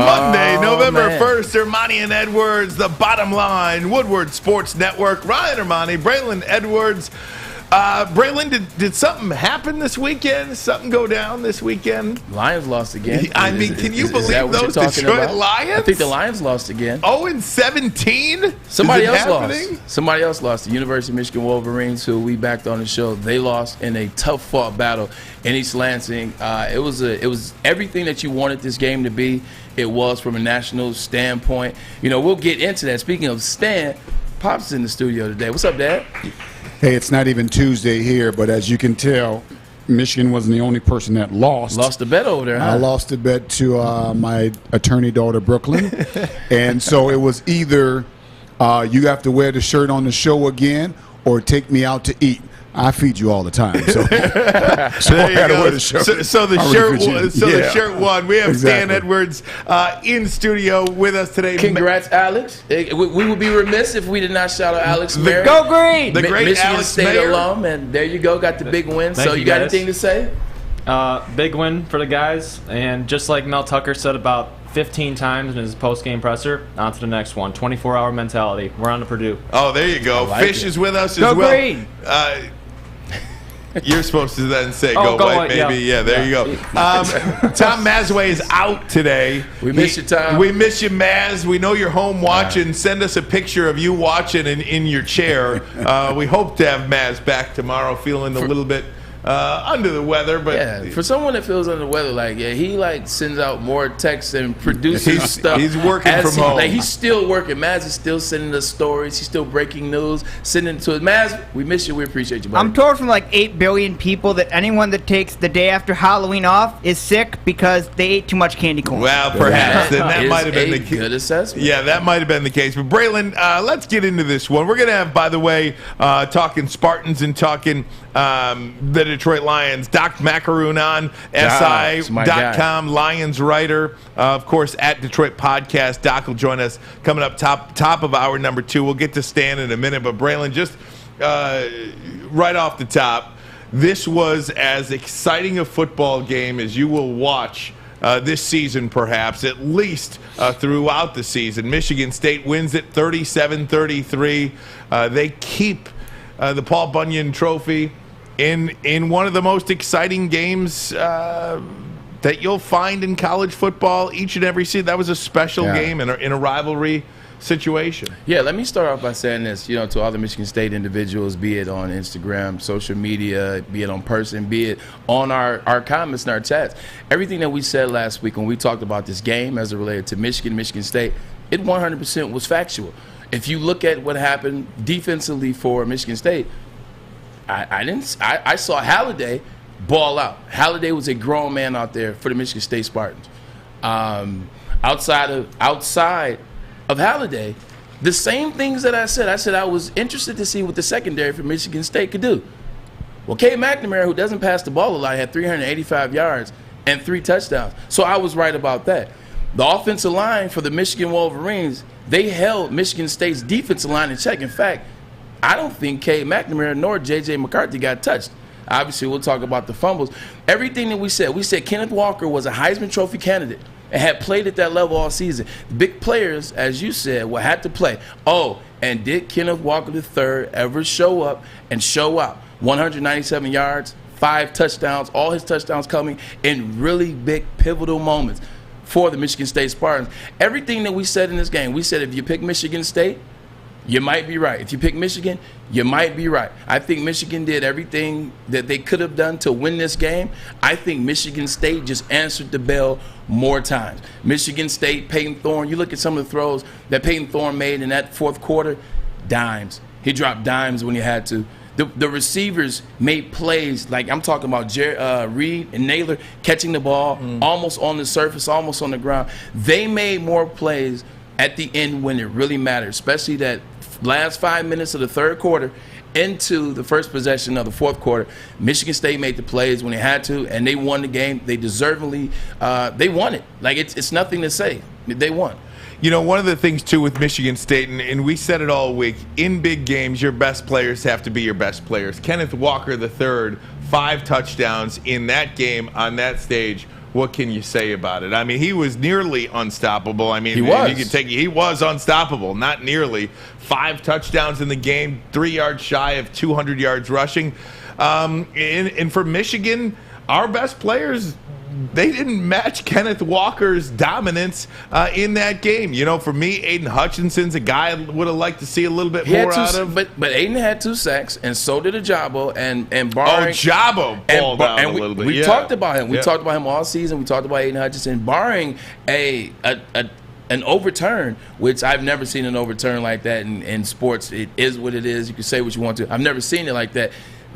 Monday, November 1st, Armani and Edwards, The Bottom Line, Woodward Sports Network, Ryan Armani, Braylon Edwards. Braylon, did something happen this weekend? Something go down this weekend? Lions lost again. I mean, can you believe those Detroit Lions? I think the Lions lost again. 0-17? Somebody else lost. Somebody else lost. The University of Michigan Wolverines, who we backed on the show, they lost in a tough-fought battle in East Lansing. It was everything that you wanted this game to be. It was from a national standpoint. You know, we'll get into that. Speaking of Stan, Pop's in the studio today. What's up, Dad? Hey, it's not even Tuesday here, but as you can tell, Michigan wasn't the only person that lost. Lost the bet over there, huh? I lost the bet to my attorney daughter, Brooklyn. And so it was either you have to wear the shirt on the show again or take me out to eat. I feed you all the time, so I had to wear the shirt. So the shirt won. We have Stan Edwards in studio with us today. Congrats, Alex. We would be remiss if we did not shout out Alex Mayer. Go Green! The great Michigan Alex State Mayer. alum, and there you go, got the big win. Thank so you you got guys. anything to say? Big win for the guys, and just like Mel Tucker said about 15 times in his post-game presser, on to the next one. 24-hour mentality. We're on to Purdue. Oh, there you go. Like Fish is with us as Go well. Green! You're supposed to then say Oh, go go white, white, baby. Yeah, there you go. Tom Mazway is out today. We miss you, Tom. We miss you, Maz. We know you're home watching. Send us a picture of you watching in your chair. We hope to have Maz back tomorrow, feeling a little bit under the weather. But Yeah, for someone that feels under the weather, he sends out more texts and produces stuff. He's working from home. Like, he's still working. Maz is still sending us stories. He's still breaking news, sending it to us. Maz, we miss you. We appreciate you, buddy. I'm told from like 8 billion people that anyone that takes the day after Halloween off is sick because they ate too much candy corn. well, perhaps. Then that is might have been a the good assessment. Yeah, that might have been the case. But Braylon, let's get into this one. We're going to have, by the way, talking Spartans and talking the Detroit Lions. Doc Macaroon on SI.com, Lions writer. Of course, at Detroit Podcast. Doc will join us coming up top of hour number 2. We'll get to Stan in a minute. But Braylon, just right off the top, this was as exciting a football game as you will watch this season, perhaps, at least throughout the season. Michigan State wins it 37-33. They keep the Paul Bunyan Trophy in one of the most exciting games that you'll find in college football each and every season. That was a special game in a rivalry situation. Yeah, let me start off by saying this, to all the Michigan State individuals, be it on Instagram, social media, be it on person, be it on our comments and our chats. Everything that we said last week when we talked about this game as it related to Michigan State, it 100% was factual. If you look at what happened defensively for Michigan State, I saw Halliday ball out. Halliday was a grown man out there for the Michigan State Spartans. Outside of Halliday, the same things that I said I was interested to see what the secondary for Michigan State could do. Well, Cade McNamara, who doesn't pass the ball a lot, had 385 yards and 3 touchdowns. So I was right about that. The offensive line for the Michigan Wolverines, they held Michigan State's defensive line in check. In fact, I don't think Cade McNamara nor J.J. McCarthy got touched. Obviously, we'll talk about the fumbles. Everything that we said Kenneth Walker was a Heisman Trophy candidate and had played at that level all season. The big players, as you said, will have to play. Oh, and did Kenneth Walker III ever show up and show out? 197 yards, 5 touchdowns, all his touchdowns coming in really big pivotal moments for the Michigan State Spartans. Everything that we said in this game, we said if you pick Michigan State, you might be right. If you pick Michigan, you might be right. I think Michigan did everything that they could have done to win this game. I think Michigan State just answered the bell more times. Michigan State, Peyton Thorne, you look at some of the throws that Peyton Thorne made in that fourth quarter, dimes. He dropped dimes when he had to. The receivers made plays, like I'm talking about Reed and Naylor catching the ball almost on the surface, almost on the ground. They made more plays at the end when it really mattered, especially that last 5 minutes of the third quarter into the first possession of the fourth quarter. Michigan State made the plays when they had to, and they won the game. They deservedly, they won it. Like, it's nothing to say. They won. You know, one of the things, too, with Michigan State, and we said it all week, in big games, your best players have to be your best players. Kenneth Walker III, 5 touchdowns in that game on that stage what can you say about it? I mean, he was nearly unstoppable. I mean, he was unstoppable, not nearly. 5 touchdowns in the game, 3 yards shy of 200 yards rushing. And for Michigan, our best players, they didn't match Kenneth Walker's dominance in that game. You know, for me, Aiden Hutchinson's a guy I would have liked to see a little bit more out of. But Aiden had 2 sacks, and so did Ajabo. And barring, Jabo balled out a little bit. We talked about him. We talked about him all season. We talked about Aiden Hutchinson. Barring an overturn, which I've never seen an overturn like that in sports. It is what it is. You can say what you want to. I've never seen it like that.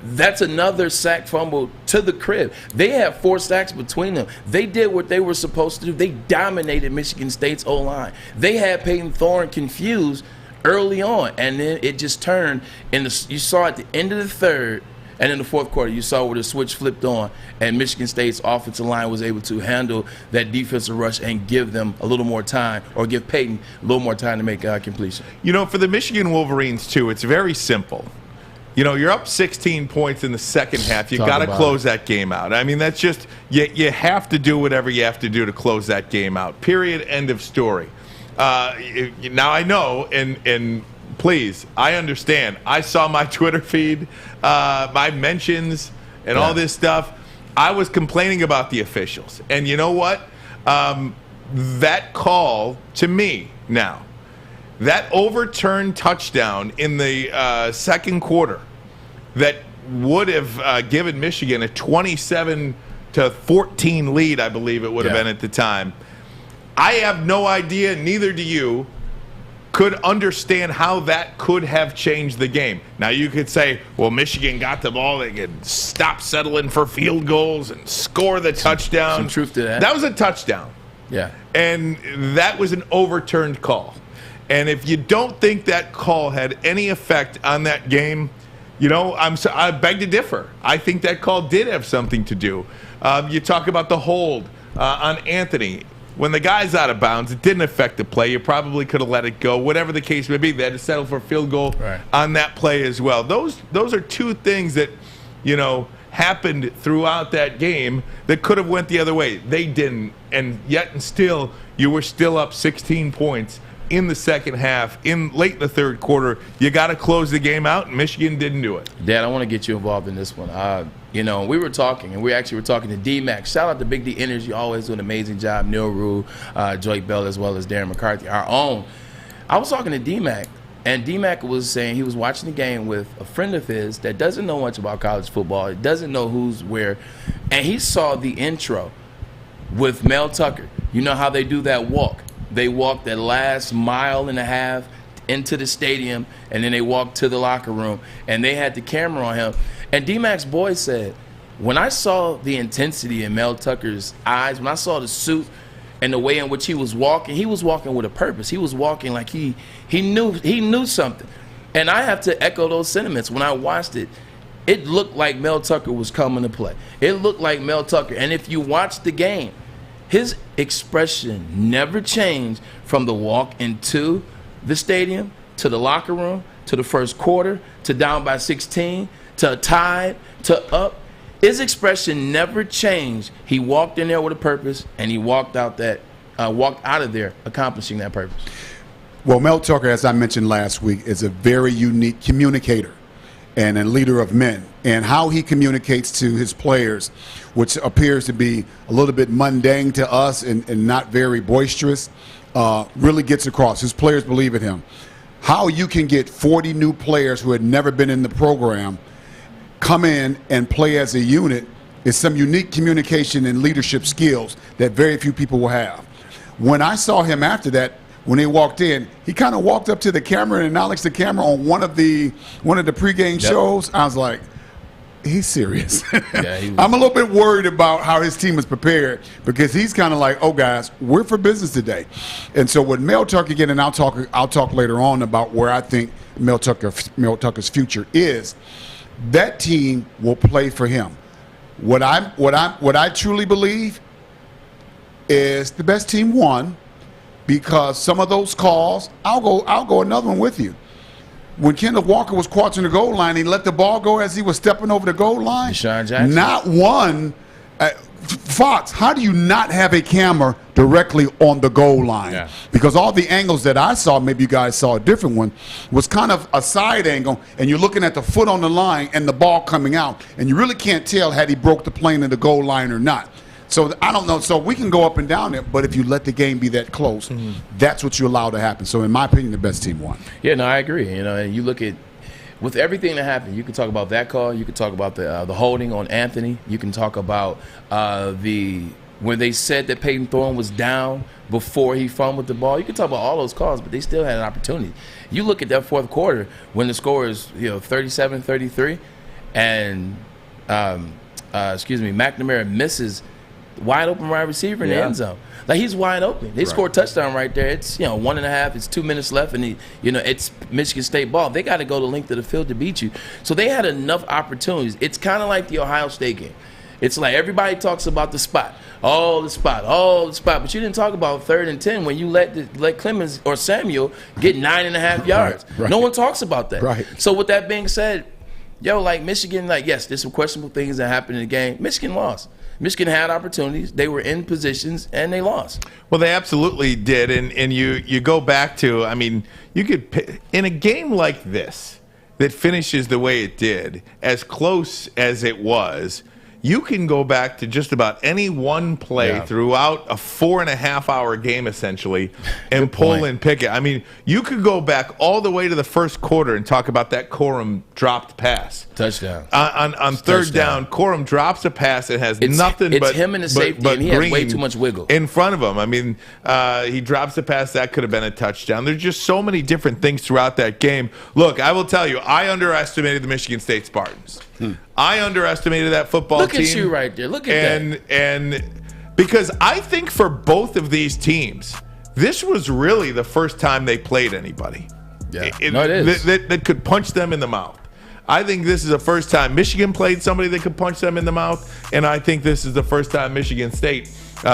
That's another sack fumble to the crib. They had 4 sacks between them. They did what they were supposed to do. They dominated Michigan State's O-line. They had Peyton Thorne confused early on, and then it just turned. You saw at the end of the third and in the fourth quarter, you saw where the switch flipped on, and Michigan State's offensive line was able to handle that defensive rush and give them a little more time, or give Peyton a little more time to make completion. You know, for the Michigan Wolverines, too, it's very simple. You know, you're up 16 points in the second half. You got to close that game out. I mean, that's just you have to do whatever you have to do to close that game out. Period. End of story. Now I know, and please, I understand. I saw my Twitter feed, my mentions, and all this stuff. I was complaining about the officials, and you know what? That call to me now. That overturned touchdown in the second quarter that would have given Michigan a 27-14 lead, I believe it would have been at the time. I have no idea, neither do you, could understand how that could have changed the game. Now, you could say, well, Michigan got the ball. They could stop settling for field goals and score the touchdown. Some truth to that. That was a touchdown. Yeah. And that was an overturned call. And if you don't think that call had any effect on that game, you know, I beg to differ. I think that call did have something to do. You talk about the hold on Anthony. When the guy's out of bounds, it didn't affect the play. You probably could have let it go. Whatever the case may be, they had to settle for a field goal on that play as well. Those are 2 things that, you know, happened throughout that game that could have went the other way. They didn't. And yet and still, you were still up 16 points in the second half, late in the third quarter. You got to close the game out, and Michigan didn't do it. Dad, I want to get you involved in this one. You know, we were talking, and we actually were talking to D-Mac. Shout out to Big D Energy, always do an amazing job. Neil Rue, Joy Bell, as well as Darren McCarthy, our own. I was talking to D-Mac, and D-Mac was saying he was watching the game with a friend of his that doesn't know much about college football. He doesn't know who's where, and he saw the intro with Mel Tucker. You know how they do that walk. They walked that last mile and a half into the stadium, and then they walked to the locker room, and they had the camera on him. And D-Mac's boy said, when I saw the intensity in Mel Tucker's eyes, when I saw the suit and the way in which he was walking with a purpose. He was walking like he knew something. And I have to echo those sentiments. When I watched it, it looked like Mel Tucker was coming to play. It looked like Mel Tucker. And if you watch the game, his expression never changed from the walk into the stadium, to the locker room, to the first quarter, to down by 16, to tied, to up. His expression never changed. He walked in there with a purpose, and he walked out of there accomplishing that purpose. Well, Mel Tucker, as I mentioned last week, is a very unique communicator and a leader of men. And how he communicates to his players, which appears to be a little bit mundane to us and not very boisterous, really gets across. His players believe in him. How you can get 40 new players who had never been in the program come in and play as a unit is some unique communication and leadership skills that very few people will have. When I saw him after that, when he walked in, he kind of walked up to the camera and acknowledged the camera on one of the pregame shows. I was like, he's serious. Yeah, I'm a little bit worried about how his team is prepared, because he's kind of like, oh, guys, we're for business today. And so with Mel Tucker again, and I'll talk later on about where I think Mel Tucker's future is, that team will play for him. What I truly believe is the best team won, because some of those calls, I'll go another one with you. When Kenneth Walker was crossing the goal line, he let the ball go as he was stepping over the goal line. Deshaun Jackson. Not one Fox, how do you not have a camera directly on the goal line? Yeah. Because all the angles that I saw, maybe you guys saw a different one, was kind of a side angle, and you're looking at the foot on the line and the ball coming out, and you really can't tell had he broke the plane in the goal line or not. So I don't know. So we can go up and down it, but if you let the game be that close, that's what you allow to happen. So in my opinion, the best team won. Yeah, no, I agree. And you look at with everything that happened, you can talk about that call. You can talk about the holding on Anthony. You can talk about when they said that Peyton Thorne was down before he fumbled the ball. You can talk about all those calls, but they still had an opportunity. You look at that fourth quarter when the score is 37-33, and McNamara misses wide open wide receiver in the end zone. Like, he's wide open. They scored a touchdown right there. It's 1.5. It's 2 minutes left, and it's Michigan State ball. They got to go the length of the field to beat you. So they had enough opportunities. It's kind of like the Ohio State game. It's like everybody talks about the spot. The spot. But you didn't talk about 3rd and 10 when you let Clemens or Samuel get 9.5 yards. Right. No one talks about that. Right. So with that being said, Michigan, yes, there's some questionable things that happened in the game. Michigan lost. Michigan had opportunities. They were in positions, and they lost. Well, they absolutely did. And you go back to, you could, in a game like this that finishes the way it did, as close as it was, you can go back to just about any one play throughout a 4.5-hour game, essentially, and pull and pick it. You could go back all the way to the first quarter and talk about that Corum dropped pass. Touchdown. On third down, Corum drops a pass that has nothing but him and the safety, and he has way too much wiggle in front of him. He drops a pass. That could have been a touchdown. There's just so many different things throughout that game. Look, I will tell you, I underestimated the Michigan State Spartans. I underestimated that football team. Look at you right there. Look at that. And because I think for both of these teams, this was really the first time they played anybody. Yeah, it is. That could punch them in the mouth. I think this is the first time Michigan played somebody that could punch them in the mouth, and I think this is the first time Michigan State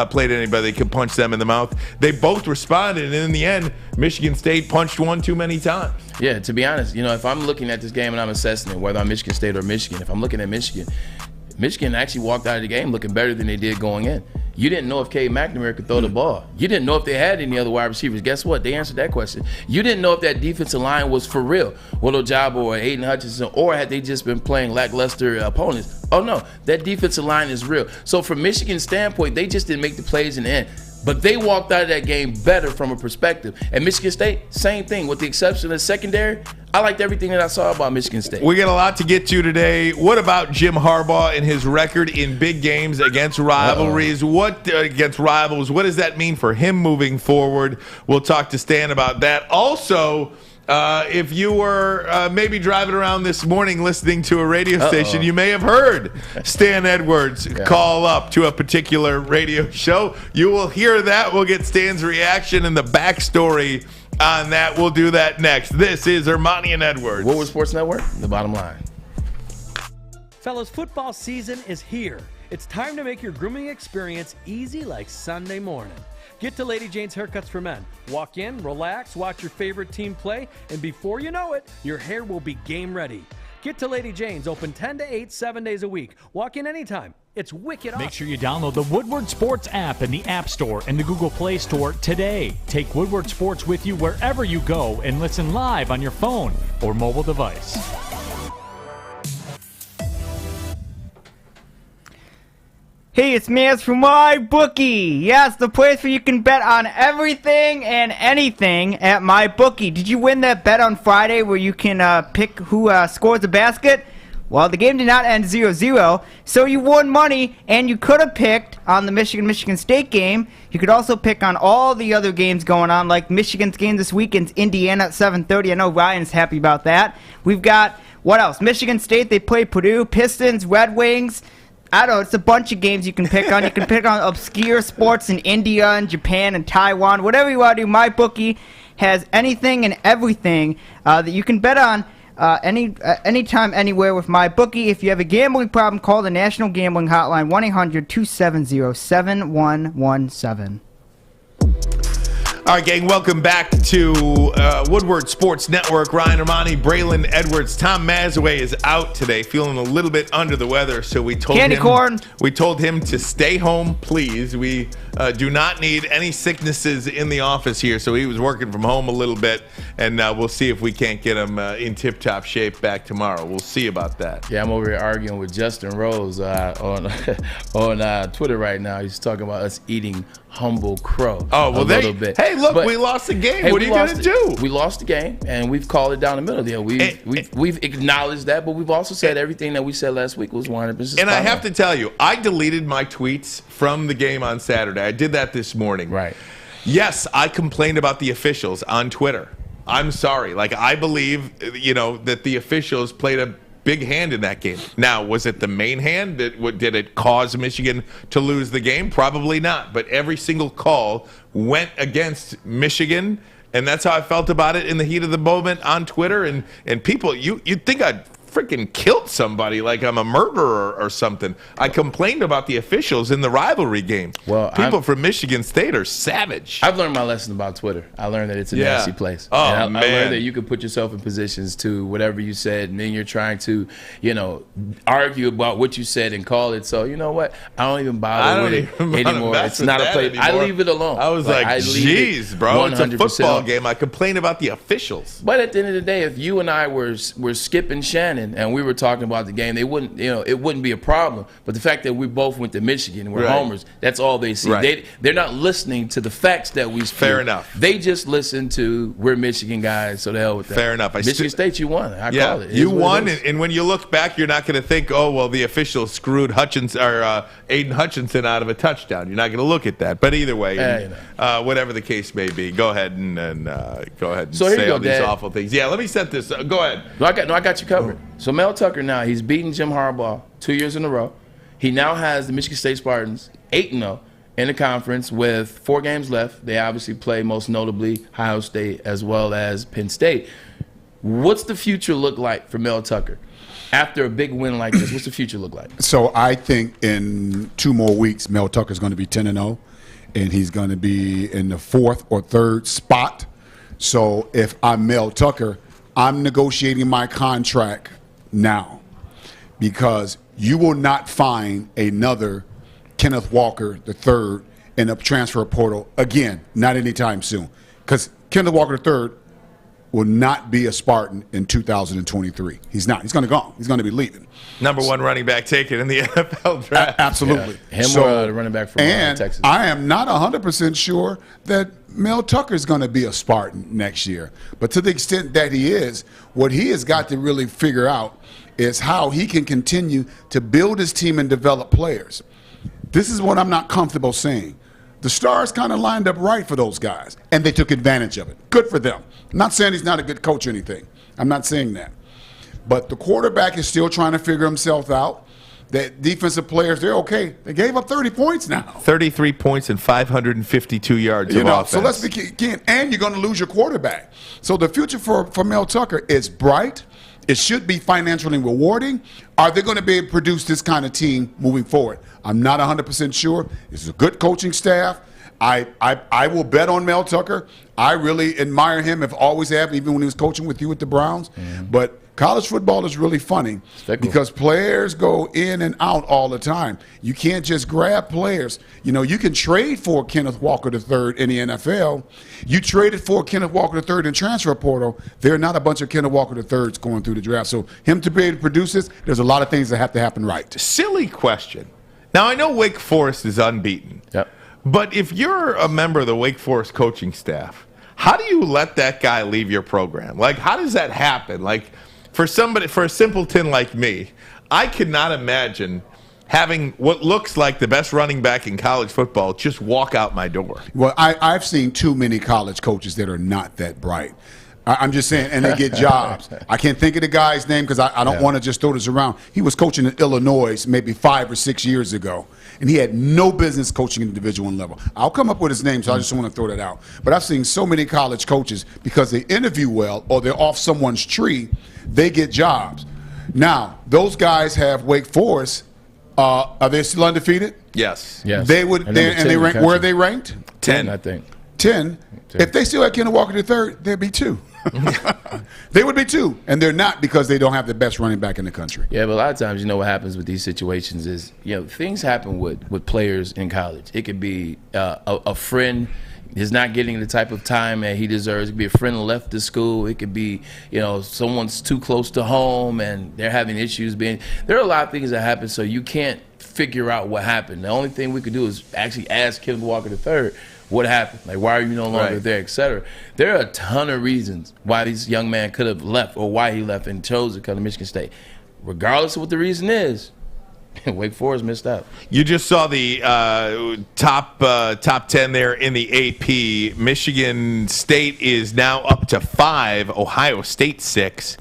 played anybody that could punch them in the mouth. They both responded, and in the end, Michigan State punched one too many times. Yeah, to be honest, if I'm looking at this game and I'm assessing it, whether I'm Michigan State or Michigan, if I'm looking at Michigan actually walked out of the game looking better than they did going in. You didn't know if Cade McNamara could throw the ball. You didn't know if they had any other wide receivers. Guess what? They answered that question. You didn't know if that defensive line was for real. Will Ojabo or Aiden Hutchinson, or had they just been playing lackluster opponents? Oh, no. That defensive line is real. So from Michigan's standpoint, they just didn't make the plays in the end. But they walked out of that game better from a perspective. And Michigan State, same thing. With the exception of the secondary, I liked everything that I saw about Michigan State. We got a lot to get to today. What about Jim Harbaugh and his record in big games against rivalries? Against rivals? What does that mean for him moving forward? We'll talk to Stan about that. Also, if you were maybe driving around this morning listening to a radio station, you may have heard Stan Edwards call up to a particular radio show. You will hear that. We'll get Stan's reaction and the backstory on that. We'll do that next. This is Armani and Edwards. Woodward Sports Network, the bottom line. Fellas, football season is here. It's time to make your grooming experience easy like Sunday morning. Get to Lady Jane's Haircuts for Men. Walk in, relax, watch your favorite team play, and before you know it, your hair will be game ready. Get to Lady Jane's, open 10 to 8, 7 days a week. Walk in anytime. It's wicked awesome. Make sure you download the Woodward Sports app in the App Store and the Google Play Store today. Take Woodward Sports with you wherever you go and listen live on your phone or mobile device. Hey, it's Maz from MyBookie. Yes, the place where you can bet on everything and anything at MyBookie. Did you win that bet on Friday where you can pick who scores the basket? Well, the game did not end 0-0, so you won money, and you could have picked on the Michigan State game. You could also pick on all the other games going on, like Michigan's game this weekend's Indiana at 7:30. I know Ryan's happy about that. We've got, what else? Michigan State, they play Purdue, Pistons, Red Wings. I don't know, it's a bunch of games you can pick on. You can pick on obscure sports in India and Japan and Taiwan. Whatever you want to do, MyBookie has anything and everything that you can bet on anytime, anywhere with MyBookie. If you have a gambling problem, call the National Gambling Hotline, 1-800-270-7117. All right, gang, welcome back to Woodward Sports Network. Ryan, Armani, Braylon, Edwards. Tom Mazaway is out today, feeling a little bit under the weather, so we told him to stay home, please. We do not need any sicknesses in the office here, so he was working from home a little bit, and we'll see if we can't get him in tip-top shape back tomorrow. We'll see about that. Yeah, I'm over here arguing with Justin Rose on Twitter right now. He's talking about us eating humble crow. Oh, well, hey, look, we lost the game. Hey, what are you going to do? We lost the game, and we've called it down the middle there. We've acknowledged that, but we've also said everything that we said last week was 100%. And I have to tell you, I deleted my tweets from the game on Saturday. I did that this morning. Right. Yes, I complained about the officials on Twitter. I'm sorry. Like, I believe, that the officials played a big hand in that game. Now, was it the main hand? Did it cause Michigan to lose the game? Probably not. But every single call went against Michigan, and that's how I felt about it in the heat of the moment on Twitter. And people, you'd think I'd freaking killed somebody, like I'm a murderer or something. I complained about the officials in the rivalry game. Well, people from Michigan State are savage. I've learned my lesson about Twitter. I learned that it's a nasty place. Oh, and man. I learned that you can put yourself in positions to whatever you said, and then you're trying to, argue about what you said and call it. So, you know what? I don't even bother with it anymore. It's not a play. I leave it alone. I was like, geez, bro, 100%. It's a football game. I complain about the officials. But at the end of the day, if you and I were skipping Shannon and we were talking about the game, it wouldn't be a problem. But the fact that we both went to Michigan, we're homers, that's all they see. Right. They're not listening to the facts that we speak. Fair enough. They just listen to, we're Michigan guys, so the hell with that. Fair enough. Michigan State, you won. I call it. You won, and when you look back, you're not going to think, oh, well, the officials screwed Aiden Hutchinson out of a touchdown. You're not going to look at that. But either way, whatever the case may be, go ahead and say all these awful things. Yeah, let me set this. Go ahead. I got you covered. So Mel Tucker now, he's beaten Jim Harbaugh 2 years in a row. He now has the Michigan State Spartans 8-0 in the conference with 4 games left. They obviously play most notably Ohio State as well as Penn State. What's the future look like for Mel Tucker? After a big win like this, what's the future look like? So I think in 2 more weeks, Mel Tucker's going to be 10-0, and he's going to be in the 4th or 3rd spot. So if I'm Mel Tucker, I'm negotiating my contract now, because you will not find another Kenneth Walker III in a transfer portal again, not anytime soon, because Kenneth Walker III will not be a Spartan in 2023. He's not. He's going to go. He's going to be leaving. Number 1 running back taken in the NFL draft. Absolutely. Yeah. Him or the running back from Texas. I am not 100% sure that Mel Tucker is going to be a Spartan next year. But to the extent that he is, what he has got to really figure out is how he can continue to build his team and develop players. This is what I'm not comfortable saying. The stars kind of lined up right for those guys, and they took advantage of it. Good for them. I'm not saying he's not a good coach or anything. I'm not saying that. But the quarterback is still trying to figure himself out. The defensive players, they're okay. They gave up 30 points now. 33 points and 552 yards of offense. So let's begin. And you're going to lose your quarterback. So the future for Mel Tucker is bright. It should be financially rewarding. Are they going to be able to produce this kind of team moving forward? I'm not 100% sure. This is a good coaching staff. I will bet on Mel Tucker. I really admire him. I've always have, even when he was coaching with you at the Browns. Mm-hmm. But college football is really funny because players go in and out all the time. You can't just grab players. You can trade for Kenneth Walker III in the NFL. You traded for Kenneth Walker III in transfer portal. There are not a bunch of Kenneth Walker IIIs going through the draft. So him to be able to produce this, there's a lot of things that have to happen right. Silly question. Now, I know Wake Forest is unbeaten. Yep. But if you're a member of the Wake Forest coaching staff, how do you let that guy leave your program? Like, how does that happen? Like, for a simpleton like me, I could not imagine having what looks like the best running back in college football just walk out my door. Well, I've seen too many college coaches that are not that bright. I'm just saying, and they get jobs. I can't think of the guy's name because I don't want to just throw this around. He was coaching in Illinois maybe 5 or 6 years ago, and he had no business coaching at the Division I level. I'll come up with his name, so I just want to throw that out. But I've seen so many college coaches, because they interview well or they're off someone's tree, they get jobs. Now, those guys have Wake Forest. Are they still undefeated? Yes. They would. And they rank. Where are they ranked? 10, I think. 10. If they still had Kenneth Walker III, there'd be 2. They would be 2, and they're not because they don't have the best running back in the country. Yeah, but a lot of times, what happens with these situations is, things happen with players in college. It could be a friend is not getting the type of time that he deserves. It could be a friend left the school. It could be, someone's too close to home and they're having issues being. There are a lot of things that happen, so you can't figure out what happened. The only thing we could do is actually ask Kenneth Walker III what happened. Like, why are you no longer there, et cetera. There are a ton of reasons why this young man could have left or why he left and chose to come to Michigan State. Regardless of what the reason is, Wake Forest missed out. You just saw the top 10 there in the AP. Michigan State is now up to 5. Ohio State 6.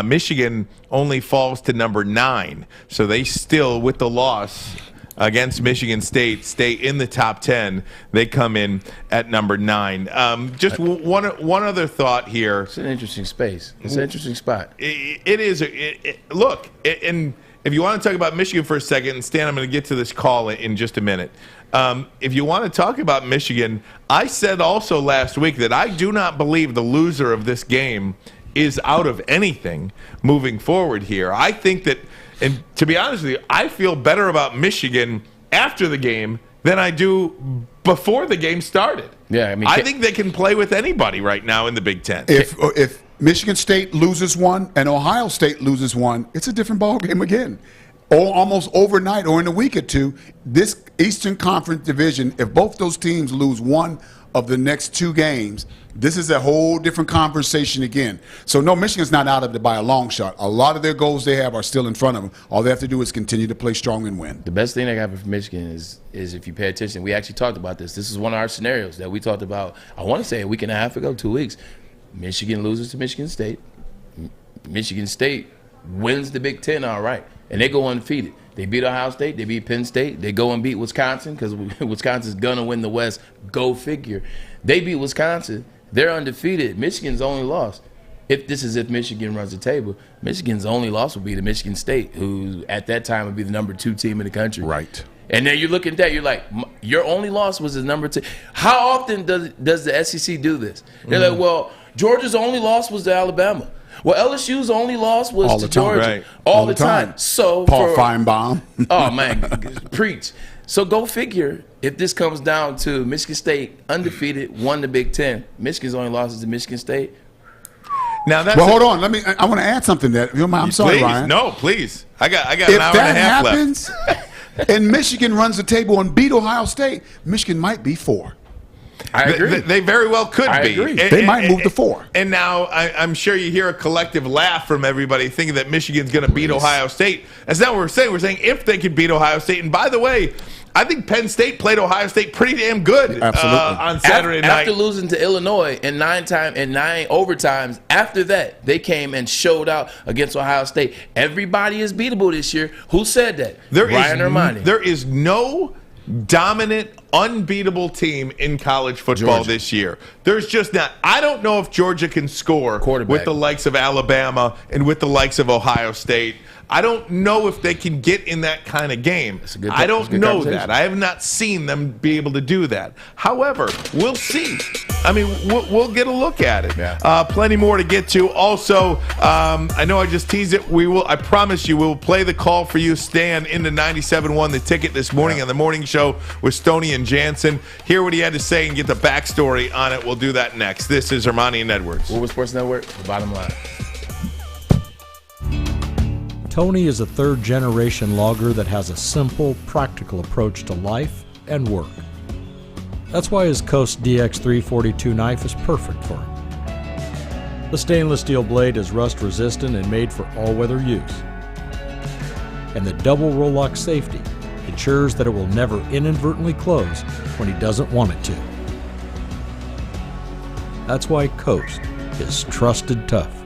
Michigan only falls to number 9. So they still, with the loss against Michigan State, stay in the top 10. They come in at number 9. Just one other thought here. It's an interesting space. It's an interesting spot. It is. Look, and if you want to talk about Michigan for a second, and Stan, I'm going to get to this call in just a minute. If you want to talk about Michigan, I said also last week that I do not believe the loser of this game is out of anything moving forward here. I think that, and to be honest with you, I feel better about Michigan after the game than I do before the game started. Yeah, I think they can play with anybody right now in the Big Ten. If Michigan State loses one and Ohio State loses one, it's a different ball game again. Almost overnight or in a week or two, this Eastern Conference division, if both those teams lose one of the next 2 games, this is a whole different conversation again. So, no, Michigan's not out of it by a long shot. A lot of their goals they have are still in front of them. All they have to do is continue to play strong and win. The best thing that can happen for Michigan is if you pay attention. We actually talked about this. This is one of our scenarios that we talked about, I want to say a week and a half ago, 2 weeks. Michigan loses to Michigan State. Michigan State wins the Big Ten, all right, and they go undefeated. They beat Ohio State. They beat Penn State. They go and beat Wisconsin because Wisconsin's going to win the West. Go figure. They beat Wisconsin. They're undefeated. Michigan's only loss. If Michigan runs the table, Michigan's only loss will be to Michigan State, who at that time would be the number 2 team in the country. Right. And then you look at that, you're like, your only loss was the number 2. How often does the SEC do this? They're like, well, Georgia's only loss was to Alabama. Well, LSU's only loss was to Georgia. Right. All the time. So Paul Feinbaum. Oh, man, preach. So go figure if this comes down to Michigan State undefeated, won the Big Ten. Michigan's only loss is to Michigan State. Now that's hold on. I want to add something to that. I'm sorry, please, Ryan. No, please. I got an hour and a half left. If that happens and Michigan runs the table and beat Ohio State, Michigan might be 4. I agree. They very well could be. Agree. They might move to 4. And now I'm sure you hear a collective laugh from everybody thinking that Michigan's going to beat Ohio State. That's not what we're saying. We're saying if they could beat Ohio State. And by the way, I think Penn State played Ohio State pretty damn good on Saturday night. After losing to Illinois in 9 overtimes, after that, they came and showed out against Ohio State. Everybody is beatable this year. Who said that? Ryan or Monty? There is no dominant, unbeatable team in college football this year. There's just not. I don't know if Georgia can score with the likes of Alabama and with the likes of Ohio State. I don't know if they can get in that kind of game. I don't know that. I have not seen them be able to do that. However, we'll see. I mean, we'll get a look at it. Yeah. Plenty more to get to. Also, I know I just teased it. We will. I promise you, we'll play the call for you, Stan, into 97.1 The Ticket this morning on the morning show with Stoney and Jansen. Hear what he had to say and get the backstory on it. We'll do that next. This is Armani and Edwards. Woodward Sports Network, the bottom line. Tony is a third-generation logger that has a simple, practical approach to life and work. That's why his Coast DX342 knife is perfect for him. The stainless steel blade is rust-resistant and made for all-weather use. And the double roll-lock safety ensures that it will never inadvertently close when he doesn't want it to. That's why Coast is trusted tough.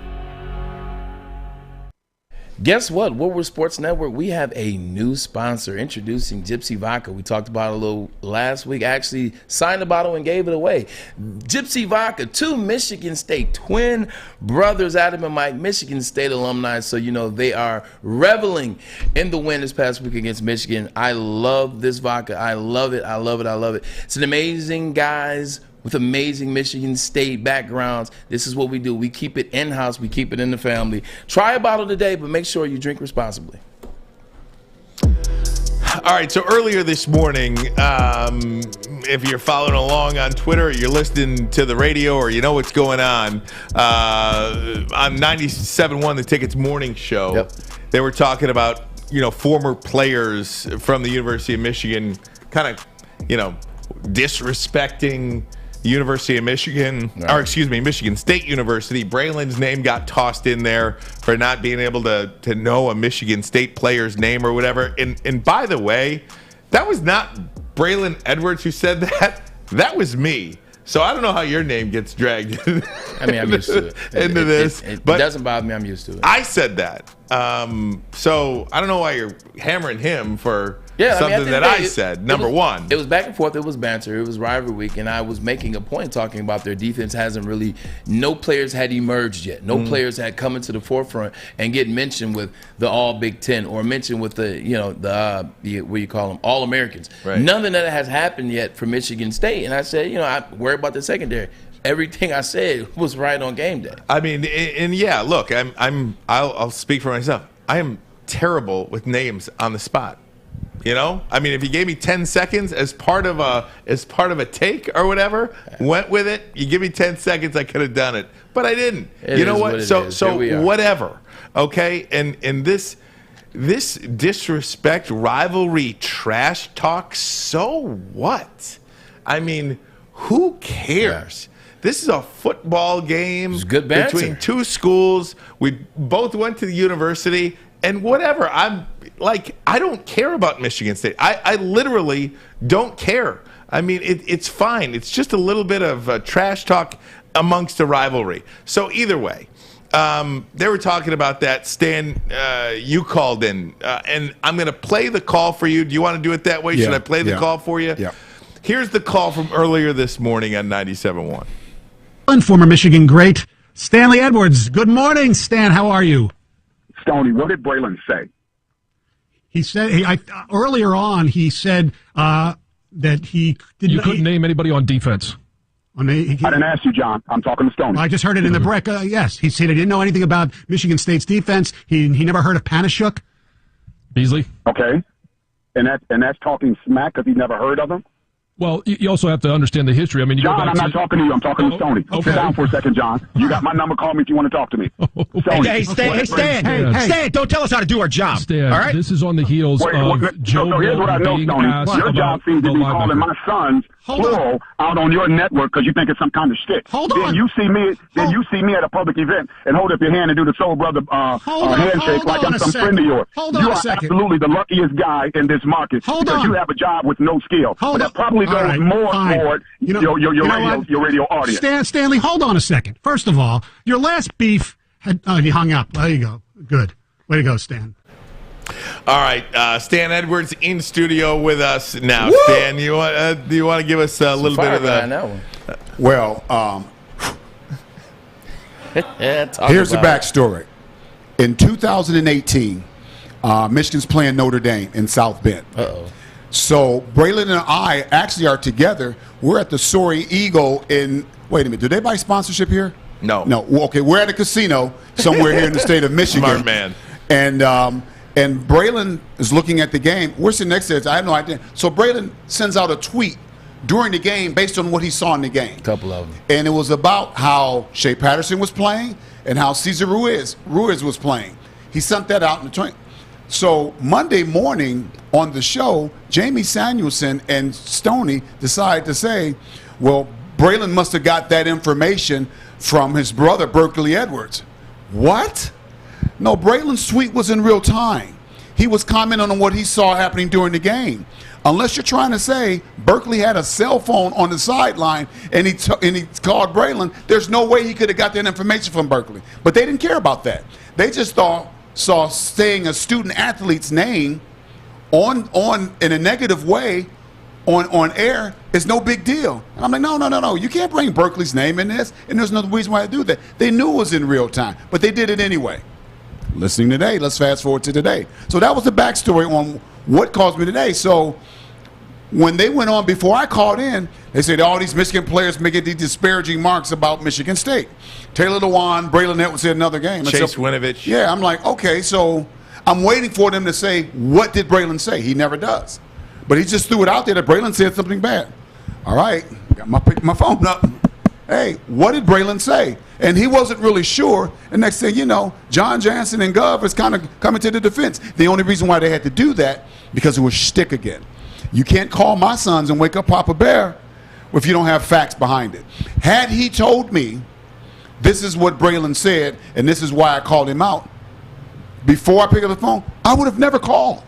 Guess what? Woodward Sports Network, we have a new sponsor introducing Gypsy Vodka. We talked about it a little last week. Actually signed the bottle and gave it away. Gypsy Vodka, 2 Michigan State twin brothers, Adam and Mike, Michigan State alumni. So, you know, they are reveling in the win this past week against Michigan. I love this vodka. I love it. I love it. I love it. It's an amazing, guys, with amazing Michigan State backgrounds. This is what we do. We keep it in-house. We keep it in the family. Try a bottle today, but make sure you drink responsibly. All right, so earlier this morning, if you're following along on Twitter, or you're listening to the radio, or you know what's going on 97.1, the Tickets morning show, they were talking about, former players from the University of Michigan kind of, disrespecting the University of Michigan, or excuse me, Michigan State University. Braylon's name got tossed in there for not being able to know a Michigan State player's name or whatever. And by the way, that was not Braylon Edwards who said that. That was me. So I don't know how your name gets dragged. I mean, I'm used to it. Into this. It but doesn't bother me. I'm used to it. I said that. So I don't know why you're hammering him for something that I said, number one. It was back and forth. It was banter. It was rivalry week. And I was making a point talking about their defense hasn't really, no players had emerged yet. No players had come into the forefront and get mentioned with the all Big Ten or mentioned with the what do you call them, All-Americans. Right. None of that has happened yet for Michigan State. And I said, I worry about the secondary. Everything I said was right on game day. I mean, and yeah, look, I'll speak for myself. I am terrible with names on the spot. I mean, if you gave me 10 seconds as part of a take or whatever, went with it. You give me 10 seconds, I could have done it, but I didn't. You know what? So whatever. Okay, and this disrespect, rivalry, trash talk. So what? I mean, who cares? Yeah. This is a football game between two schools. We both went to the university, and whatever. I don't care about Michigan State. I literally don't care. I mean, it's fine. It's just a little bit of trash talk amongst the rivalry. So either way, they were talking about that. Stan, you called in, and I'm going to play the call for you. Do you want to do it that way? Yeah, Should I play the call for you? Yeah. Here's the call from earlier this morning on 97.1. Former Michigan great Stanley Edwards. Good morning, Stan. How are you? Stoney, what did Braylon say? He said earlier on. He said that he didn't. You couldn't name anybody on defense. I didn't ask you, John. I'm talking to Stoney. I just heard it in the break. Yes, he said he didn't know anything about Michigan State's defense. He never heard of Panashuk. Beasley. Okay, and that's talking smack because he never heard of him. Well, you also have to understand the history. I mean, John, I'm not talking to you. I'm talking to Stoney. Okay. Sit down for a second, John. You got my number. Call me if you want to talk to me. Stoney. Hey, Stan, don't tell us how to do our job. Stan, all right? This is on the heels of Joe so here's what I know, being Stoney. asked Your job seems to be calling my sons plural out on your network because you think it's some kind of shtick. Then you see me at a public event and hold up your hand and do the soul brother handshake like I'm some friend of yours. You are absolutely the luckiest guy in this market because you have a job with no skill. But that probably goes more toward your radio audience. Stanley, hold on a second. First of all, your last beef had he hung up. There you go. Good. Way to go, Stan. All right, Stan Edwards in studio with us now. Woo! Stan, do you want to give us a little bit of that? Well, here's the backstory. In 2018, Michigan's playing Notre Dame in South Bend. So Braylon and I actually are together. We're at the Soaring Eagle in. Wait a minute. Do they buy sponsorship here? No. No. Okay, we're at a casino somewhere here in the state of Michigan. Smart man. And Braylon is looking at the game. We're sitting next to it. I have no idea. So Braylon sends out a tweet during the game based on what he saw in the game. A couple of them. And it was about how Shea Patterson was playing and how Cesar Ruiz was playing. He sent that out in the train. So Monday morning on the show, Jamie Samuelson and Stoney decided to say, well, Braylon must have got that information from his brother, Berkeley Edwards. What? No, Braylon's tweet was in real time. He was commenting on what he saw happening during the game. Unless you're trying to say Berkeley had a cell phone on the sideline and he called Braylon, there's no way he could have got that information from Berkeley. But they didn't care about that. They just saw saying a student athlete's name on in a negative way on air is no big deal. And I'm like, no. You can't bring Berkeley's name in this, and there's no reason why to do that. They knew it was in real time, but they did it anyway. Listening today, let's fast forward to today. So that was the backstory on what caused me today. So when they went on before I called in, they said all these Michigan players making these disparaging marks about Michigan State. Taylor Lewan, Braylon Edwards said another game. Chase Winovich. Yeah, I'm like, okay, so I'm waiting for them to say, what did Braylon say? He never does. But he just threw it out there that Braylon said something bad. All right, got my phone up. Hey, what did Braylon say? And he wasn't really sure. And next thing you know, John Jansen and Gov is kind of coming to the defense. The only reason why they had to do that, because it was shtick again. You can't call my sons and wake up Papa Bear if you don't have facts behind it. Had he told me, this is what Braylon said, and this is why I called him out, before I pick up the phone, I would have never called.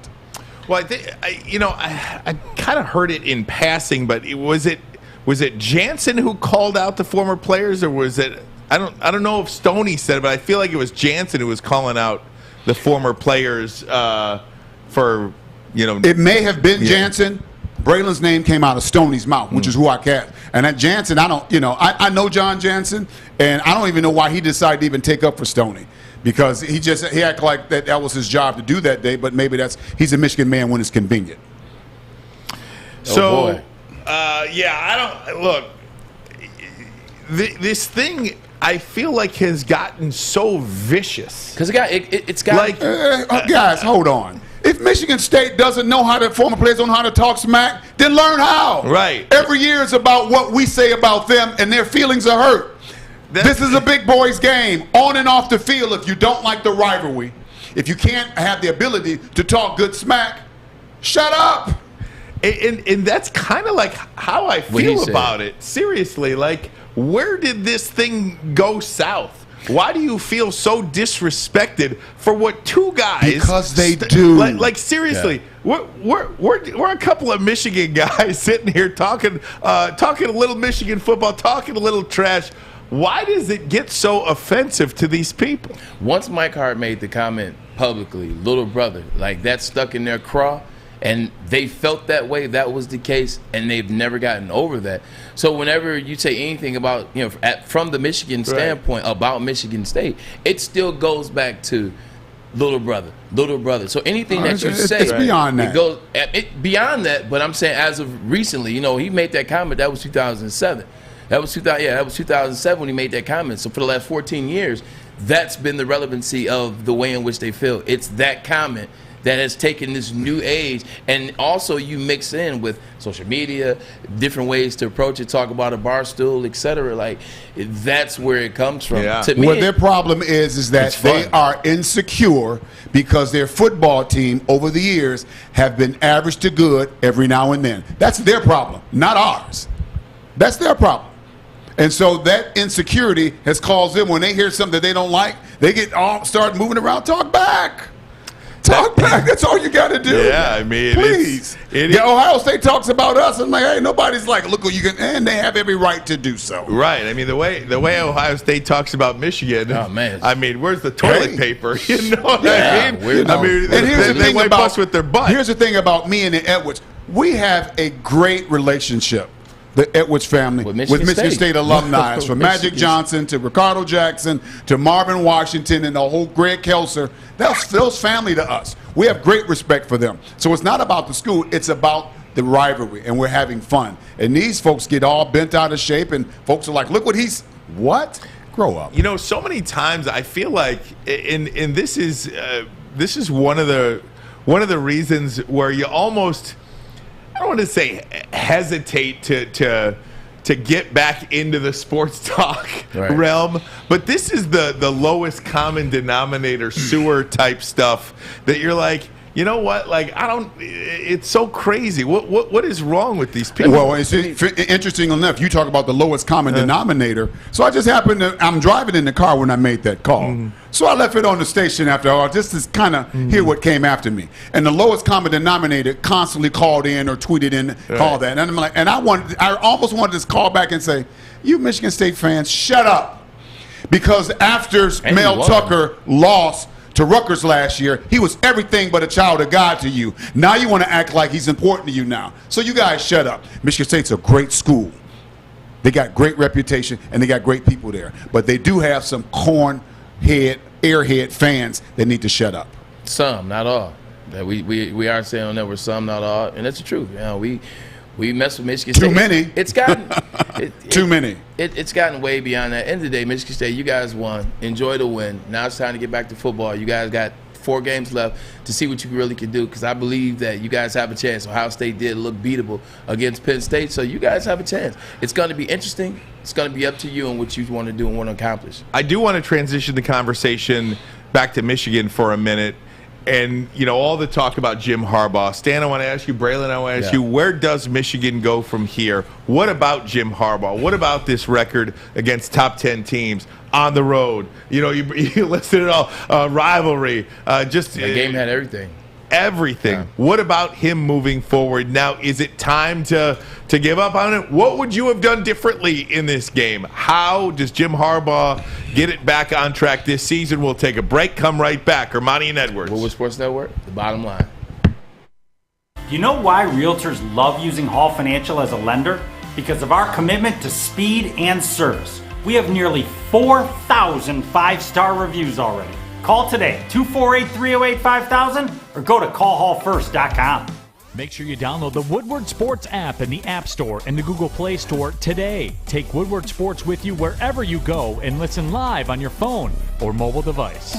Well, I think I kind of heard it in passing, but was it Jansen who called out the former players, or was it? I don't know if Stoney said it, but I feel like it was Jansen who was calling out the former players for. It may have been Jansen. Braylon's name came out of Stoney's mouth, which is who I kept. And that Jansen, I know John Jansen, and I don't even know why he decided to even take up for Stoney, because he acted like that was his job to do that day. But maybe he's a Michigan man when it's convenient. So, I don't look. This thing, I feel like, has gotten so vicious because it's got like guys, hold on. If Michigan State doesn't know how to, former players don't know how to talk smack, then learn how. Right. Every year is about what we say about them, and their feelings are hurt. This is a big boys game, on and off the field. If you don't like the rivalry, if you can't have the ability to talk good smack, shut up. And that's kind of like how I feel about it. Seriously, like, where did this thing go south? Why do you feel so disrespected for what two guys? Because they do. Like seriously, we're a couple of Michigan guys sitting here talking a little Michigan football, talking a little trash. Why does it get so offensive to these people? Once Mike Hart made the comment publicly, little brother, like that stuck in their craw, and they felt that way. That was the case, and they've never gotten over that. So whenever you say anything about, from the Michigan standpoint about Michigan State, it still goes back to little brother. So anything that you say, it's beyond that. It goes beyond that. But I'm saying, as of recently, he made that comment. That was 2007. That was 2007 when he made that comment. So for the last 14 years, that's been the relevancy of the way in which they feel. It's that comment that has taken this new age, and also you mix in with social media, different ways to approach it, talk about a bar stool, etc. Like, that's where it comes from. Yeah. To me, what their problem is that they are insecure because their football team over the years have been average to good every now and then. That's their problem, not ours. That's their problem. And so that insecurity has caused them, when they hear something that they don't like, they start moving around. Talk back. Talk back. That's all you got to do. Yeah, I mean, please. Ohio State talks about us, and like, hey, nobody's like, look what you can, and they have every right to do so. Right. I mean, the way Ohio State talks about Michigan. Oh man. I mean, where's the toilet paper? You know what I mean? I mean, and here's the thing about us with their butt. Here's the thing about me and the Edwards. We have a great relationship. The Edwards family with Michigan State alumni, from Magic Johnson to Ricardo Jackson to Marvin Washington and the whole Greg Kelser. Those family to us. We have great respect for them. So it's not about the school, it's about the rivalry, and we're having fun. And these folks get all bent out of shape, and folks are like, look what he's, what? Grow up. So many times I feel like, and this is one of the reasons where you almost, I don't want to say hesitate to get back into the sports talk realm, but this is the lowest common denominator sewer type stuff that you're like, you know what? Like, it's so crazy. What is wrong with these people? Well, it's interesting enough. You talk about the lowest common denominator. So I just I'm driving in the car when I made that call. Mm-hmm. So I left it on the station after all, just to kind of hear what came after me. And the lowest common denominator constantly called in or tweeted in, called that. And I'm like, and I almost wanted to call back and say, you Michigan State fans, shut up. Because after Mel Tucker lost to Rutgers last year, he was everything but a child of God to you. Now you want to act like he's important to you now. So you guys shut up. Michigan State's a great school. They got great reputation, and they got great people there. But they do have some airhead fans that need to shut up. Some, not all. We are saying that we're some, not all, and that's the truth. We mess with Michigan State. Too many. It's gotten too many. It's gotten way beyond that. End of the day, Michigan State, you guys won. Enjoy the win. Now it's time to get back to football. You guys got 4 games left to see what you really can do, because I believe that you guys have a chance. Ohio State did look beatable against Penn State, so you guys have a chance. It's going to be interesting. It's going to be up to you and what you want to do and want to accomplish. I do want to transition the conversation back to Michigan for a minute. And, you know, all the talk about Jim Harbaugh. Stan, I want to ask you, Braylon, I want to ask you, where does Michigan go from here? What about Jim Harbaugh? What about this record against top 10 teams on the road? You know, you listed it all. Rivalry. The game had everything. Everything. Yeah. What about him moving forward? Now, is it time to give up on it? What would you have done differently in this game? How does Jim Harbaugh get it back on track this season? We'll take a break, come right back. Armani and Edwards. Woodward Sports Network, the bottom line. You know why realtors love using Hall Financial as a lender? Because of our commitment to speed and service. We have nearly 4,000 5-star reviews already. Call today, 248-308-5000, or go to callhallfirst.com. Make sure you download the Woodward Sports app in the App Store and the Google Play Store today. Take Woodward Sports with you wherever you go and listen live on your phone or mobile device.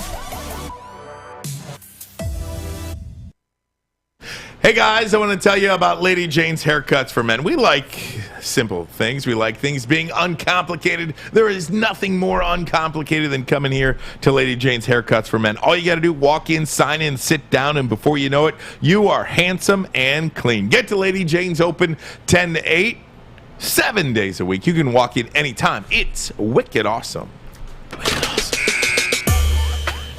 Hey guys, I want to tell you about Lady Jane's Haircuts for Men. We like simple things. We like things being uncomplicated. There is nothing more uncomplicated than coming here to Lady Jane's Haircuts for Men. All you got to do, walk in, sign in, sit down, and before you know it, you are handsome and clean. Get to Lady Jane's, open 10 to 8, 7 days a week. You can walk in anytime. It's wicked awesome.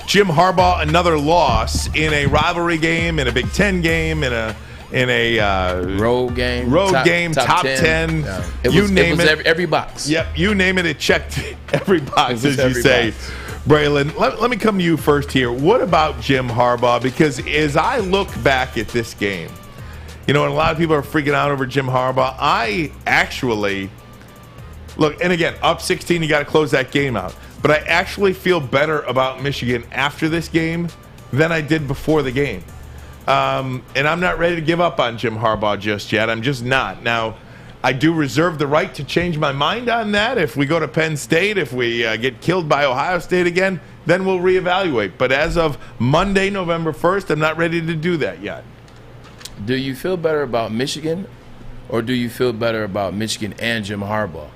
Jim Harbaugh, another loss in a rivalry game, in a Big Ten game, in a road game, top 10. Yeah. You name it. Every box. Yep, you name it. It checked every box, as you say. Braylon, let me come to you first here. What about Jim Harbaugh? Because as I look back at this game, you know, and a lot of people are freaking out over Jim Harbaugh. I actually look, and again, up 16, you got to close that game out. But I actually feel better about Michigan after this game than I did before the game. And I'm not ready to give up on Jim Harbaugh just yet. I'm just not. Now, I do reserve the right to change my mind on that. If we go to Penn State, if we get killed by Ohio State again, then we'll reevaluate. But as of Monday, November 1st, I'm not ready to do that yet. Do you feel better about Michigan, or do you feel better about Michigan and Jim Harbaugh?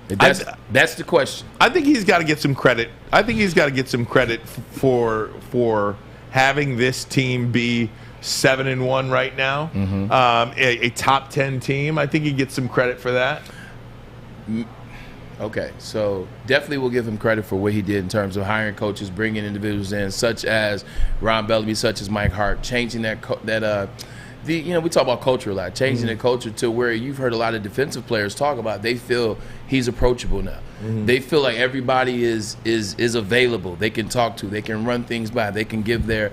That's the question. I think he's got to get some credit. I think he's got to get some credit for having this team be 7-1 right now, a top 10 team. I think he gets some credit for that. Okay, so definitely we'll give him credit for what he did in terms of hiring coaches, bringing individuals in, such as Ron Bellamy, such as Mike Hart, changing we talk about culture a lot, changing the culture to where you've heard a lot of defensive players talk about. They feel he's approachable now. They feel like everybody is available. They can talk to. They can run things by. They can give their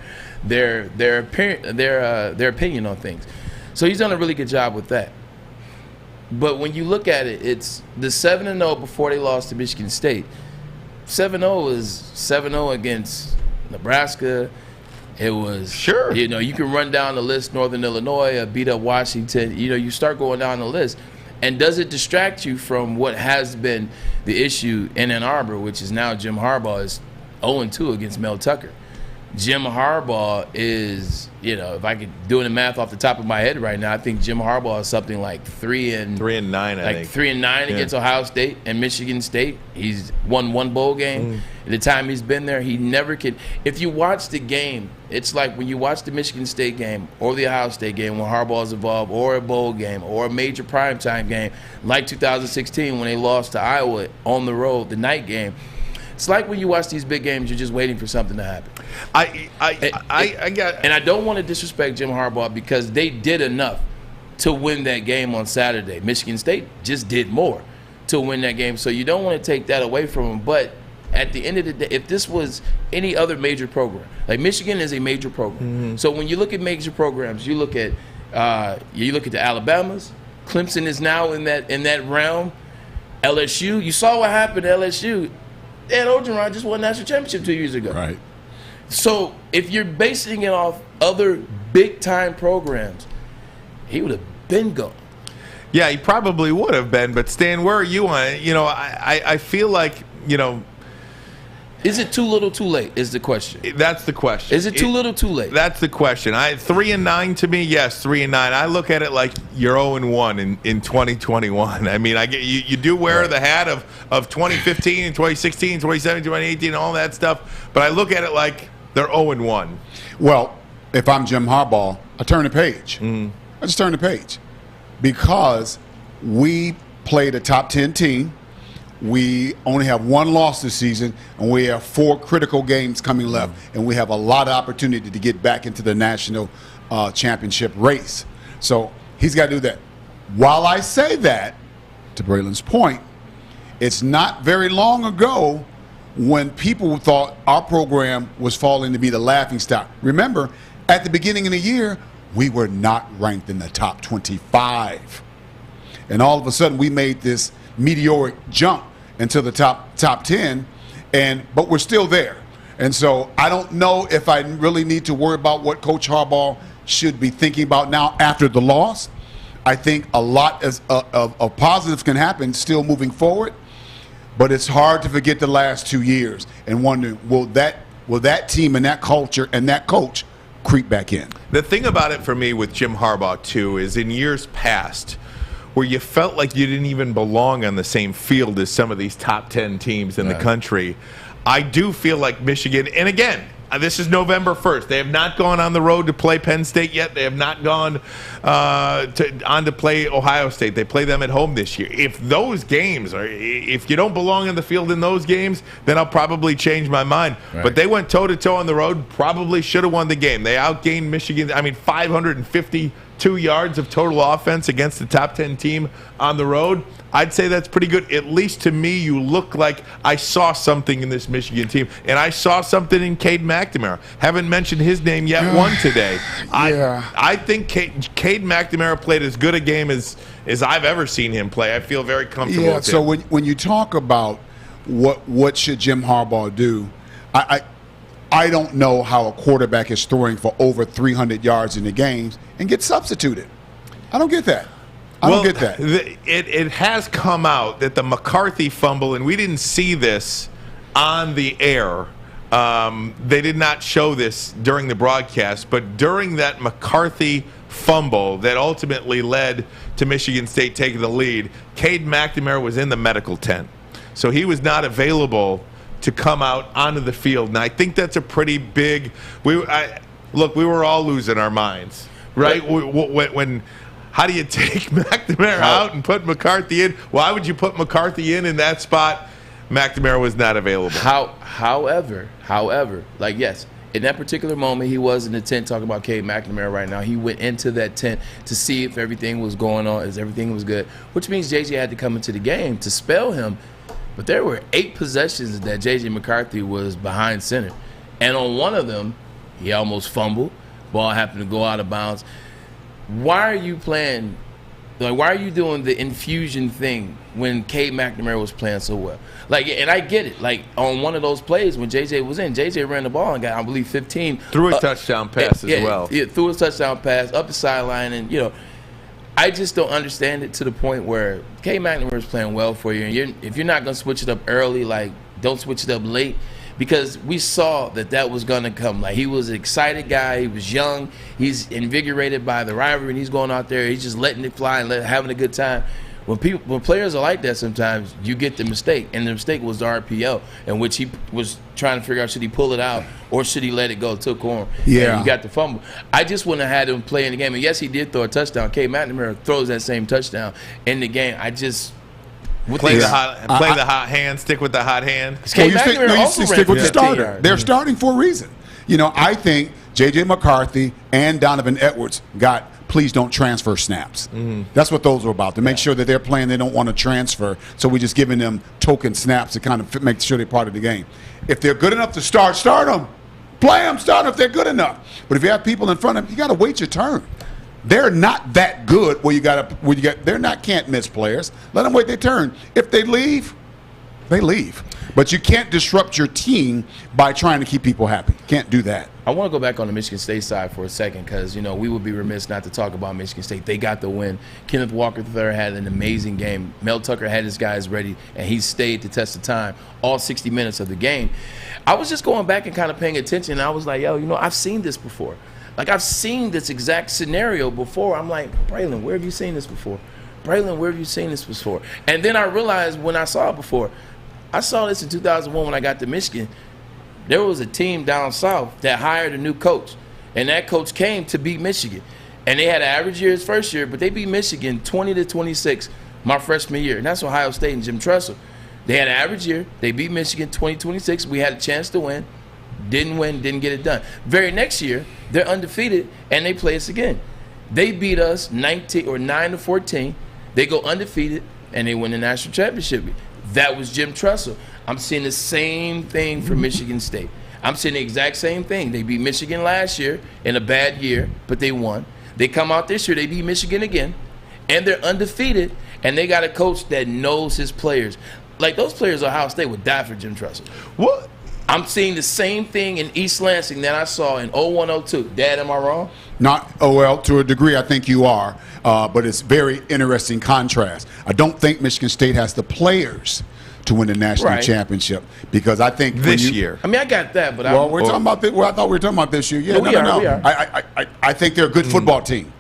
opinion on things. So he's done a really good job with that. But when you look at it, it's the 7-0 before they lost to Michigan State. 7-0 is 7-0 against Nebraska. It was, sure. You know, you can run down the list, Northern Illinois, beat up Washington. You know, you start going down the list. And does it distract you from what has been the issue in Ann Arbor, which is now Jim Harbaugh is 0-2 against Mel Tucker? Jim Harbaugh is, you know, if I could do the math off the top of my head right now, I think Jim Harbaugh is something like 3-9. 3-9 against Ohio State and Michigan State. He's won one bowl game. At the time he's been there, he never can. If you watch the game, it's like when you watch the Michigan State game or the Ohio State game when Harbaugh's involved, or a bowl game or a major primetime game like 2016 when they lost to Iowa on the road, the night game. It's like when you watch these big games, you're just waiting for something to happen. And I don't want to disrespect Jim Harbaugh because they did enough to win that game on Saturday. Michigan State just did more to win that game. So you don't want to take that away from them. But at the end of the day, if this was any other major program, like Michigan is a major program. So when you look at major programs, you look at the Alabamas. Clemson is now in that realm. LSU, you saw what happened at LSU. Ed Orgeron just won a national championship 2 years ago. Right. So if you're basing it off other big-time programs, he would have been gone. Yeah, he probably would have been. But Stan, where are you on it? You know, I feel like, you know. Is it too little, too late? Is the question. That's the question. Is it too little, too late? That's the question. 3-9 to me, yes, 3-9. I look at it like you're 0-1 in 2021. I mean, I get you do wear the hat of 2015 and 2016, 2017, 2018, all that stuff. But I look at it like they're 0-1. Well, if I'm Jim Harbaugh, I turn the page. I just turn the page because we played a top 10 team. We only have one loss this season, and we have 4 critical games coming left, and we have a lot of opportunity to get back into the national championship race. So he's got to do that. While I say that, to Braylon's point, it's not very long ago when people thought our program was falling to be the laughingstock. Remember, at the beginning of the year, we were not ranked in the top 25. And all of a sudden, we made this meteoric jump into the top 10, but we're still there. And so I don't know if I really need to worry about what Coach Harbaugh should be thinking about now after the loss. I think a lot of positives can happen still moving forward, but it's hard to forget the last 2 years and wonder, will that team and that culture and that coach creep back in? The thing about it for me with Jim Harbaugh, too, is in years past, where you felt like you didn't even belong on the same field as some of these top 10 teams in the country. I do feel like Michigan, and again, this is November 1st. They have not gone on the road to play Penn State yet. They have not gone on to play Ohio State. They play them at home this year. If those games if you don't belong on the field in those games, then I'll probably change my mind. Right. But they went toe-to-toe on the road, probably should have won the game. They outgained Michigan, 552 yards of total offense against the top 10 team on the road. I'd say that's pretty good. At least to me, you look like I saw something in this Michigan team. And I saw something in Cade McNamara. Haven't mentioned his name yet once today. I think Cade McNamara played as good a game as I've ever seen him play. I feel very comfortable with him. So when you talk about what should Jim Harbaugh do, I don't know how a quarterback is throwing for over 300 yards in the games and get substituted. I don't get that. I don't get that. It has come out that the McCarthy fumble, and we didn't see this on the air. They did not show this during the broadcast, but during that McCarthy fumble that ultimately led to Michigan State taking the lead, Cade McNamara was in the medical tent. So he was not available to come out onto the field. And I think that's a pretty big look, we were all losing our minds, right? When how do you take McNamara out and put McCarthy in? Why would you put McCarthy in that spot? McNamara was not available. However, like, yes, in that particular moment, he was in the tent talking about Cade McNamara right now. He went into that tent to see if everything was going on, if everything was good, which means JJ had to come into the game to spell him. But there were 8 possessions that JJ McCarthy was behind center. And on one of them, he almost fumbled. Ball happened to go out of bounds. Why are you playing, like, why are you doing the infusion thing when Cade McNamara was playing so well? Like, and I get it. Like, on one of those plays when JJ was in, JJ ran the ball and got, I believe, 15. Threw a touchdown pass as well. Yeah, threw a touchdown pass up the sideline. And, I just don't understand it to the point where Cade McNamara is playing well for you. And if you're not going to switch it up early, like, don't switch it up late. Because we saw that was going to come. Like, he was an excited guy. He was young. He's invigorated by the rivalry, and he's going out there. He's just letting it fly and having a good time. When players are like that, sometimes you get the mistake, and the mistake was the RPO, in which he was trying to figure out, should he pull it out or should he let it go? It took on. Yeah. And he got the fumble. I just wouldn't have had him play in the game. And yes, he did throw a touchdown. Cade McNamara throws that same touchdown in the game. I just play the hot hand, stick with the hot hand. You stick with the starter. They're starting for a reason. I think J.J. McCarthy and Donovan Edwards got please don't transfer snaps. That's what those are about, to make sure that they're playing. They don't want to transfer, so we're just giving them token snaps to kind of make sure they're part of the game. If they're good enough to start them. Play them, start them if they're good enough. But if you have people in front of them, you got to wait your turn. They're not that good they're not can't miss players. Let them wait their turn. If they leave, They leave. But you can't disrupt your team by trying to keep people happy. Can't do that. I want to go back on the Michigan State side for a second because, we would be remiss not to talk about Michigan State. They got the win. Kenneth Walker III had an amazing game. Mel Tucker had his guys ready, and he stayed to test the time all 60 minutes of the game. I was just going back and kind of paying attention, and I was like, I've seen this before. Like, I've seen this exact scenario before. I'm like, Braylon, where have you seen this before? Braylon, where have you seen this before? And then I realized when I saw it before, I saw this in 2001 when I got to Michigan. There was a team down south that hired a new coach, and that coach came to beat Michigan. And they had an average year his first year, but they beat Michigan 20-26 my freshman year, and that's Ohio State and Jim Tressel. They had an average year. They beat Michigan 20-26. We had a chance to win. Didn't get it done. Very next year, they're undefeated, and they play us again. They beat us 9-14. They go undefeated, and they win the national championship. That was Jim Tressel. I'm seeing the same thing for Michigan State. I'm seeing the exact same thing. They beat Michigan last year in a bad year, but they won. They come out this year, they beat Michigan again, and they're undefeated, and they got a coach that knows his players. Like, those players at Ohio State would die for Jim Tressel. What? I'm seeing the same thing in East Lansing that I saw in 01-02. Dad, am I wrong? To a degree, I think you are, but it's very interesting contrast. I don't think Michigan State has the players to win the national championship because I think this year. I mean, I got that, but we're talking about this. Well, I thought we were talking about this year. Yeah, we are. I think they're a good football team.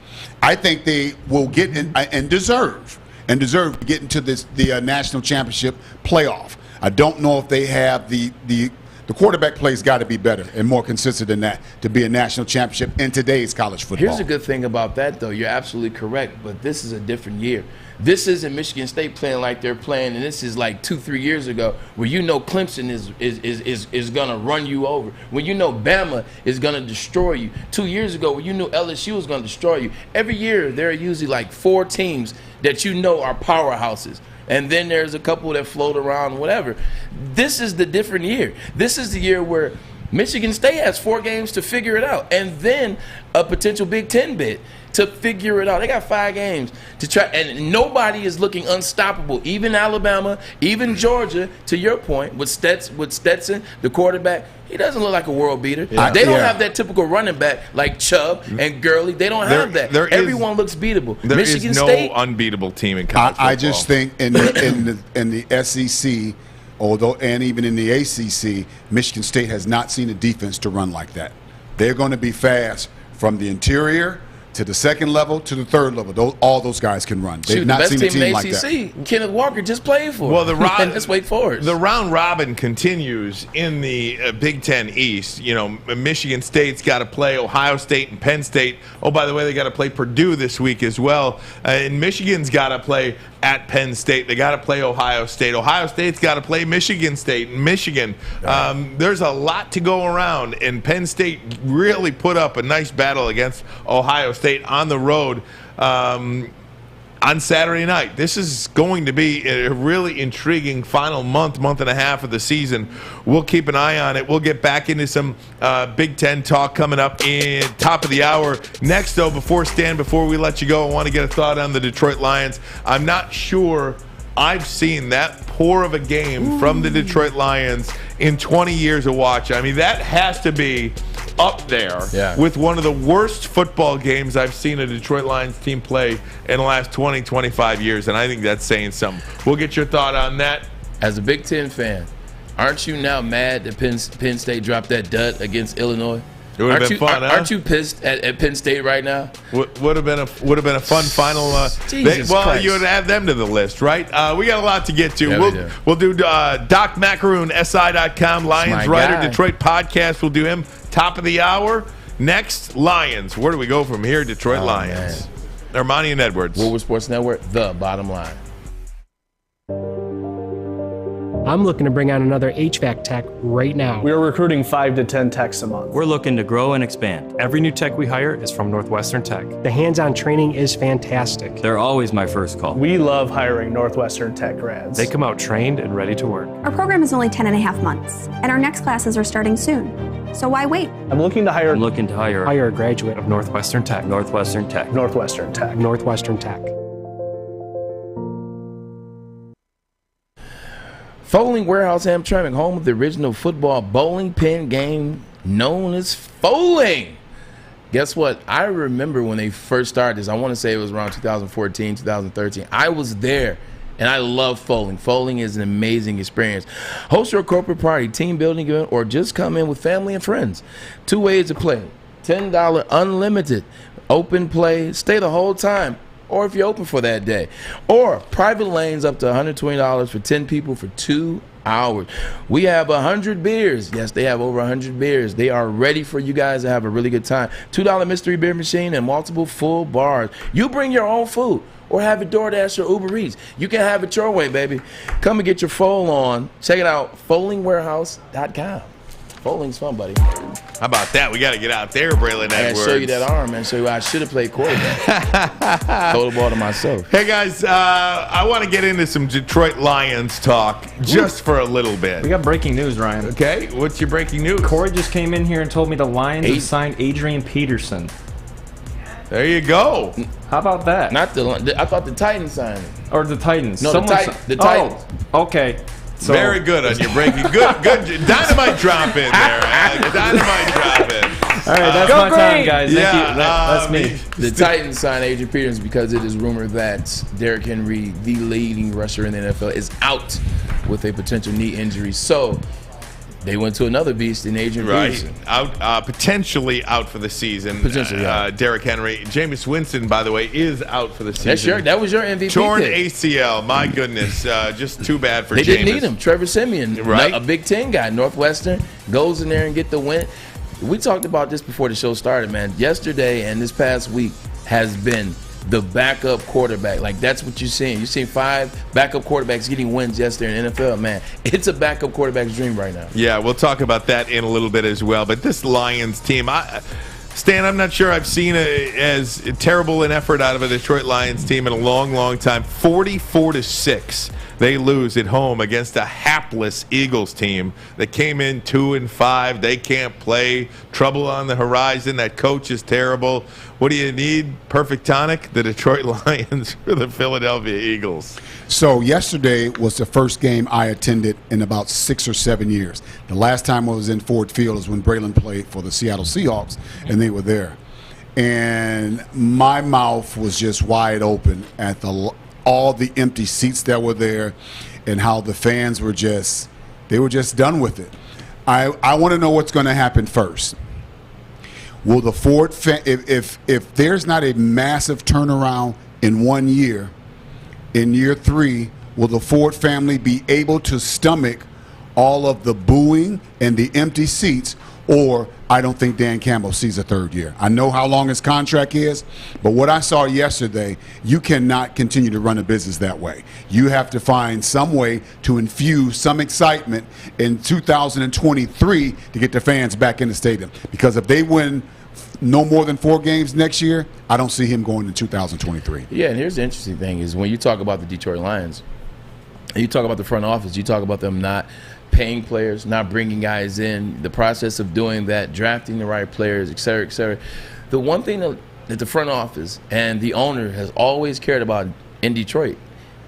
I think they will get in, and deserve to get into the national championship playoff. I don't know if they have the quarterback play's got to be better and more consistent than that to be a national championship in today's college football. Here's a good thing about that, though. You're absolutely correct, but this is a different year. This isn't Michigan State playing like they're playing, and this is like 2-3 years ago where Clemson is going to run you over, when Bama is going to destroy you. 2 years ago where LSU was going to destroy you. Every year there are usually like 4 teams that are powerhouses. And then there's a couple that float around, whatever. This is the different year. This is the year where Michigan State has 4 games to figure it out, and then a potential Big Ten bid to figure it out. They got 5 games to try, and nobody is looking unstoppable. Even Alabama, even Georgia, to your point, with Stetson, the quarterback, he doesn't look like a world beater. Yeah. They don't have that typical running back like Chubb and Gurley. They don't have that. Everyone looks beatable. There Michigan is no State, unbeatable team in college football. I just think in the SEC, and even in the ACC, Michigan State has not seen a defense to run like that. They're going to be fast from the interior to the second level to the third level. All those guys can run. They've not seen a team like that. Kenneth Walker just played for. Well, let's wait for it. The round robin continues in the Big Ten East. Michigan State's got to play Ohio State and Penn State. Oh, by the way, they got to play Purdue this week as well. And Michigan's got to play at Penn State. They got to play Ohio State. Ohio State's got to play Michigan State and Michigan. There's a lot to go around, and Penn State really put up a nice battle against Ohio State on the road on Saturday night. This is going to be a really intriguing final month and a half of the season. We'll keep an eye on it. We'll get back into some Big Ten talk coming up in top of the hour. Next, though, before we let you go, I want to get a thought on the Detroit Lions. I'm not sure I've seen that poor of a game from the Detroit Lions in 20 years of watching. I mean, that has to be up there with one of the worst football games I've seen a Detroit Lions team play in the last 20, 25 years, and I think that's saying something. We'll get your thought on that. As a Big Ten fan, aren't you now mad that Penn State dropped that dud against Illinois? It would have been fun, huh? Aren't you pissed at Penn State right now? Would have been a fun final. Christ. You would add them to the list, right? We got a lot to get to. Yeah, we'll do Doc Macaroon, SI.com, Lions writer, Detroit podcast. We'll do him top of the hour. Next, Lions. Where do we go from here? Detroit Lions. Armani and Edwards. Woodward Sports Network, the bottom line. I'm looking to bring on another HVAC tech right now. We are recruiting 5 to 10 techs a month. We're looking to grow and expand. Every new tech we hire is from Northwestern Tech. The hands-on training is fantastic. They're always my first call. We love hiring Northwestern Tech grads. They come out trained and ready to work. Our program is only 10.5 months, and our next classes are starting soon. So why wait? I'm looking to hire a graduate of Northwestern Tech. Northwestern Tech. Northwestern Tech. Northwestern Tech. Foaling Warehouse Hamtramck, home of the original football bowling pin game known as Foaling. Guess what? I remember when they first started this. I want to say it was around 2014, 2013. I was there, and I love Foaling. Foaling is an amazing experience. Host your corporate party, team building event, or just come in with family and friends. 2 ways to play. $10 unlimited. Open play. Stay the whole time. Or if you're open for that day. Or private lanes up to $120 for 10 people for 2 hours. We have 100 beers. Yes, they have over 100 beers. They are ready for you guys to have a really good time. $2 mystery beer machine and multiple full bars. You bring your own food or have it DoorDash or Uber Eats. You can have it your way, baby. Come and get your foal on. Check it out, foalingwarehouse.com. Foaling's fun, buddy. How about that? We got to get out there, Braylon Edwards. I gotta show you that arm, man. Show you I should have played quarterback. Throw the ball to myself. Hey, guys, I want to get into some Detroit Lions talk just for a little bit. We got breaking news, Ryan. Okay, what's your breaking news? Corey just came in here and told me the Lions have signed Adrian Peterson. There you go. How about that? Not I thought the Titans signed him. Or the Titans. No, the Titans. Oh, okay. So, very good on your breaking. Good. Dynamite drop in there, Alex. Dynamite drop in. All right, that's my time, guys. Thank you. That's me. The Titans signed Adrian Peterson because it is rumored that Derrick Henry, the leading rusher in the NFL, is out with a potential knee injury. So they went to another beast in Adrian Peterson. Out, potentially out for the season. Potentially, Derrick Henry. Jameis Winston, by the way, is out for the season. That was your MVP Torn pick. ACL. My goodness. Just too bad for Jameis. They didn't need him. Trevor Siemian, a Big Ten guy, Northwestern, goes in there and get the win. We talked about this before the show started, man. Yesterday and this past week has been the backup quarterback. Like, that's what you're seeing. You're seeing 5 backup quarterbacks getting wins yesterday in the NFL, man. It's a backup quarterback's dream right now. Yeah, we'll talk about that in a little bit as well. But this Lions team, Stan, I'm not sure I've seen as terrible an effort out of a Detroit Lions team in a long, long time. 44-6. They lose at home against a hapless Eagles team that came in 2-5. They can't play. Trouble on the horizon. That coach is terrible. What do you need? Perfect tonic? The Detroit Lions or the Philadelphia Eagles? So yesterday was the first game I attended in about 6 or 7 years. The last time I was in Ford Field is when Braylon played for the Seattle Seahawks, and they were there. And my mouth was just wide open at all the empty seats that were there and how the fans were just done with it. I want to know what's going to happen first. Will the Ford if there's not a massive turnaround in 1 year, in year 3, will the Ford family be able to stomach all of the booing and the empty seats? Or I don't think Dan Campbell sees a 3rd year. I know how long his contract is, but what I saw yesterday, you cannot continue to run a business that way. You have to find some way to infuse some excitement in 2023 to get the fans back in the stadium. Because if they win no more than 4 games next year, I don't see him going in 2023. Yeah, and here's the interesting thing is when you talk about the Detroit Lions, and you talk about the front office, you talk about them not paying players, not bringing guys in, the process of doing that, drafting the right players, et cetera, et cetera. The one thing that the front office and the owner has always cared about in Detroit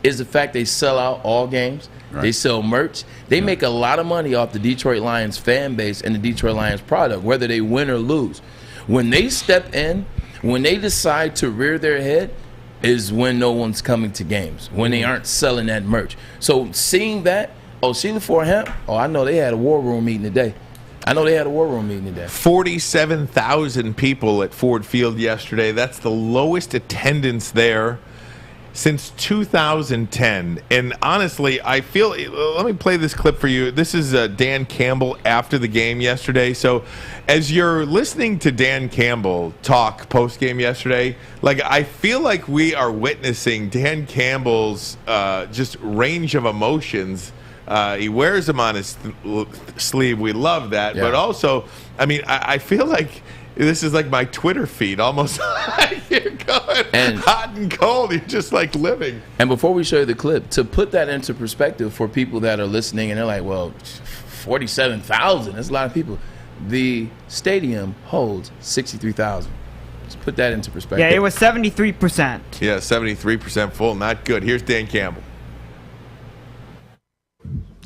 is the fact they sell out all games. Right. They sell merch. They make a lot of money off the Detroit Lions fan base and the Detroit Lions product, whether they win or lose. When they step in, when they decide to rear their head, is when no one's coming to games, when they aren't selling that merch. So seeing that, Sheila Foreham, I know they had a war room meeting today. 47,000 people at Ford Field yesterday. That's the lowest attendance there since 2010. And honestly, I feel, let me play this clip for you. This is Dan Campbell after the game yesterday. So as you're listening to Dan Campbell talk post-game yesterday, I feel like we are witnessing Dan Campbell's just range of emotions. He wears them on his sleeve. We love that. Yeah. But also, I feel like this is like my Twitter feed, almost. You're going hot and cold. You're just living. And before we show you the clip, to put that into perspective for people that are listening and they're like, well, 47,000, that's a lot of people. The stadium holds 63,000. Let's put that into perspective. Yeah, it was 73%. Yeah, 73% full. Not good. Here's Dan Campbell.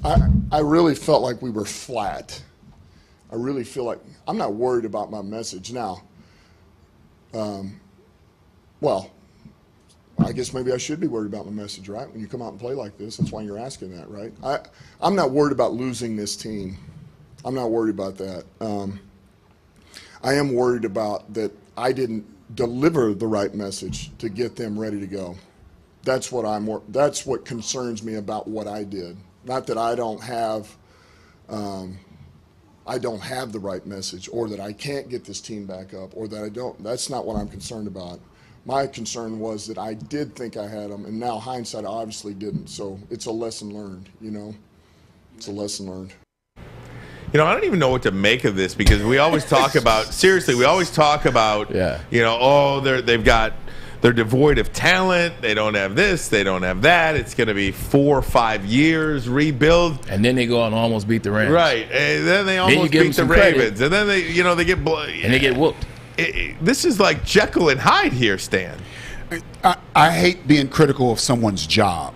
I really felt like we were flat. I really feel like I'm not worried about my message now. Well, I guess maybe I should be worried about my message, right? When you come out and play like this, that's why you're asking that, right? I'm not worried about losing this team. I'm not worried about that. I am worried about that I didn't deliver the right message to get them ready to go. That's what concerns me about what I did. Not that I don't have the right message, or that I can't get this team back up, or that I don't. That's not what I'm concerned about. My concern was that I did think I had them, and now hindsight, I obviously didn't. So it's a lesson learned, you know. It's a lesson learned. You know, I don't even know what to make of this, because we always talk about, seriously, we always talk about, you know, oh, they're devoid of talent. They don't have this. They don't have that. It's going to be 4 or 5 years rebuild. And then they go out and almost beat the Rams. Right. And then they almost beat the Ravens. And then they get and they get whooped. This is like Jekyll and Hyde here, Stan. I hate being critical of someone's job,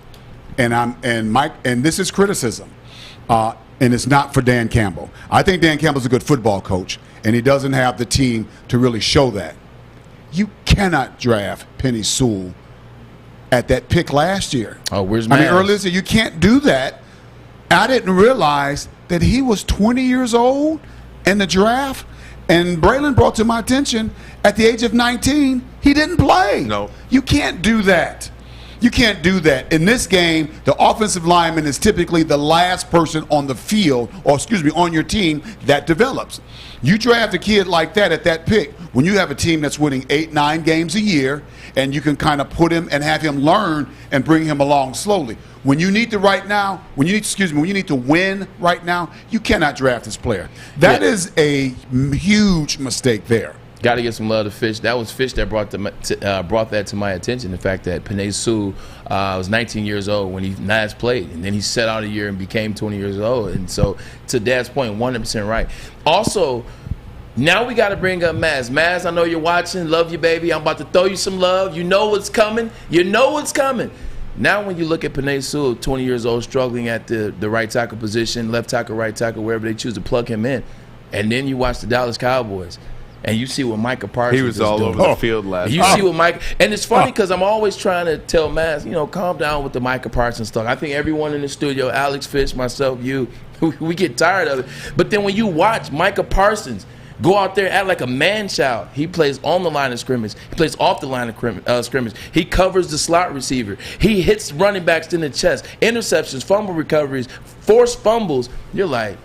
and this is criticism, and it's not for Dan Campbell. I think Dan Campbell's a good football coach, and he doesn't have the team to really show that. You cannot draft Penei Sewell at that pick last year. Oh, where's Maz? I mean, earlier this year, you can't do that. I didn't realize that he was 20 years old in the draft. And Braylon brought to my attention, at the age of 19, he didn't play. No. You can't do that. You can't do that. In this game, the offensive lineman is typically the last person on the field, or excuse me, on your team that develops. You draft a kid like that at that pick, when you have a team that's winning 8-9 games a year, and you can kind of put him and have him learn and bring him along slowly. When you need to when you need to win right now, you cannot draft this player. That is a huge mistake there. Got to get some love to Fish. That was Fish that brought that to my attention. The fact that Penei Sewell was 19 years old when he last played, and then he sat out a year and became 20 years old. And so, to Dad's point, 100% right. Also, now we got to bring up Maz. Maz, I know you're watching. Love you, baby. I'm about to throw you some love. You know what's coming. You know what's coming. Now when you look at Penei Sewell, 20 years old, struggling at the right tackle position, left tackle, right tackle, wherever they choose to plug him in, and then you watch the Dallas Cowboys, and you see what Micah Parsons He was all over the field last night. You see what Micah – and it's funny because I'm always trying to tell Maz, you know, calm down with the Micah Parsons talk. I think everyone in the studio, Alex, Fish, myself, you, we get tired of it. But then when you watch Micah Parsons – go out there, act like a man-child. He plays on the line of scrimmage. He plays off the line of scrimmage. He covers the slot receiver. He hits running backs in the chest. Interceptions, fumble recoveries, forced fumbles. You're like.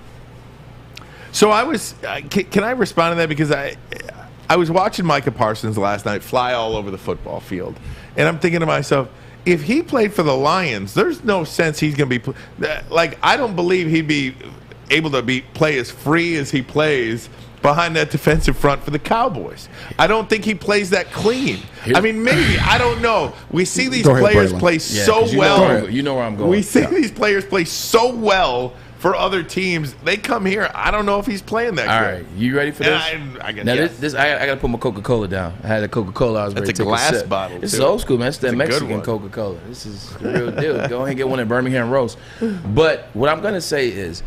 So I was. Can I respond to that? Because I was watching Micah Parsons last night fly all over the football field, and I'm thinking to myself, if he played for the Lions, there's no sense he's going to be like. I don't believe he'd be able to play as free as he plays behind that defensive front for the Cowboys. I don't think he plays that clean. I mean, maybe. I don't know. We see these players play so well. You know where I'm going. We see these players play so well for other teams. They come here. I don't know if he's playing that good. All right. You ready for this? I got to put my Coca-Cola down. I had a Coca-Cola. I was ready to take a sip. That's a glass bottle, This is old school, man. It's that Mexican Coca-Cola. This is the real deal. Go ahead and get one at Birmingham Roast. But what I'm going to say is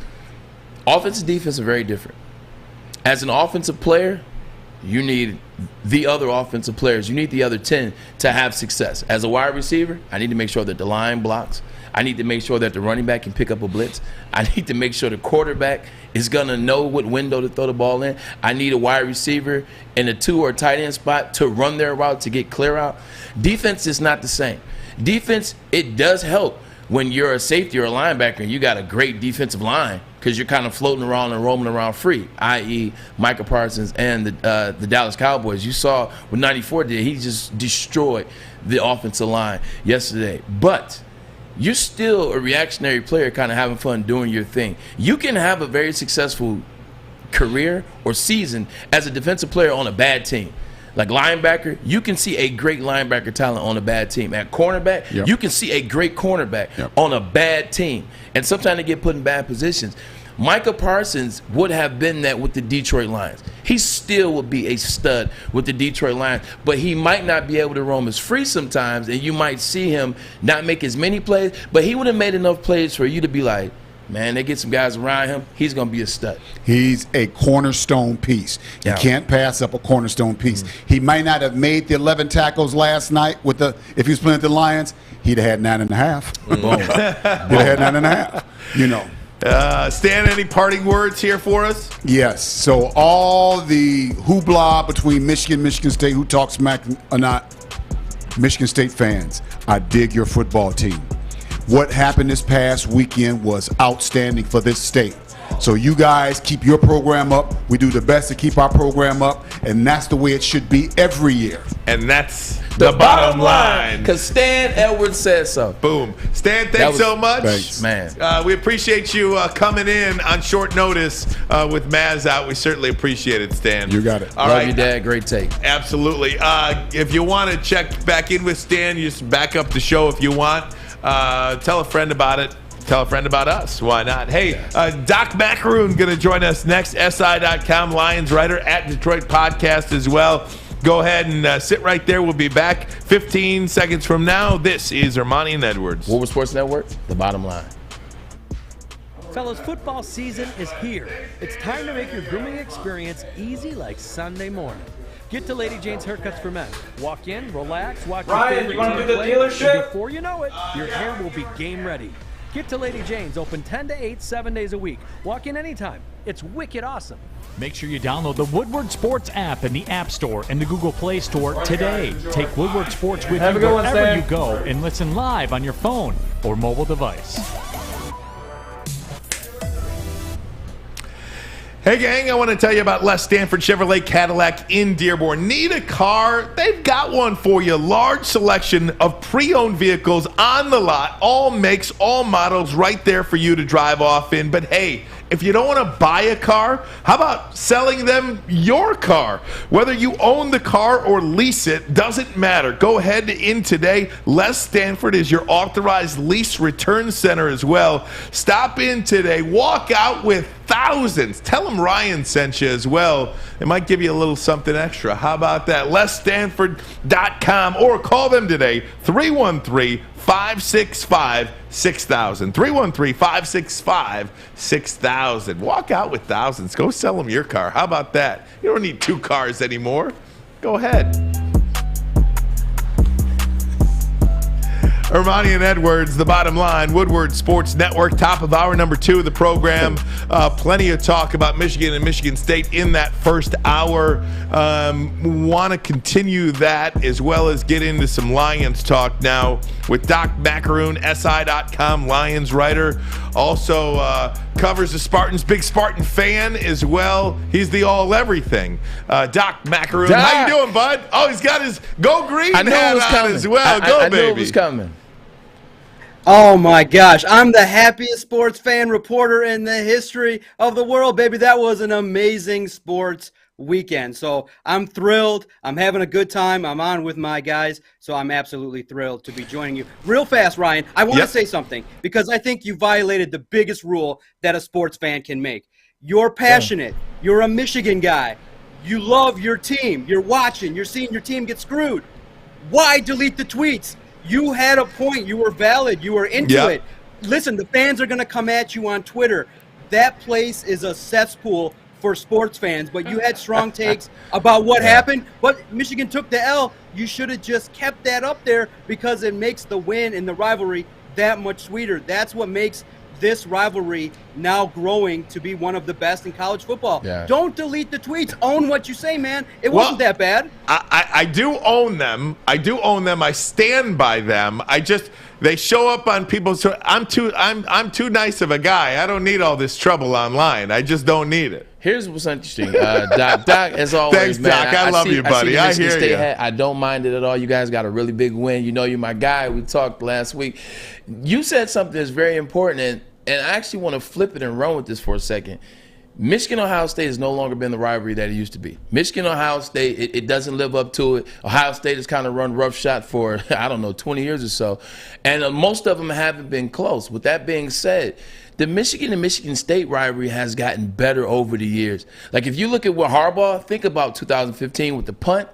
offense and defense are very different. As an offensive player, you need the other offensive players. You need the other 10 to have success. As a wide receiver, I need to make sure that the line blocks. I need to make sure that the running back can pick up a blitz. I need to make sure the quarterback is going to know what window to throw the ball in. I need a wide receiver in a 2 or tight end spot to run their route, to get clear out. Defense is not the same. Defense, it does help when you're a safety or a linebacker and you got a great defensive line, because you're kind of floating around and roaming around free, i.e. Micah Parsons and the Dallas Cowboys. You saw what 94 did. He just destroyed the offensive line yesterday. But you're still a reactionary player kind of having fun doing your thing. You can have a very successful career or season as a defensive player on a bad team. Like linebacker, you can see a great linebacker talent on a bad team. At cornerback, you can see a great cornerback on a bad team. And sometimes they get put in bad positions. Micah Parsons would have been that with the Detroit Lions. He still would be a stud with the Detroit Lions, but he might not be able to roam as free sometimes, and you might see him not make as many plays, but he would have made enough plays for you to be like, Man, they get some guys around him. He's going to be a stud. He's a cornerstone piece. You can't pass up a cornerstone piece. He might not have made the 11 tackles last night if he was playing with the Lions. He'd have had 9.5. Boom. He'd have had 9.5. You know. Stan, any parting words here for us? Yes. So all the hoopla between Michigan State, who talks smack or not, Michigan State fans, I dig your football team. What happened this past weekend was outstanding for this state. So you guys keep your program up. We do the best to keep our program up, and that's the way it should be every year. And that's the bottom line. Because Stan Edwards says so. Boom. Stan, thanks so much. Thanks. Man. We appreciate you coming in on short notice with Maz out. We certainly appreciate it, Stan. You got it. All Love right. you, Dad. Great take. Absolutely. If you want to check back in with Stan, you just back up the show if you want. Tell a friend about it. Tell a friend about us. Why not? Hey, Doc Macaroon going to join us next. SI.com Lions writer at Detroit Podcast as well. Go ahead and sit right there. We'll be back 15 seconds from now. This is Armani and Edwards. Woodward Sports Network, the bottom line. Fellas, football season is here. It's time to make your grooming experience easy like Sunday morning. Get to Lady Jane's Haircuts for Men. Walk in, relax, watch Ryan, your favorite you wanna team do the play, dealership? and before you know it, your hair will be game ready. Get to Lady Jane's, open 10 to 8, 7 days a week. Walk in anytime. It's wicked awesome. Make sure you download the Woodward Sports app in the App Store and the Google Play Store today. Take Woodward Sports with Have you a good one, wherever Stan. you go and listen live on your phone or mobile device. Hey, gang, I want to tell you about Les Stanford Chevrolet Cadillac in Dearborn. Need a car? They've got one for you. Large selection of pre-owned vehicles on the lot. All makes, all models right there for you to drive off in. But hey, if you don't want to buy a car, how about selling them your car? Whether you own the car or lease it, doesn't matter. Go ahead in today. Les Stanford is your authorized lease return center as well. Stop in today. Walk out with thousands. Tell them Ryan sent you as well. They might give you a little something extra. How about that? LesStanford.com or call them today, 313-565-6000. 313-565-6000. Walk out with thousands. Go sell them your car. How about that? You don't need two cars anymore. Go ahead. Armani and Edwards, the bottom line. Woodward Sports Network, top of hour number 2 of the program. Plenty of talk about Michigan and Michigan State in that first hour. Want to continue that as well as get into some Lions talk now with Doc Macaroon, SI.com Lions writer. Also covers the Spartans, big Spartan fan as well. He's the all-everything. Doc Macaroon, how you doing, bud? Oh, he's got his Go Green hat on as well. I knew it was coming. Oh my gosh, I'm the happiest sports fan reporter in the history of the world, baby. That was an amazing sports weekend. So I'm thrilled. I'm having a good time. I'm on with my guys. So I'm absolutely thrilled to be joining you. Real fast, Ryan, I want to say something because I think you violated the biggest rule that a sports fan can make. You're passionate. You're a Michigan guy. You love your team. You're watching. You're seeing your team get screwed. Why delete the tweets? You had a point. You were valid. You were into it. Listen, the fans are going to come at you on Twitter. That place is a cesspool for sports fans, but you had strong takes about what happened. But Michigan took the L. You should have just kept that up there because it makes the win in the rivalry that much sweeter. That's what makes this rivalry now growing to be one of the best in college football. Don't delete the tweets. Own what you say, man. It wasn't that bad. I do own them. I do own them. I stand by them. They show up on people's. I'm too nice of a guy. I don't need all this trouble online. I just don't need it. Here's what's interesting, Doc. As always, thanks, man. Doc. I love you, buddy. I hear you. I don't mind it at all. You guys got a really big win. You know, you're my guy. We talked last week. You said something that's very important, and I actually want to flip it and run with this for a second. Michigan-Ohio State has no longer been the rivalry that it used to be. Michigan-Ohio State, it doesn't live up to it. Ohio State has kind of run roughshod for, 20 years or so. And most of them haven't been close. With that being said, the Michigan and Michigan State rivalry has gotten better over the years. Like if you look at what Harbaugh, think about 2015 with the punt.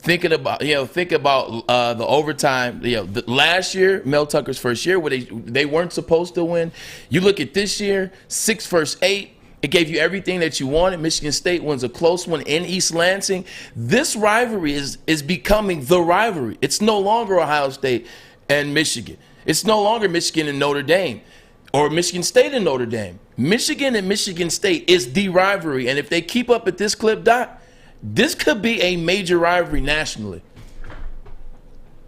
Think about the overtime. Last year, Mel Tucker's first year, where they weren't supposed to win. You look at this year, 6 versus 8. It gave you everything that you wanted. Michigan State wins a close one in East Lansing. This rivalry is becoming the rivalry. It's no longer Ohio State and Michigan. It's no longer Michigan and Notre Dame or Michigan State and Notre Dame. Michigan and Michigan State is the rivalry. And if they keep up at this clip, Doc, this could be a major rivalry nationally.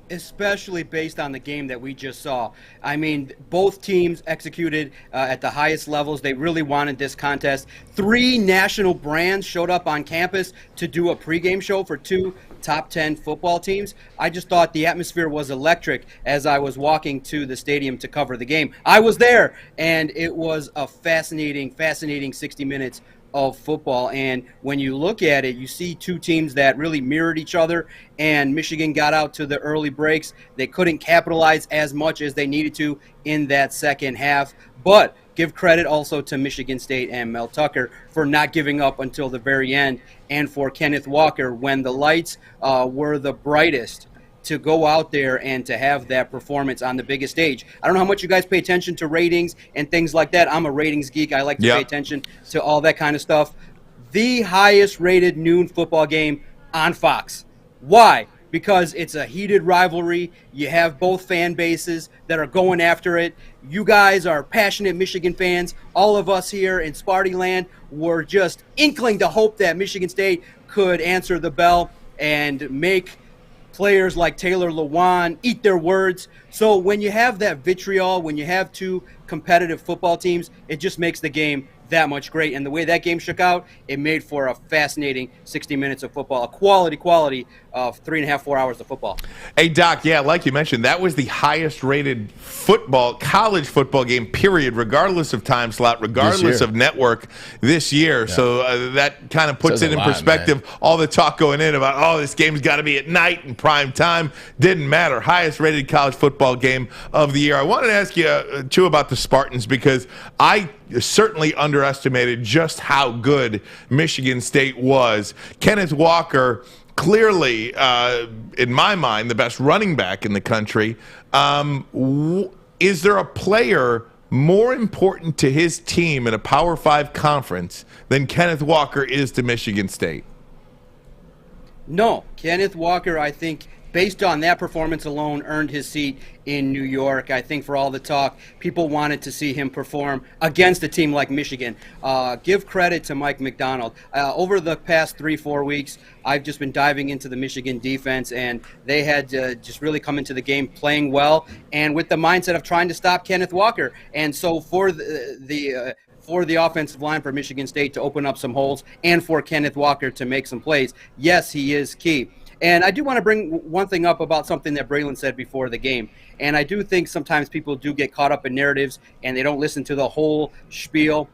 Especially based on the game that we just saw. I mean, both teams executed at the highest levels. They really wanted this contest. 3 national brands showed up on campus to do a pregame show for 2 top 10 football teams. I just thought the atmosphere was electric as I was walking to the stadium to cover the game. I was there, and it was a fascinating 60 minutes of football. And when you look at it, you see 2 teams that really mirrored each other, and Michigan got out to the early breaks. They couldn't capitalize as much as they needed to in that second half, but give credit also to Michigan State and Mel Tucker for not giving up until the very end, and for Kenneth Walker when the lights were the brightest to go out there and to have that performance on the biggest stage. I don't know how much you guys pay attention to ratings and things like that. I'm a ratings geek. I like to pay attention to all that kind of stuff. The highest rated noon football game on Fox. Why? Because it's a heated rivalry. You have both fan bases that are going after it. You guys are passionate Michigan fans. All of us here in Sparty Land were just inkling to hope that Michigan State could answer the bell and make players like Taylor Lewan eat their words. So when you have that vitriol, when you have 2 competitive football teams, it just makes the game that much great. And the way that game shook out, it made for a fascinating 60 minutes of football, a quality of 3.5, 4 hours of football. Hey, Doc, like you mentioned, that was the highest rated college football game, period, regardless of time slot, regardless of network this year. Yeah. So that kind of puts it in perspective. Man. All the talk going in about, this game's got to be at night and prime time. Didn't matter. Highest rated college football game of the year. I wanted to ask you, too, about the Spartans, because I certainly underestimated just how good Michigan State was. Kenneth Walker, clearly, in my mind, the best running back in the country. Is there a player more important to his team in a Power 5 conference than Kenneth Walker is to Michigan State? No. Kenneth Walker, I think, based on that performance alone, earned his seat in New York. I think for all the talk, people wanted to see him perform against a team like Michigan. Give credit to Mike McDonald. Over the past 3-4 weeks, I've just been diving into the Michigan defense, and they had just really come into the game playing well and with the mindset of trying to stop Kenneth Walker. And so for the offensive line for Michigan State to open up some holes and for Kenneth Walker to make some plays, yes, he is key. And I do want to bring one thing up about something that Braylon said before the game. And I do think sometimes people do get caught up in narratives and they don't listen to the whole spiel.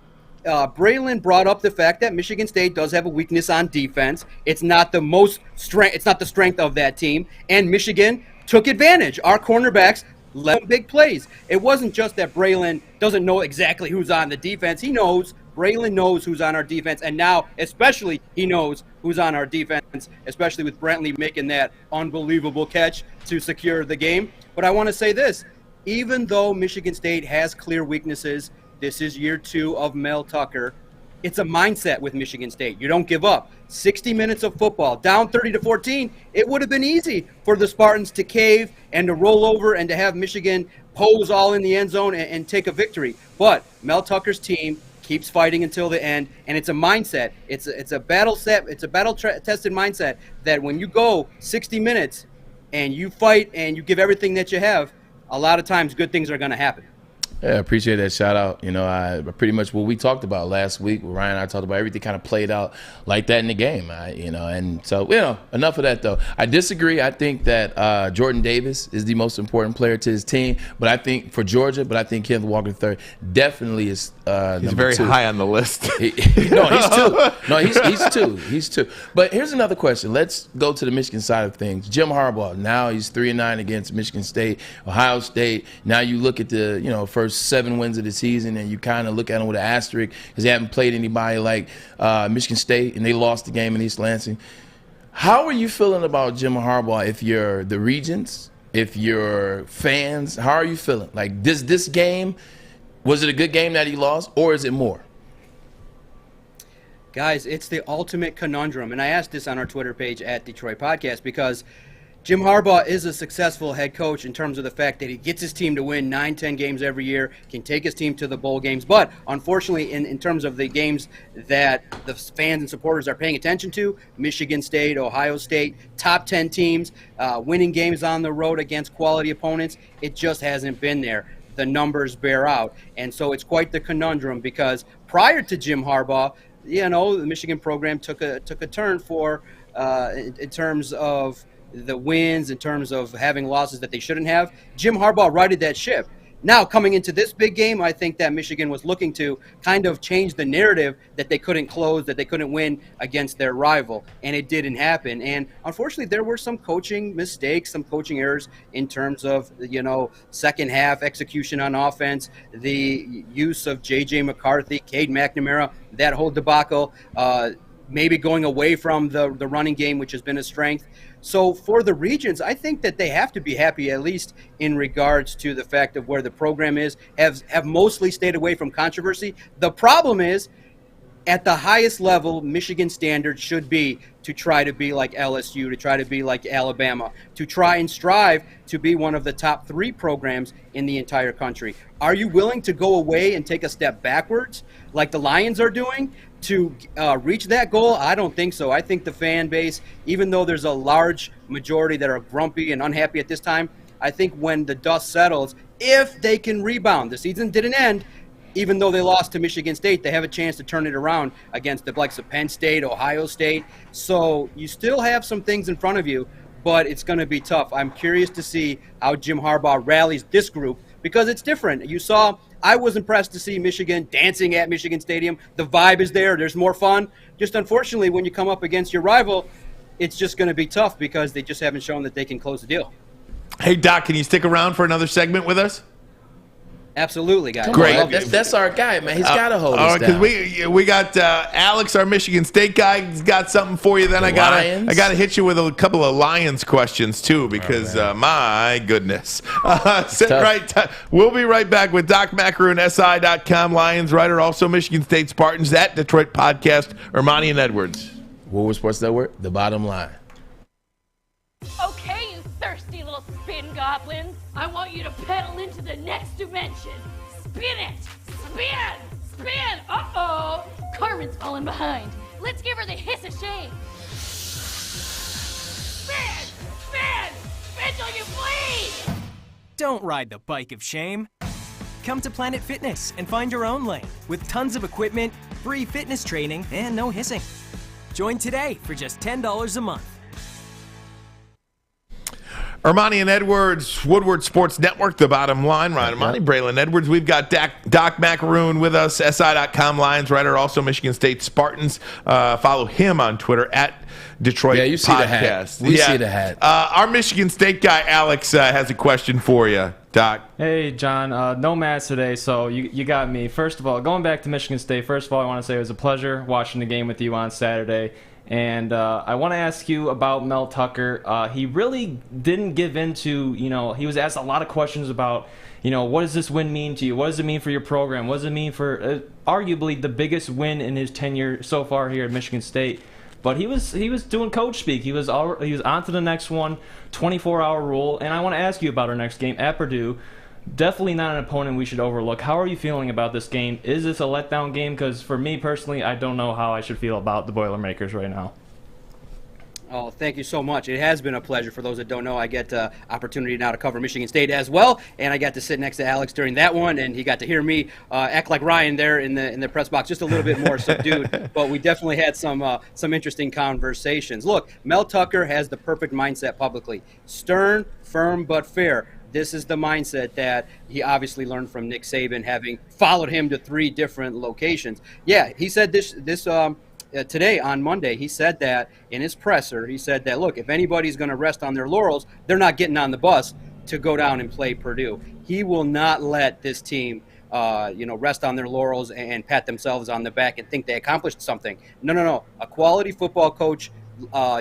Braylon brought up the fact that Michigan State does have a weakness on defense. It's not the strength of that team. And Michigan took advantage. Our cornerbacks led big plays. It wasn't just that Braylon doesn't know exactly who's on the defense. He knows. Braylon knows who's on our defense, and now especially he knows who's on our defense, especially with Brantley making that unbelievable catch to secure the game. But I want to say this, even though Michigan State has clear weaknesses, this is year 2 of Mel Tucker. It's a mindset with Michigan State. You don't give up. 60 minutes of football, down 30-14. It would have been easy for the Spartans to cave and to roll over and to have Michigan pose all in the end zone and take a victory. But Mel Tucker's team keeps fighting until the end, and it's a mindset. It's a battle-tested mindset that when you go 60 minutes and you fight and you give everything that you have, a lot of times good things are going to happen. Yeah, I appreciate that shout out. I pretty much what we talked about last week, with Ryan and I talked about, everything kind of played out like that in the game. And so enough of that though. I disagree. I think that Jordan Davis is the most important player to his team, but I think for Georgia, Kenneth Walker III definitely is. He's very 2. high on the list. He's 2. No, he's 2. But here's another question. Let's go to the Michigan side of things. Jim Harbaugh, now he's 3-9 against Michigan State, Ohio State. Now you look at the first 7 wins of the season, and you kind of look at them with an asterisk because they haven't played anybody like Michigan State, and they lost the game in East Lansing. How are you feeling about Jim Harbaugh if you're the Regents, if you're fans? How are you feeling? Like this game, was it a good game that he lost, or is it more? Guys, it's the ultimate conundrum. And I asked this on our Twitter page at Detroit Podcast because Jim Harbaugh is a successful head coach in terms of the fact that he gets his team to win 9-10 games every year, can take his team to the bowl games. But unfortunately, in terms of the games that the fans and supporters are paying attention to, Michigan State, Ohio State, top 10 teams, winning games on the road against quality opponents, it just hasn't been there. The numbers bear out. And so it's quite the conundrum because prior to Jim Harbaugh, the Michigan program took a turn for in terms of the wins, in terms of having losses that they shouldn't have. Jim Harbaugh righted that ship. Now, coming into this big game, I think that Michigan was looking to kind of change the narrative that they couldn't close, that they couldn't win against their rival, and it didn't happen. And unfortunately, there were some coaching mistakes, some coaching errors in terms of, second half execution on offense, the use of J.J. McCarthy, Cade McNamara, that whole debacle, maybe going away from the running game, which has been a strength. So for the Regents, I think that they have to be happy, at least in regards to the fact of where the program is, have mostly stayed away from controversy. The problem is, at the highest level, Michigan standards should be to try to be like LSU, to try to be like Alabama, to try and strive to be one of the top 3 programs in the entire country. Are you willing to go away and take a step backwards like the Lions are doing to reach that goal? I don't think so. I think the fan base, even though there's a large majority that are grumpy and unhappy at this time, I think when the dust settles, if they can rebound, the season didn't end. Even though they lost to Michigan State, they have a chance to turn it around against the likes of Penn State, Ohio State. So you still have some things in front of you, but it's going to be tough. I'm curious to see how Jim Harbaugh rallies this group because it's different. You saw, I was impressed to see Michigan dancing at Michigan Stadium. The vibe is there. There's more fun. Just unfortunately, when you come up against your rival, it's just going to be tough because they just haven't shown that they can close the deal. Hey, Doc, can you stick around for another segment with us? Absolutely, guys. Great. That's our guy, man. He's got to hold us down. Because we got Alex, our Michigan State guy, has got something for you. Then I gotta hit you with a couple of Lions questions too, because my goodness. Sit right. We'll be right back with Doc Macaroon, SI.com, Lions writer, also Michigan State Spartans, at Detroit Podcast, Armani and Edwards. Woodward Sports Network, the bottom line. Okay, you thirsty little spin goblins. I want you to pedal into the next dimension. Spin it! Spin! Spin! Uh-oh! Carmen's falling behind. Let's give her the hiss of shame. Spin! Spin! Spin till you bleed! Don't ride the bike of shame. Come to Planet Fitness and find your own lane with tons of equipment, free fitness training, and no hissing. Join today for just $10 a month. Armani and Edwards, Woodward Sports Network, the bottom line. Ryan Armani, Braylon Edwards. We've got Doc Macaroon with us, SI.com, Lions writer, also Michigan State Spartans. Follow him on Twitter at Detroit you see Podcast. We see the hat. Our Michigan State guy, Alex, has a question for you, Doc. Hey, John. No Mads today, so you got me. First of all, going back to Michigan State, first of all, I want to say it was a pleasure watching the game with you on Saturday. And I want to ask you about Mel Tucker. He really didn't give into, he was asked a lot of questions about, what does this win mean to you? What does it mean for your program? What does it mean for arguably the biggest win in his tenure so far here at Michigan State? But he was doing coach speak. He was on to the next one, 24-hour rule. And I want to ask you about our next game at Purdue. Definitely not an opponent we should overlook. How are you feeling about this game? Is this a letdown game? Because for me personally, I don't know how I should feel about the Boilermakers right now. Oh, thank you so much. It has been a pleasure. For those that don't know, I get opportunity now to cover Michigan State as well, and I got to sit next to Alex during that one, and he got to hear me act like Ryan there in the press box, just a little bit more subdued. But we definitely had some interesting conversations. Look, Mel Tucker has the perfect mindset publicly: stern, firm, but fair. This is the mindset that he obviously learned from Nick Saban, having followed him to 3 different locations. Yeah, he said this today on Monday. He said that in his presser. He said that, look, if anybody's going to rest on their laurels, they're not getting on the bus to go down and play Purdue. He will not let this team rest on their laurels and pat themselves on the back and think they accomplished something. No. A quality football coach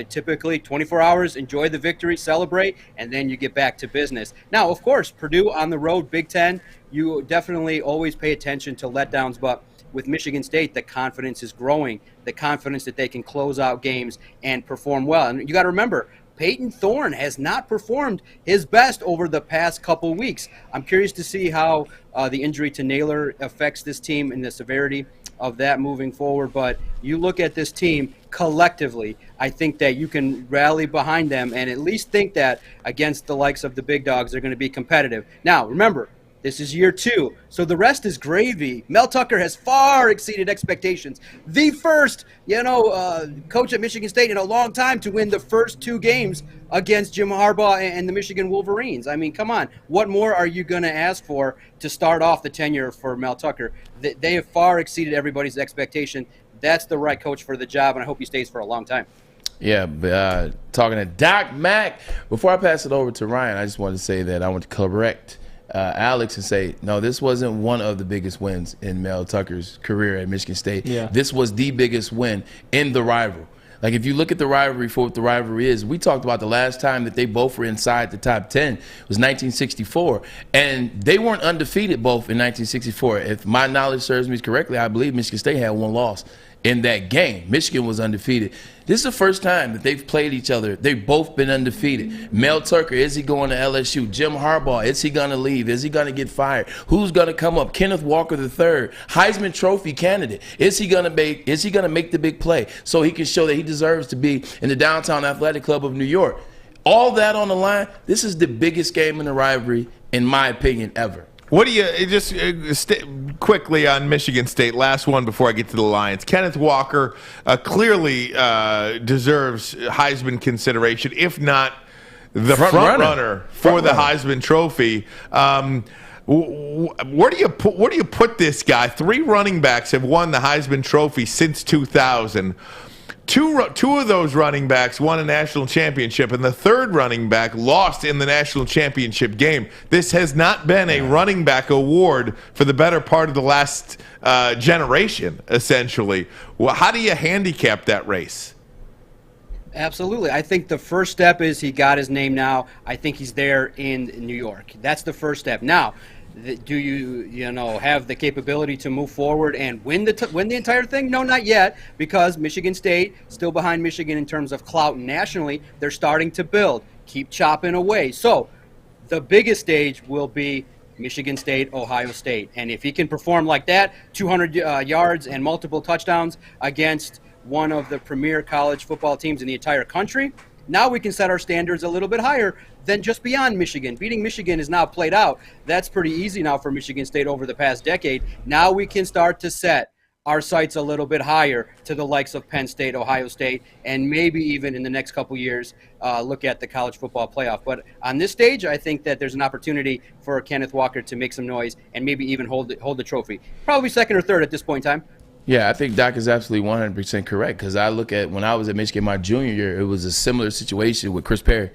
typically 24 hours, enjoy the victory, celebrate, and then you get back to business. Now, of course, Purdue on the road, Big Ten, you definitely always pay attention to letdowns, but with Michigan State, the confidence is growing, the confidence that they can close out games and perform well. And you got to remember, Peyton Thorne has not performed his best over the past couple weeks. I'm curious to see how the injury to Naylor affects this team and the severity of that moving forward. But you look at this team collectively, I think that you can rally behind them and at least think that against the likes of the big dogs, they're going to be competitive. Now, remember, this is year 2, so the rest is gravy. Mel Tucker has far exceeded expectations. The first, coach at Michigan State in a long time to win the first 2 games against Jim Harbaugh and the Michigan Wolverines. I mean, come on. What more are you going to ask for to start off the tenure for Mel Tucker? They have far exceeded everybody's expectation. That's the right coach for the job, and I hope he stays for a long time. Yeah, talking to Doc Mack. Before I pass it over to Ryan, I just wanted to say that I want to correct Alex and say, no, this wasn't one of the biggest wins in Mel Tucker's career at Michigan State. Yeah. This was the biggest win in the rivalry. Like, if you look at the rivalry for what the rivalry is, we talked about the last time that they both were inside the top 10 was 1964, and they weren't undefeated both in 1964. If my knowledge serves me correctly, I believe Michigan State had 1 loss in that game. Michigan was undefeated. This is the first time that they've played each other. They've both been undefeated. Mel Tucker, is he going to LSU? Jim Harbaugh, is he going to leave? Is he going to get fired? Who's going to come up? Kenneth Walker III, Heisman Trophy candidate. Is he going to make the big play so he can show that he deserves to be in the Downtown Athletic Club of New York? All that on the line. This is the biggest game in the rivalry, in my opinion, ever. What do you just quickly on Michigan State? Last one before I get to the Lions. Kenneth Walker clearly deserves Heisman consideration, if not the front runner for the Heisman Trophy. Where do you put this guy? 3 running backs have won the Heisman Trophy since 2000. Two of those running backs won a national championship, and the third running back lost in the national championship game. This has not been a running back award for the better part of the last generation, essentially. Well, how do you handicap that race? Absolutely. I think the first step is he got his name now. I think he's there in New York. That's the first step. Now, do you have the capability to move forward and win the entire thing? No, not yet, because Michigan State still behind Michigan in terms of clout nationally. They're starting to build, keep chopping away. So the biggest stage will be Michigan State, Ohio State, and if he can perform like that, 200 yards and multiple touchdowns against one of the premier college football teams in the entire country, now we can set our standards a little bit higher than just beyond Michigan. Beating Michigan is now played out. That's pretty easy now for Michigan State over the past decade. Now we can start to set our sights a little bit higher to the likes of Penn State, Ohio State, and maybe even in the next couple years look at the college football playoff. But on this stage, I think that there's an opportunity for Kenneth Walker to make some noise and maybe even hold the trophy. Probably second or third at this point in time. Yeah, I think Doc is absolutely 100% correct, because I look at when I was at Michigan my junior year, it was a similar situation with Chris Perry.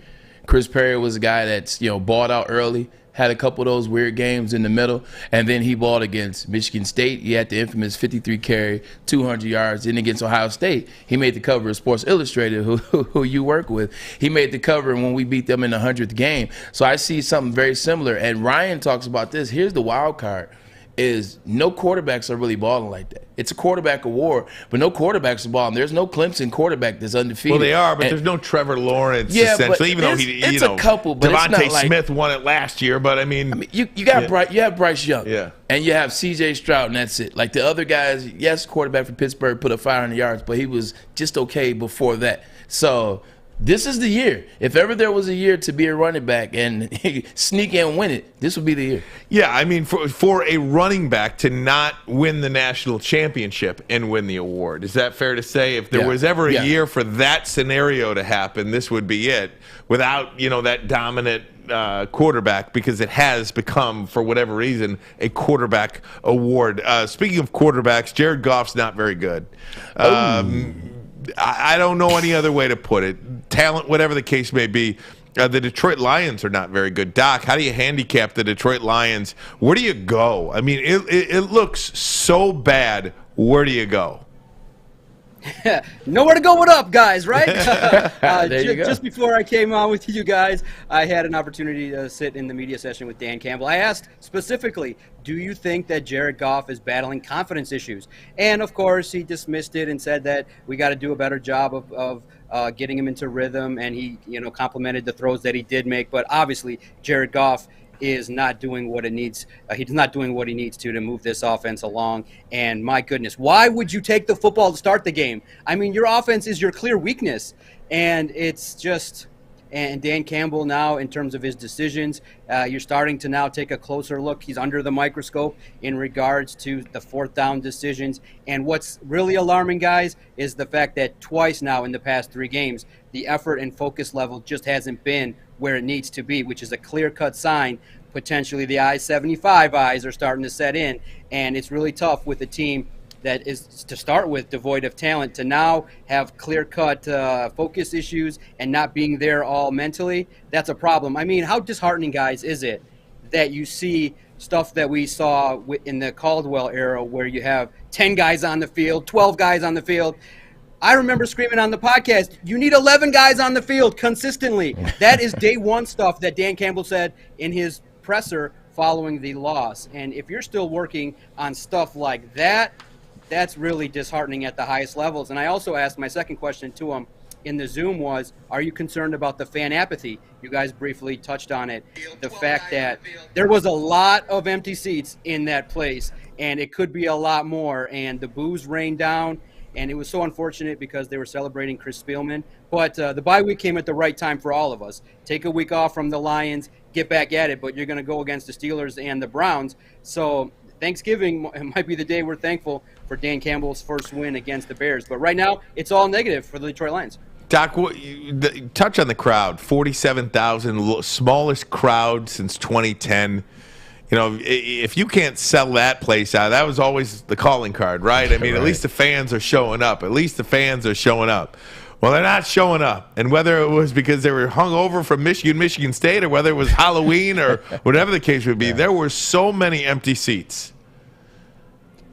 Chris Perry was a guy that's, balled out early, had a couple of those weird games in the middle, and then he balled against Michigan State. He had the infamous 53 carry, 200 yards. Then against Ohio State, he made the cover of Sports Illustrated, who you work with. He made the cover when we beat them in the 100th game. So I see something very similar. And Ryan talks about this. Here's the wild card. Is no quarterbacks are really balling like that. It's a quarterback award, but no quarterbacks are balling. There's no Clemson quarterback that's undefeated. Well, they are, but there's no Trevor Lawrence, essentially. Even though it's a couple, but Devontae it's not Smith won it last year, but I mean you have Bryce Young, and you have C.J. Stroud, and that's it. Like the other guys, yes, quarterback for Pittsburgh put up 500 yards, but he was just okay before that. So this is the year. If ever there was a year to be a running back and sneak and win it, this would be the year. Yeah, I mean, for a running back to not win the national championship and win the award, is that fair to say? If there was ever a year for that scenario to happen, this would be it, without that dominant quarterback, because it has become, for whatever reason, a quarterback award. Speaking of quarterbacks, Jared Goff's not very good. I don't know any other way to put it. Talent, whatever the case may be. The Detroit Lions are not very good. Doc, how do you handicap the Detroit Lions? Where do you go? I mean, it looks so bad. Where do you go? Nowhere to go with up, guys, right? There you go. Just before I came on with you guys, I had an opportunity to sit in the media session with Dan Campbell. I asked specifically, do you think that Jared Goff is battling confidence issues? And, of course, he dismissed it and said that we got to do a better job of getting him into rhythm, and he complimented the throws that he did make. But, obviously, Jared Goff is not doing what it needs. He's not doing what he needs to move this offense along. And my goodness, why would you take the football to start the game? I mean, your offense is your clear weakness, and it's just. And Dan Campbell now, in terms of his decisions, you're starting to now take a closer look. He's under the microscope in regards to the fourth down decisions. And what's really alarming, guys, is the fact that twice now in the past 3 games, the effort and focus level just hasn't been where it needs to be, which is a clear-cut sign. Potentially the I-75 eyes are starting to set in, and it's really tough with a team that is, to start with, devoid of talent, to now have clear-cut focus issues and not being there all mentally. That's a problem. I mean, how disheartening, guys, is it that you see stuff that we saw in the Caldwell era where you have 10 guys on the field, 12 guys on the field? I remember screaming on the podcast, you need 11 guys on the field consistently. That is day one stuff that Dan Campbell said in his presser following the loss. And if you're still working on stuff like that, that's really disheartening at the highest levels. And I also asked my second question to him in the Zoom was, are you concerned about the fan apathy? You guys briefly touched on it. The fact that there was a lot of empty seats in that place, and it could be a lot more. And the boos rained down, and it was so unfortunate because they were celebrating Chris Spielman. But the bye week came at the right time for all of us. Take a week off from the Lions, get back at it, but you're going to go against the Steelers and the Browns. So Thanksgiving might be the day we're thankful for Dan Campbell's first win against the Bears. But right now, it's all negative for the Detroit Lions. Doc, touch on the crowd. 47,000, smallest crowd since 2010. You know, if you can't sell that place out, that was always the calling card, right? I mean, right. At least the fans are showing up. At least the fans are showing up. Well, they're not showing up. And whether it was because they were hung over from Michigan State, or whether it was Halloween or whatever the case would be, there were so many empty seats.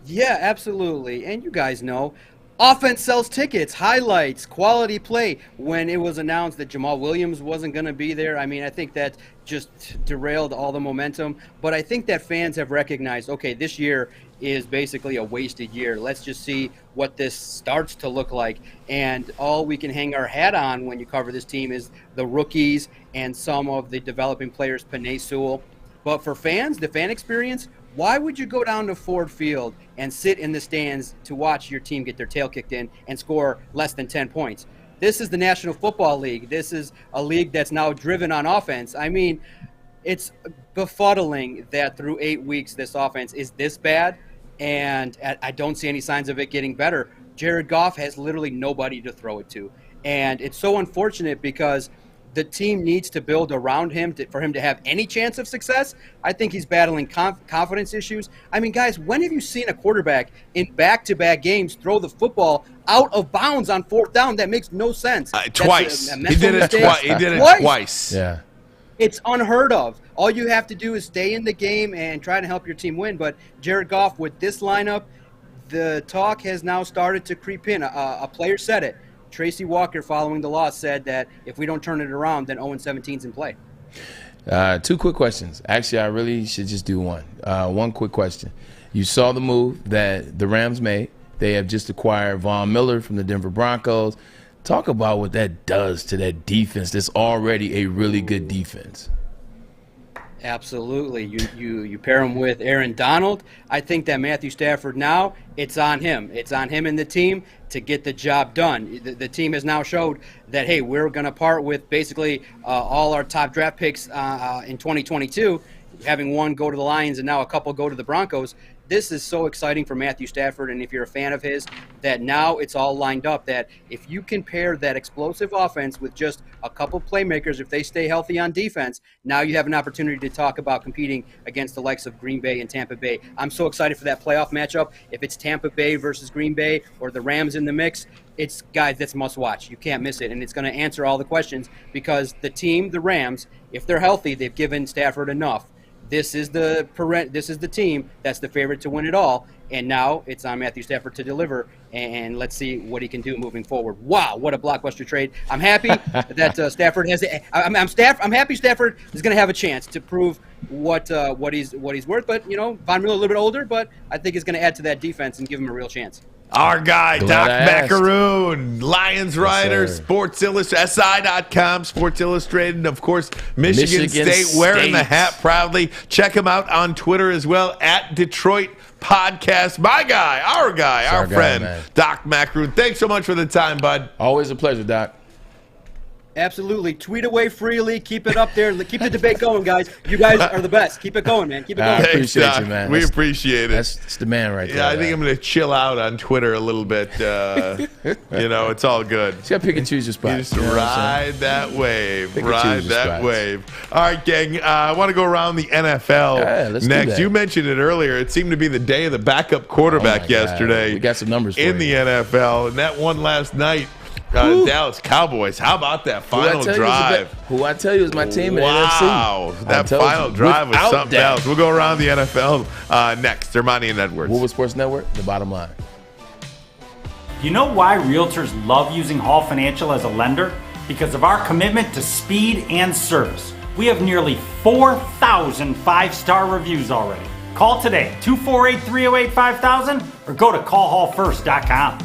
Yeah, absolutely. And you guys know, offense sells tickets, highlights, quality play. When it was announced that Jamal Williams wasn't going to be there, I mean, I think that just derailed all the momentum. But I think that fans have recognized, okay, this year is basically a wasted year. Let's just see what this starts to look like. And all we can hang our hat on when you cover this team is the rookies and some of the developing players, Penei Sewell. But for fans, the fan experience, why would you go down to Ford Field and sit in the stands to watch your team get their tail kicked in and score less than 10 points? This is the National Football League. This is a league that's now driven on offense. I mean, it's befuddling that through 8 weeks this offense is this bad, and I don't see any signs of it getting better. Jared Goff has literally nobody to throw it to. And it's so unfortunate because the team needs to build around him for him to have any chance of success. I think he's battling confidence issues. I mean, guys, when have you seen a quarterback in back-to-back games throw the football out of bounds on fourth down? That makes no sense. Twice. He did it twice. Yeah. It's unheard of. All you have to do is stay in the game and try to help your team win. But Jared Goff, with this lineup, the talk has now started to creep in. A player said it. Tracy Walker, following the loss, said that if we don't turn it around, then 0-17's in play. 2 quick questions. Actually, I really should just do one. One quick question. You saw the move that the Rams made. They have just acquired Von Miller from the Denver Broncos. Talk about what that does to that defense that's already a really good defense. Absolutely. You pair him with Aaron Donald. I think that Matthew Stafford now, it's on him. It's on him and the team to get the job done. The team has now showed that, hey, we're going to part with basically all our top draft picks in 2022, having one go to the Lions and now a couple go to the Broncos. This is so exciting for Matthew Stafford, and if you're a fan of his, that now it's all lined up that if you can pair that explosive offense with just a couple playmakers, if they stay healthy on defense, now you have an opportunity to talk about competing against the likes of Green Bay and Tampa Bay. I'm so excited for that playoff matchup. If it's Tampa Bay versus Green Bay or the Rams in the mix, it's, guys, that's must watch. You can't miss it, and it's going to answer all the questions because the team, the Rams, if they're healthy, they've given Stafford enough. this is the team that's the favorite to win it all. And now it's on Matthew Stafford to deliver, and let's see what he can do moving forward. Wow, what a blockbuster trade! I'm happy that Stafford has. I'm happy Stafford is going to have a chance to prove what he's worth. But Von Miller a little bit older, but I think he's going to add to that defense and give him a real chance. Our guy, Doc Macaroon, Lions writer, Sports Illustrated, SI.com, Sports Illustrated, and of course, Michigan State, wearing the hat proudly. Check him out on Twitter as well, at Detroit Podcast. My guy, our friend, man. Doc Macaroon. Thanks so much for the time, bud. Always a pleasure, Doc. Absolutely. Tweet away freely. Keep it up there. Keep the debate going, guys. You guys are the best. Keep it going, man. Keep it going. I appreciate you, man. We appreciate it. That's the man right there. Yeah, I think I'm going to chill out on Twitter a little bit. It's all good. You got to pick and choose your spot. You just ride that wave. Ride that wave. All right, gang. I want to go around the NFL next. You mentioned it earlier. It seemed to be the day of the backup quarterback yesterday. We got some numbers for in the NFL, and that one last night. Dallas Cowboys. How about that final drive? Who I tell you is my team in NFC. Wow, that final drive was something else. We'll go around the NFL next. Armani and Edwards. Woodward Sports Network, the bottom line. You know why realtors love using Hall Financial as a lender? Because of our commitment to speed and service. We have nearly 4,000 five-star reviews already. Call today, 248-308-5000, or go to callhallfirst.com.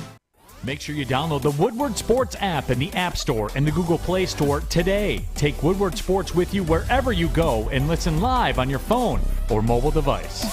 Make sure you download the Woodward Sports app in the App Store and the Google Play Store today. Take Woodward Sports with you wherever you go and listen live on your phone or mobile device.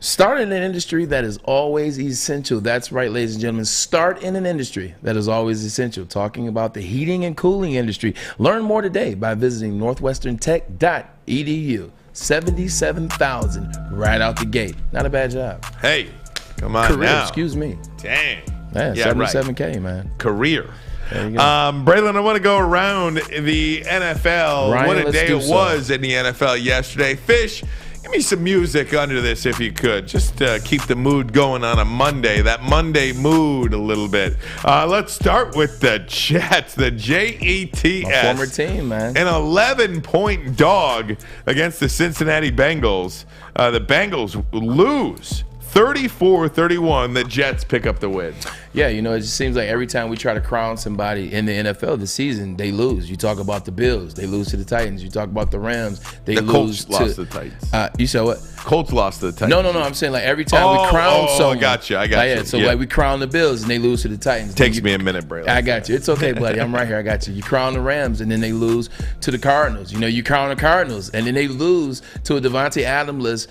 Start in an industry that is always essential. That's right, ladies and gentlemen. Start in an industry that is always essential. Talking about the heating and cooling industry. Learn more today by visiting northwesterntech.edu. 77,000 right out the gate. Not a bad job. Hey, come on Career, now. Excuse me. Dang. Yeah, 77K, man. Career. Braylon, I want to go around the NFL. Ryan, what a day it was in the NFL yesterday. Fish, give me some music under this if you could. Just keep the mood going on a Monday, that Monday mood a little bit. Let's start with the Jets, the Jets. My former team, man. An 11-point dog against the Cincinnati Bengals. The Bengals lose 34-31. The Jets pick up the win. Yeah, it just seems like every time we try to crown somebody in the NFL this season, they lose. You talk about the Bills, they lose to the Titans. You talk about the Rams, they lose Colts lost to the Titans. You said what? Colts lost to the Titans. No. I'm saying like every time we crown someone. I got you. So like we crown the Bills and they lose to the Titans. Takes me a minute, Braylon. I got you. It's okay, buddy. I'm right here. I got you. You crown the Rams and then they lose to the Cardinals. You crown the Cardinals and then they lose to a Devontae Adams-less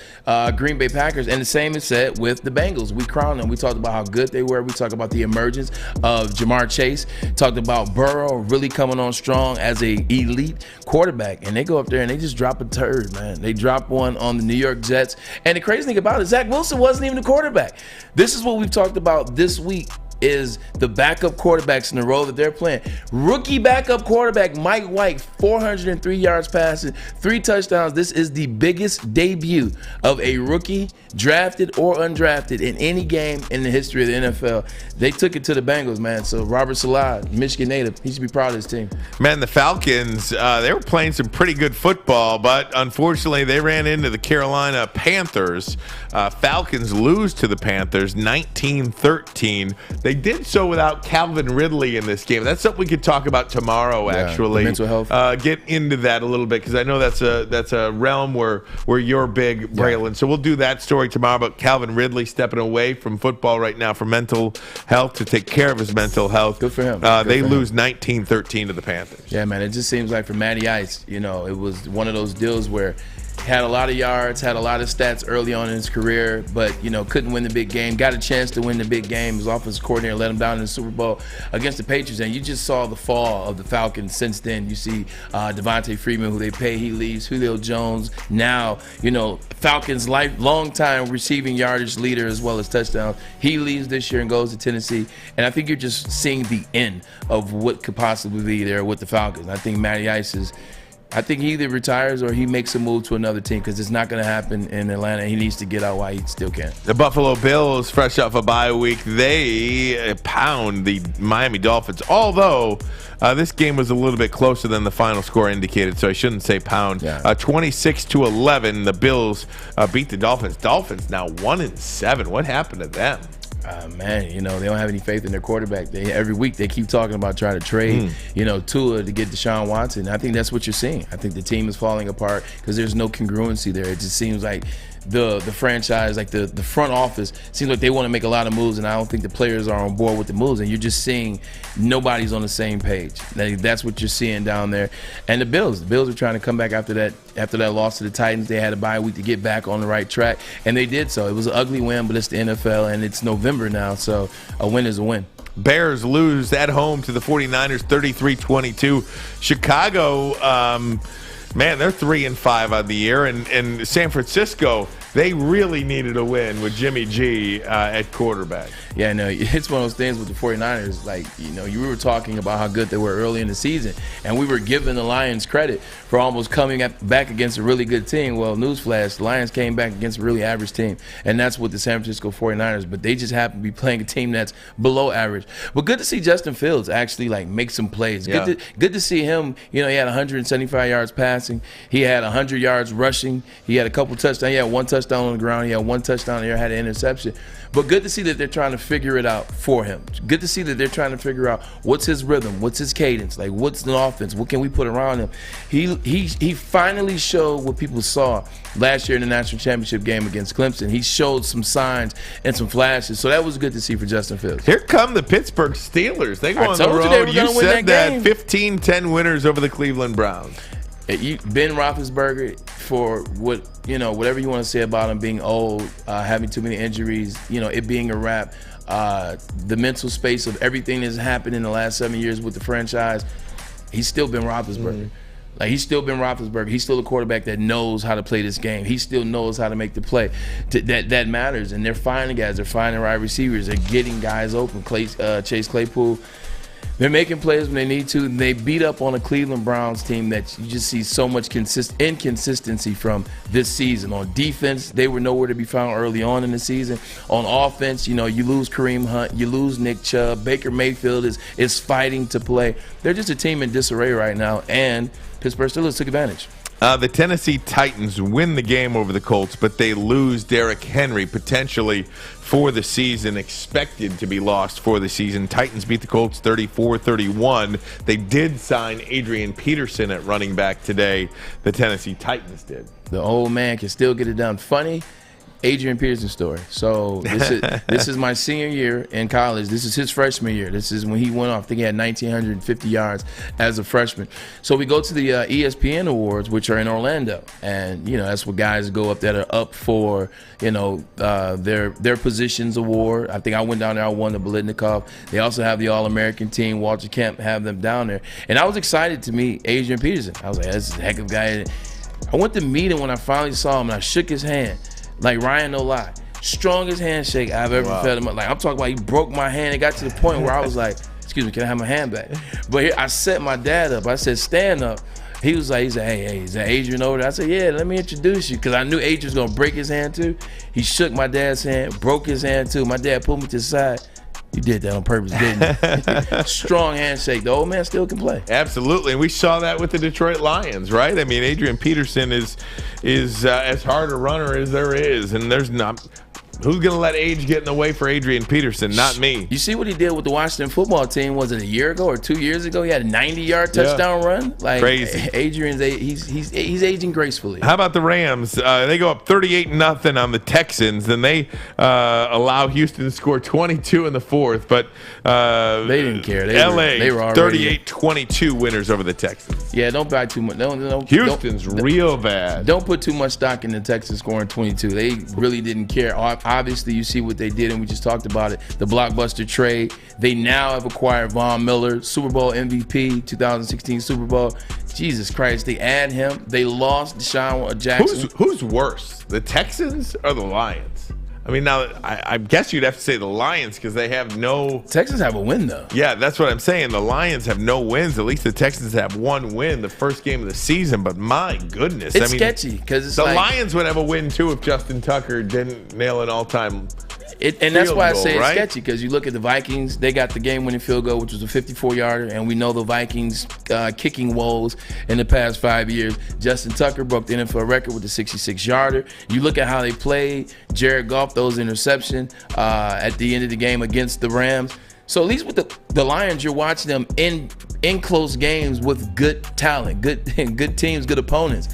Green Bay Packers. And the same is said with the Bengals. We crowned them. We talked about how good they were. We talked about the emergence of Jamar Chase. Talked about Burrow really coming on strong as a elite quarterback. And they go up there and they just drop a turd, man. They drop one on the New York Jets. And the crazy thing about it, Zach Wilson wasn't even the quarterback. This is what we've talked about this week. Is the backup quarterbacks in the role that they're playing. Rookie backup quarterback Mike White, 403 yards passing, 3 touchdowns. This is the biggest debut of a rookie, drafted or undrafted, in any game in the history of the NFL. They took it to the Bengals, man. So Robert Saleh, Michigan native, he should be proud of his team. Man, the Falcons, they were playing some pretty good football, but unfortunately they ran into the Carolina Panthers. Falcons lose to the Panthers 19-13. They did so without Calvin Ridley in this game. That's something we could talk about tomorrow, actually. Mental health. Get into that a little bit because I know that's a realm where you're big, Braylon. Yeah. So we'll do that story tomorrow about Calvin Ridley stepping away from football right now for mental health, to take care of his mental health. Good for him. They lose 19-13 to the Panthers. Yeah, man. It just seems like for Matty Ice, it was one of those deals where had a lot of yards, had a lot of stats early on in his career, but, couldn't win the big game. Got a chance to win the big game. His offensive coordinator let him down in the Super Bowl against the Patriots, and you just saw the fall of the Falcons since then. You see Devontae Freeman, who they pay, he leaves. Julio Jones, now, Falcons' long-time receiving yardage leader as well as touchdowns. He leaves this year and goes to Tennessee, and I think you're just seeing the end of what could possibly be there with the Falcons. I think Matty Ice is I think he either retires or he makes a move to another team because it's not going to happen in Atlanta. He needs to get out while he still can. The Buffalo Bills, fresh off a bye week, they pound the Miami Dolphins. Although this game was a little bit closer than the final score indicated, so I shouldn't say pound. 26-11, the Bills beat the Dolphins. Dolphins now 1-7. What happened to them? Man, they don't have any faith in their quarterback. Every week they keep talking about trying to trade, Tua to get Deshaun Watson. I think that's what you're seeing. I think the team is falling apart because there's no congruency there. It just seems like the franchise, like the front office, seems like they want to make a lot of moves, and I don't think the players are on board with the moves. And you're just seeing nobody's on the same page. That's what you're seeing down there. And the Bills are trying to come back after that loss to the Titans. They had a bye week to get back on the right track, and they did so. It was an ugly win, but it's the NFL, and it's November now, so a win is a win. Bears lose at home to the 49ers 33-22. Chicago, man, they're 3-5 on the year, and San Francisco, they really needed a win with Jimmy G at quarterback. Yeah, no, it's one of those things with the 49ers. Like, you were talking about how good they were early in the season, and we were giving the Lions credit for almost coming back against a really good team. Well, newsflash, the Lions came back against a really average team, and that's with the San Francisco 49ers. But they just happen to be playing a team that's below average. But good to see Justin Fields actually make some plays. Yeah. Good to see him. He had 175 yards passing. He had 100 yards rushing. He had a couple touchdowns. He had one touchdown on the ground. He had one touchdown in the air, had an interception. But good to see that they're trying to figure it out for him. Good to see that they're trying to figure out what's his rhythm, what's his cadence, like what's the offense, what can we put around him. He finally showed what people saw last year in the national championship game against Clemson. He showed some signs and some flashes, so that was good to see for Justin Fields. Here come the Pittsburgh Steelers. They go on the road. You said that 15-10 winners over the Cleveland Browns. Ben Roethlisberger, for whatever you want to say about him being old, having too many injuries, it being a wrap, the mental space of everything that's happened in the last 7 years with the franchise, he's still Ben Roethlisberger. Like, he's still Ben Roethlisberger. He's still a quarterback that knows how to play this game. He still knows how to make the play. That matters. And they're finding guys. They're finding right receivers. They're getting guys open. Chase Claypool. They're making plays when they need to. And they beat up on a Cleveland Browns team that you just see so much inconsistency from this season. On defense, they were nowhere to be found early on in the season. On offense, you lose Kareem Hunt, you lose Nick Chubb. Baker Mayfield is fighting to play. They're just a team in disarray right now, and Pittsburgh Steelers took advantage. The Tennessee Titans win the game over the Colts, but they lose Derrick Henry potentially for the season, expected to be lost for the season. Titans beat the Colts 34-31. They did sign Adrian Peterson at running back today. The Tennessee Titans did. The old man can still get it done. Funny Adrian Peterson story. So this is my senior year in college. This is his freshman year. This is when he went off. I think he had 1,950 yards as a freshman. So we go to the ESPN Awards, which are in Orlando, and that's where guys go up that are up for their positions award. I think I went down there. I won the Biletnikoff. They also have the All-American team. Walter Camp have them down there, and I was excited to meet Adrian Peterson. I was like, this is a heck of a guy. I went to meet him when I finally saw him, and I shook his hand. Like, Ryan, no lie, strongest handshake I've ever felt. Like, I'm talking about, he broke my hand. It got to the point where I was like, excuse me, can I have my hand back? But here, I set my dad up. I said, stand up. He said, hey, is that Adrian over there? I said, yeah, let me introduce you, because I knew Adrian was going to break his hand too. He shook my dad's hand, broke his hand too. My dad pulled me to the side. You did that on purpose, didn't you? Strong handshake. The old man still can play. Absolutely, and we saw that with the Detroit Lions, right? I mean, Adrian Peterson is as hard a runner as there is, and there's not. Who's going to let age get in the way for Adrian Peterson? Not me. You see what he did with the Washington football team? Was it a year ago or 2 years ago? He had a 90-yard touchdown run. Like, crazy. Adrian's he's aging gracefully. How about the Rams? They go up 38-0 on the Texans, and they allow Houston to score 22 in the fourth. But they didn't care. They were 38-22 winners over the Texans. Yeah, don't buy too much. Houston's real bad. Don't put too much stock in the Texans scoring 22. They really didn't care. Obviously, you see what they did, and we just talked about it. The blockbuster trade. They now have acquired Von Miller, Super Bowl MVP, 2016 Super Bowl. Jesus Christ, they add him. They lost Deshaun Jackson. Who's worse, the Texans or the Lions? I mean, now I guess you'd have to say the Lions because they have no. Texans have a win though. Yeah, that's what I'm saying. The Lions have no wins. At least the Texans have one win, the first game of the season. But my goodness, it's sketchy because the Lions would have a win too if Justin Tucker didn't nail an all-time. And that's why I say right? it's sketchy because you look at the Vikings, they got the game-winning field goal, which was a 54-yarder, and we know the Vikings kicking woes in the past 5 years. Justin Tucker broke the NFL record with the 66-yarder. You look at how they played. Jared Goff throws an interception at the end of the game against the Rams. So at least with the Lions, you're watching them in close games with good talent, good teams, good opponents.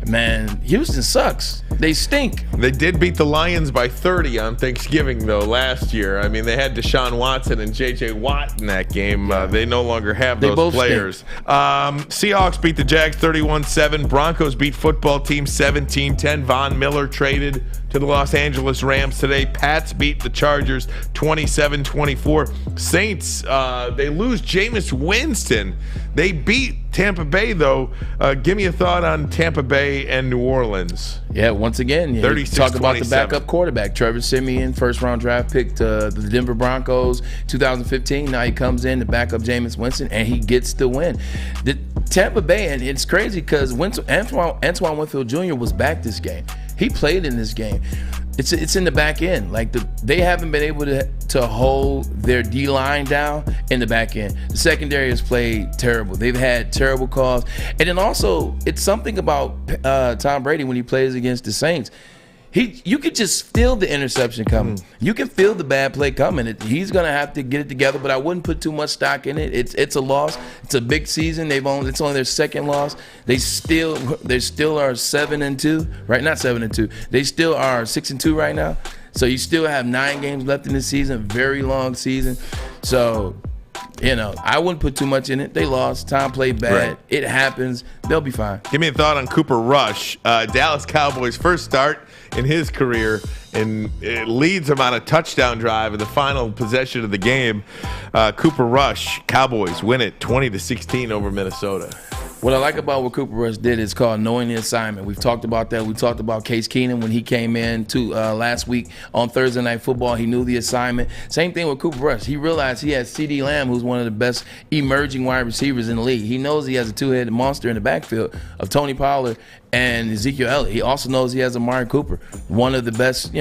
Man, Houston sucks. They stink. They did beat the Lions by 30 on Thanksgiving, though, last year. I mean, they had Deshaun Watson and J.J. Watt in that game. They no longer have those players. Seahawks beat the Jags 31-7. Broncos beat football team 17-10. Von Miller traded to the Los Angeles Rams today. Pats beat the Chargers 27-24. Saints, they lose Jameis Winston. They beat Tampa Bay, though. Give me a thought on Tampa Bay and New Orleans. Yeah, once again, you talk about the backup quarterback. Trevor Siemian, first-round draft pick to the Denver Broncos 2015. Now he comes in to back up Jameis Winston, and he gets the win. The Tampa Bay, and it's crazy because Antoine Winfield Jr. was back this game. He played in this game. It's in the back end. Like they haven't been able to hold their D-line down in the back end. The secondary has played terrible. They've had terrible calls. And then also, it's something about Tom Brady when he plays against the Saints. You could just feel the interception coming. You can feel the bad play coming. He's gonna have to get it together, but I wouldn't put too much stock in it. It's a loss. It's a big season. It's only their second loss. They still are 7-2, right? Not 7-2. They still are 6-2 right now. So you still have 9 games left in the season. Very long season. So I wouldn't put too much in it. They lost. Tom played bad. Right. It happens. They'll be fine. Give me a thought on Cooper Rush. Dallas Cowboys' first start in his career, and it leads him on a touchdown drive in the final possession of the game. Cooper Rush, Cowboys win it 20-16 over Minnesota. What I like about what Cooper Rush did is called knowing the assignment. We've talked about that. We talked about Case Keenum when he came in last week on Thursday Night Football. He knew the assignment. Same thing with Cooper Rush. He realized he had CeeDee Lamb, who's one of the best emerging wide receivers in the league. He knows he has a two-headed monster in the backfield of Tony Pollard and Ezekiel Elliott. He also knows he has Amari Cooper, one of the best,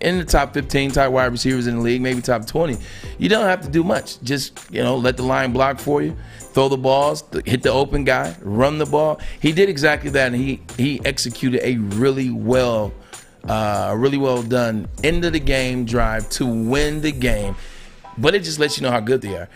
in the top 15 type wide receivers in the league, maybe top 20. You don't have to do much. Just, let the line block for you. Throw the balls, hit the open guy, run the ball. He did exactly that, and he executed a really well done end of the game drive to win the game. But it just lets you know how good they are.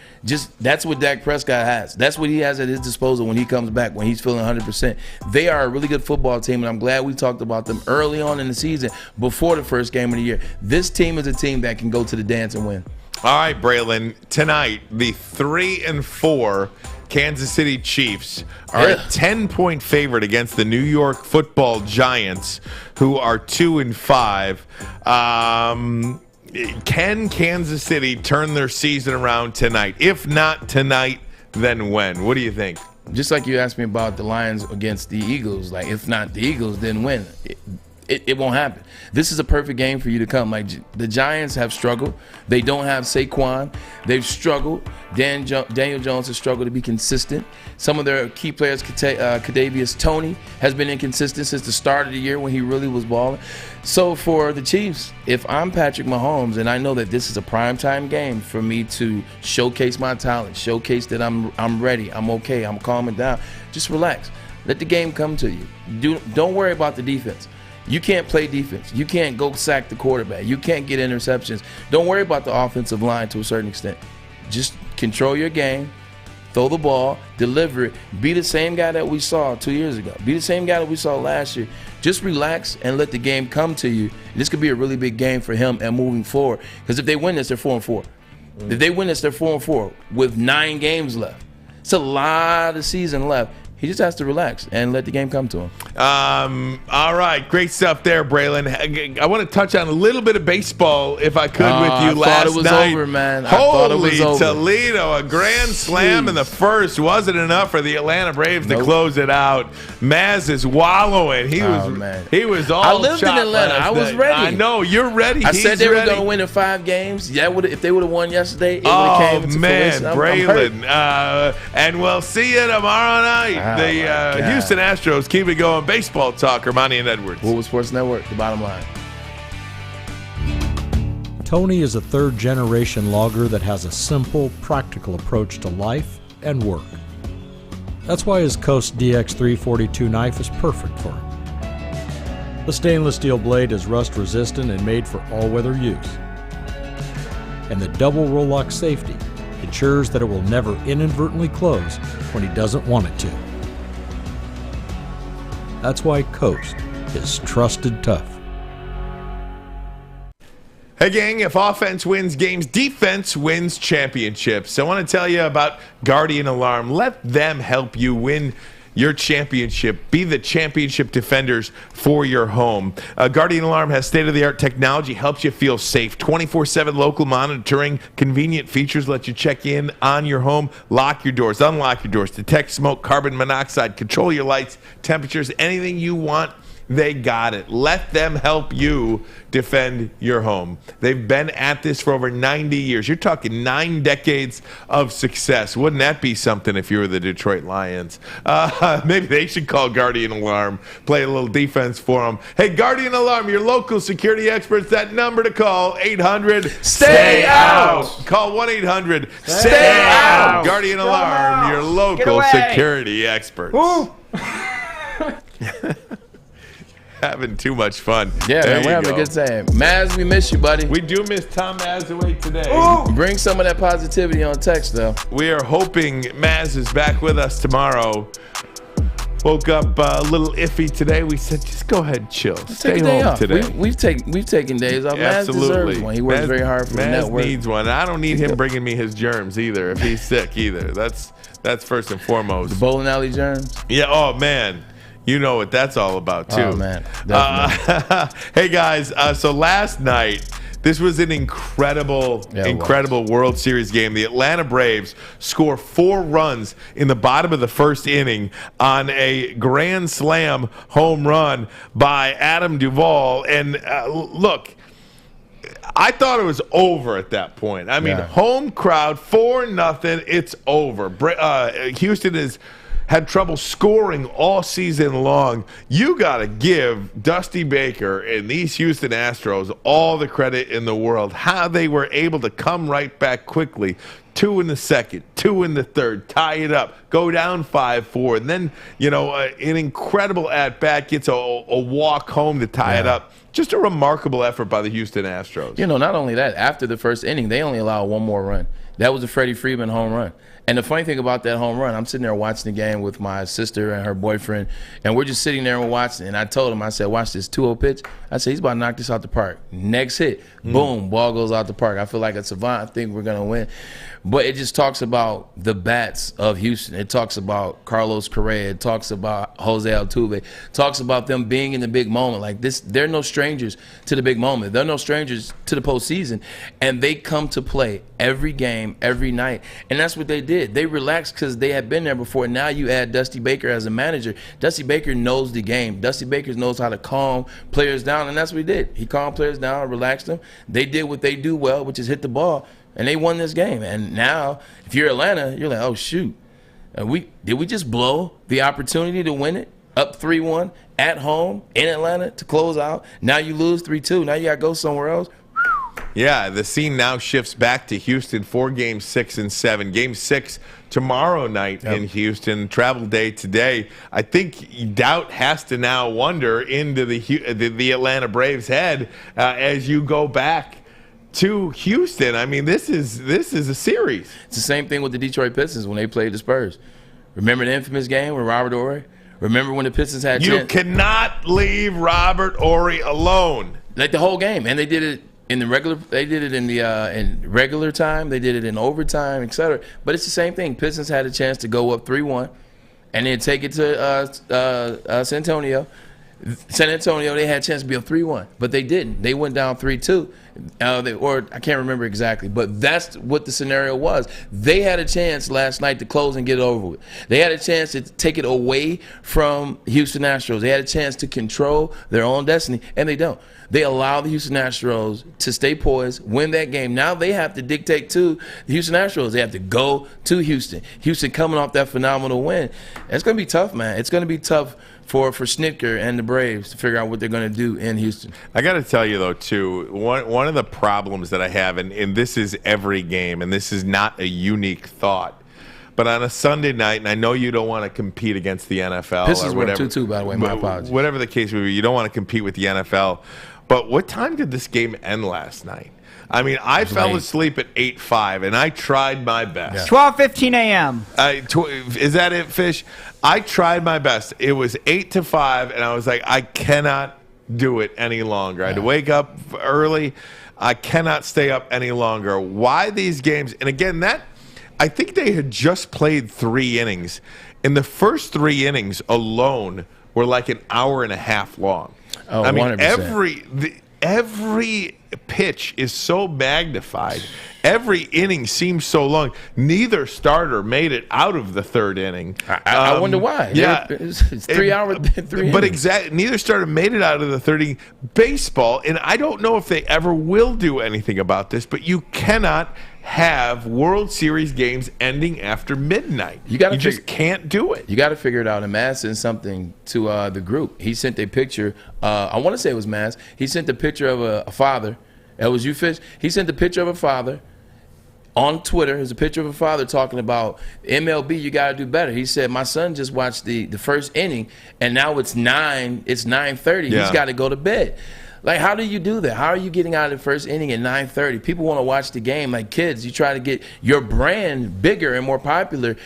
That's what Dak Prescott has. That's what he has at his disposal when he comes back, when he's feeling 100%. They are a really good football team, and I'm glad we talked about them early on in the season before the first game of the year. This team is a team that can go to the dance and win. All right, Braylon, tonight, the 3-4 Kansas City Chiefs are a 10-point favorite against the New York Football Giants, who are 2-5. Can Kansas City turn their season around tonight? If not tonight, then when? What do you think? Just like you asked me about the Lions against the Eagles, like if not the Eagles, then when? It won't happen. This is a perfect game for you to come. Like the Giants have struggled. They don't have Saquon. They've struggled. Daniel Jones has struggled to be consistent. Some of their key players, Kadarius Toney, has been inconsistent since the start of the year when he really was balling. So for the Chiefs, if I'm Patrick Mahomes and I know that this is a primetime game for me to showcase my talent, showcase that I'm ready, I'm okay, I'm calming down, just relax. Let the game come to you. Don't worry about the defense. You can't play defense. You can't go sack the quarterback. You can't get interceptions. Don't worry about the offensive line to a certain extent. Just control your game, throw the ball, deliver it. Be the same guy that we saw 2 years ago. Be the same guy that we saw last year. Just relax and let the game come to you. This could be a really big game for him and moving forward. Because if they win this, they're 4-4. If they win this, they're 4-4 with 9 games left. It's a lot of season left. He just has to relax and let the game come to him. All right, great stuff there, Braylon. I want to touch on a little bit of baseball, if I could, with you last night. I thought it was over, man. Holy Toledo, a grand slam in the first wasn't enough for the Atlanta Braves to close it out. Maz is wallowing. He was all I lived in Atlanta. I was ready. I know, you're ready. I said they were going to win in 5 games. Yeah, if they would have won yesterday, it would have came to fruition. Braylon. And we'll see you tomorrow night. The Houston Astros keep it going. Baseball talk, Armani and Edwards. Woodward Sports Network, the bottom line. Tony is a third-generation logger that has a simple, practical approach to life and work. That's why his Coast DX342 knife is perfect for him. The stainless steel blade is rust-resistant and made for all-weather use. And the double roll-lock safety ensures that it will never inadvertently close when he doesn't want it to. That's why Coast is trusted tough. Hey, gang, if offense wins games, defense wins championships. I want to tell you about Guardian Alarm. Let them help you win your championship. Be the championship defenders for your home. Guardian Alarm has state-of-the-art technology, helps you feel safe. 24/7 local monitoring, convenient features let you check in on your home, lock your doors, unlock your doors, detect smoke, carbon monoxide, control your lights, temperatures, anything you want. They got it. Let them help you defend your home. They've been at this for over 90 years. You're talking 9 decades of success. Wouldn't that be something if you were the Detroit Lions? Maybe they should call Guardian Alarm, play a little defense for them. Hey, Guardian Alarm, your local security experts, that number to call, 800-STAY-OUT. Call 1-800-STAY-OUT. Guardian Alarm, your local security experts. Having too much fun. Yeah, man, we're having a good time. Maz, we miss you, buddy. We do miss Tom Mazaway today. Ooh. Bring some of that positivity on text, though. We are hoping Maz is back with us tomorrow. Woke up a little iffy today. We said, just go ahead and chill. Stay home today. We've taken days off. Maz deserves one. He works very hard for the network. Maz needs one. I don't need him bringing me his germs either if he's sick either. That's first and foremost. The bowling alley germs? Yeah, oh, man. You know what that's all about, too. Oh, man. Definitely. Hey, guys, so last night, this was an incredible World Series game. The Atlanta Braves score 4 runs in the bottom of the first inning on a grand slam home run by Adam Duvall. And look, I thought it was over at that point. I mean, home crowd, 4-0, it's over. Houston is had trouble scoring all season long. You got to give Dusty Baker and these Houston Astros all the credit in the world. How they were able to come right back quickly. 2 in the second, 2 in the third, tie it up, go down 5-4, and then, an incredible at-bat gets a walk home to tie it up. Just a remarkable effort by the Houston Astros. Not only that, after the first inning, they only allowed 1 more run. That was a Freddie Freeman home run. And the funny thing about that home run, I'm sitting there watching the game with my sister and her boyfriend, and we're just sitting there and we're watching. And I told him, I said, watch this 2-0 pitch. I said, he's about to knock this out the park. Next hit, boom, ball goes out the park. I feel like a savant. I think we're going to win. But it just talks about the bats of Houston. It talks about Carlos Correa. It talks about Jose Altuve. It talks about them being in the big moment. Like this, they're no strangers to the big moment. They're no strangers to the postseason. And they come to play every game, every night. And that's what they did. They relaxed because they had been there before. Now you add Dusty Baker as a manager. Dusty Baker knows the game. Dusty Baker knows how to calm players down, and that's what he did. He calmed players down, relaxed them. They did what they do well, which is hit the ball. And they won this game. And now, if you're Atlanta, you're like, oh, shoot. Did we just blow the opportunity to win it? Up 3-1 at home in Atlanta to close out. Now you lose 3-2. Now you got to go somewhere else. Yeah, the scene now shifts back to Houston for Games 6 and 7. Game 6 tomorrow night in Houston. Travel day today. I think doubt has to now wander into the Atlanta Braves' head as you go back to Houston. I mean, this is a series. It's the same thing with the Detroit Pistons when they played the Spurs. Remember the infamous game with Robert Horry? Remember when the Pistons had You cannot leave Robert Horry alone. Like the whole game. And they did it in the regular. They did it in the in regular time. They did it in overtime, etc. But it's the same thing. Pistons had a chance to go up 3-1 and then take it to San Antonio. San Antonio, they had a chance to be a 3-1, but they didn't. They went down 3-2. Or I can't remember exactly, but that's what the scenario was. They had a chance last night to close and get it over with. They had a chance to take it away from Houston Astros. They had a chance to control their own destiny, and they don't. They allow the Houston Astros to stay poised, win that game. Now they have to dictate to the Houston Astros. They have to go to Houston. Houston coming off that phenomenal win. It's going to be tough, man. It's going to be tough for Snitker and the Braves to figure out what they're going to do in Houston. I got to tell you, though, too, one of the problems that I have, and this is every game, and this is not a unique thought, but on a Sunday night, and I know you don't want to compete against the NFL. This is or whatever, 2-2, by the way. My apologies. Whatever the case may be, you don't want to compete with the NFL. But what time did this game end last night? I mean, I fell asleep at 8:05, and I tried my best. 12:15 a.m. Is that it, Fish? I tried my best. It was 8-5, and I was like, I cannot do it any longer. I had to wake up early. I cannot stay up any longer. Why these games? And again, I think they had just played 3 innings. And the first 3 innings alone were like an hour and a half long. Oh, I mean, 100%. every pitch is so magnified. Every inning seems so long. Neither starter made it out of the 3rd inning. I wonder why. Yeah, it's 3 hours. But exactly, neither starter made it out of the 3rd inning. Baseball, and I don't know if they ever will do anything about this, but you cannot have World Series games ending after midnight. You just can't do it. You got to figure it out. And Maz sent something to the group. He sent a picture. I want to say it was Maz. He sent a picture of a father. That was you, Fish. He sent a picture of a father on Twitter. There's a picture of a father talking about MLB. You got to do better. He said, my son just watched the first inning, and now it's 9:30. Yeah. He's got to go to bed. Like, how do you do that? How are you getting out of the first inning at 9:30? People want to watch the game. Like kids, you try to get your brand bigger and more popular.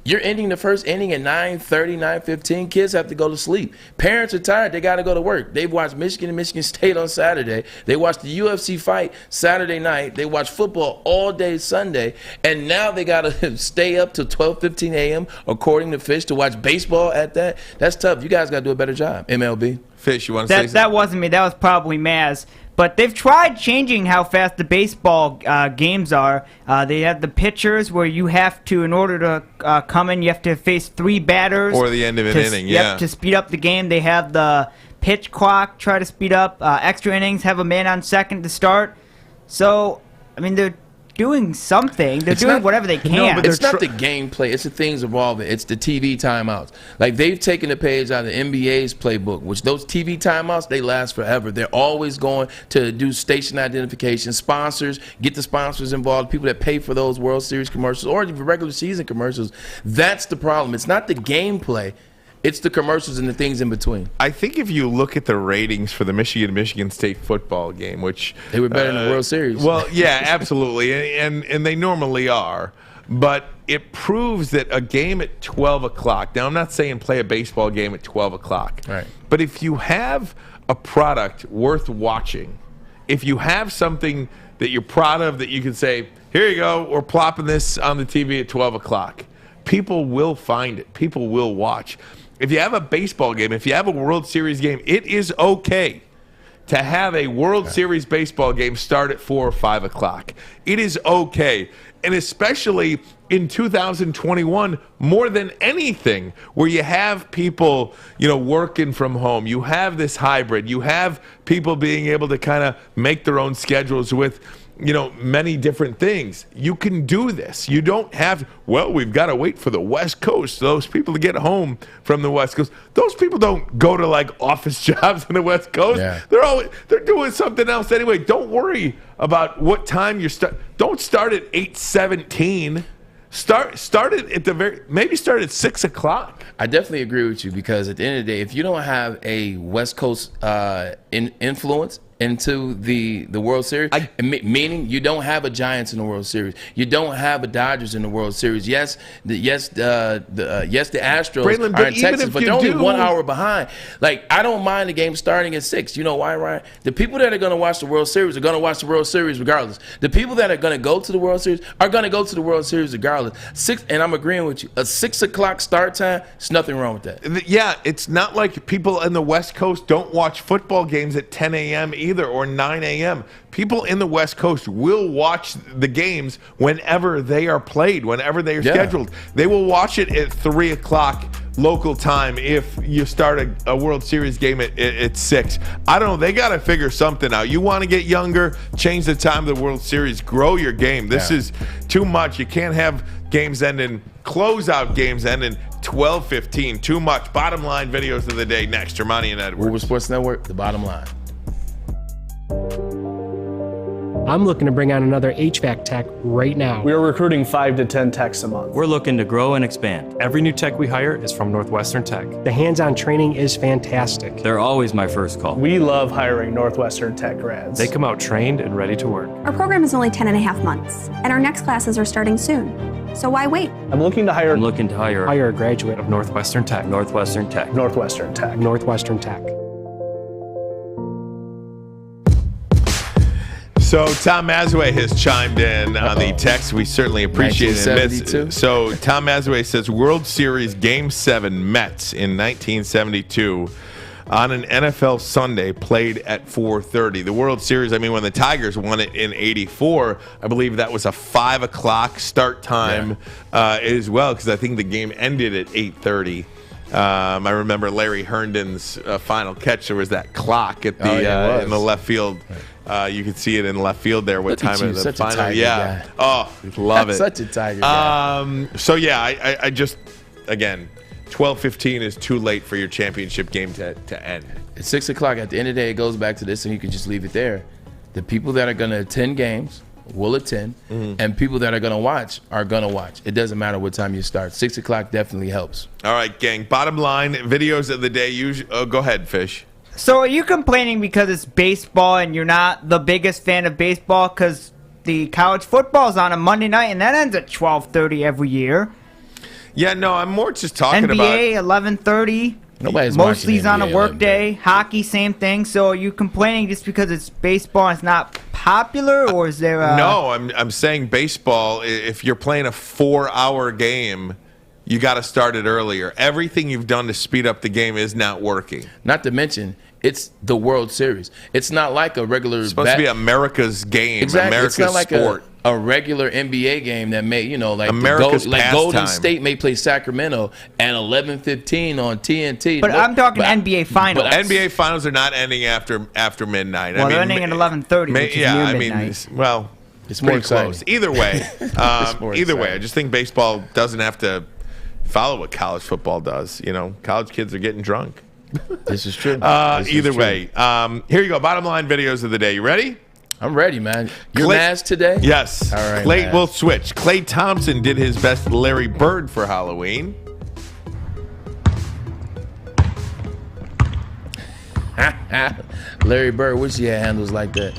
You're ending the first inning at 9:30, 9:15. Kids have to go to sleep. Parents are tired. They got to go to work. They've watched Michigan and Michigan State on Saturday. They watched the UFC fight Saturday night. They watched football all day Sunday. And now they got to stay up till 12:15 a.m., according to Fish, to watch baseball at that. That's tough. You guys got to do a better job, MLB. Fish, you want to say something? That wasn't me. That was probably Maz. But they've tried changing how fast the baseball games are. They have the pitchers where you have to, in order to come in, you have to face 3 batters. Or the end of an inning, yeah. To speed up the game. They have the pitch clock, try to speed up. Extra innings, have a man on second to start. So, I mean, they're doing something. They're doing whatever they can. No, but it's not the gameplay. It's the things involved. It's the TV timeouts. Like, they've taken the page out of the NBA's playbook, which those TV timeouts, they last forever. They're always going to do station identification. Sponsors, get the sponsors involved, people that pay for those World Series commercials or even regular season commercials. That's the problem. It's not the gameplay. It's the commercials and the things in between. I think if you look at the ratings for the Michigan State football game, which they were better in the World Series. Well, yeah, absolutely, and they normally are. But it proves that a game at 12 o'clock. Now, I'm not saying play a baseball game at 12 o'clock. Right. But if you have a product worth watching, if you have something that you're proud of that you can say, here you go, we're plopping this on the TV at 12 o'clock, people will find it. People will watch. If you have a baseball game, if you have a World Series game, it is okay to have a World Series baseball game start at 4 or 5 o'clock. It is okay. And especially in 2021, more than anything, where you have people, working from home. You have this hybrid. You have people being able to kind of make their own schedules with, many different things. You can do this. You don't have, we've got to wait for the West Coast, those people to get home from the West Coast. Those people don't go to like office jobs on the West Coast. Yeah. They're doing something else anyway. Don't worry about what time you start. Don't start at 8:17. Start it at maybe start at 6 o'clock. I definitely agree with you, because at the end of the day, if you don't have a West Coast influence into the World Series. Meaning you don't have a Giants in the World Series. You don't have a Dodgers in the World Series. Yes, the Astros Braylon, are in Texas, if but they're only 1 hour behind. Like, I don't mind the game starting at 6. You know why, Ryan? The people that are going to watch the World Series are going to watch the World Series regardless. The people that are going to go to the World Series are going to go to the World Series regardless. And I'm agreeing with you. A 6 o'clock start time, there's nothing wrong with that. Yeah, it's not like people in the West Coast don't watch football games at 10 a.m. either, or 9 a.m. People in the West Coast will watch the games whenever they are played, whenever they are scheduled. They will watch it at 3 o'clock local time if you start a World Series game at 6. I don't know. They got to figure something out. You want to get younger, change the time of the World Series, grow your game. This is too much. You can't have games ending, closeout games ending 12:15. Too much. Bottom line videos of the day next. Hermione and Edwards. Woodward Sports Network, the bottom line. I'm looking to bring on another HVAC tech right now. We are recruiting 5 to 10 techs a month. We're looking to grow and expand. Every new tech we hire is from Northwestern Tech. The hands-on training is fantastic. They're always my first call. We love hiring Northwestern Tech grads. They come out trained and ready to work. Our program is only 10.5 months, and our next classes are starting soon. So why wait? I'm looking to hire a graduate of Northwestern Tech. Northwestern Tech. Northwestern Tech. Northwestern Tech. So Tom Mazaway has chimed in on the text. We certainly appreciate it. So Tom Mazaway says World Series Game 7 Mets in 1972 on an NFL Sunday played at 4:30. The World Series, I mean, when the Tigers won it in 84, I believe that was a 5 o'clock start time as well, because I think the game ended at 8:30. I remember Larry Herndon's final catch. There was that clock at the in the left field. You could see it in left field there. What time of the final? Guy. Oh, love it. Such a Tiger guy. So yeah, I just, again, 12:15 is too late for your championship game to end. At 6 o'clock, at the end of the day, it goes back to this, and you can just leave it there. The people that are going to attend games will attend, and people that are going to watch are going to watch. It doesn't matter what time you start. 6 o'clock definitely helps. All right, gang. Bottom line, videos of the day. Go ahead, Fish. So are you complaining because it's baseball and you're not the biggest fan of baseball because the college football's on a Monday night and that ends at 12:30 every year? Yeah, no, I'm more just talking about NBA 11:30. Nobody's mostly's on a work day. Hockey, same thing. So are you complaining just because it's baseball and it's not popular, or is there No, I'm saying baseball, if you're playing a 4-hour game, you got to start it earlier. Everything you've done to speed up the game is not working. Not to mention, it's the World Series. It's not like a regular. It's supposed to be America's game, America's it's not like sport. A regular NBA game that may, like America's Golden State may play Sacramento at 11:15 on TNT. But I'm talking NBA Finals. But NBA Finals are not ending after midnight. Well, they're ending at 11:30, which is near midnight. It's more pretty close. Either way, I just think baseball doesn't have to follow what college football does. College kids are getting drunk. This is true. Either way, here you go. Bottom line videos of the day. You ready? I'm ready, man. Your Maz today? Yes. All right, we'll switch. Klay Thompson did his best Larry Bird for Halloween. Larry Bird, wish he had handles like that.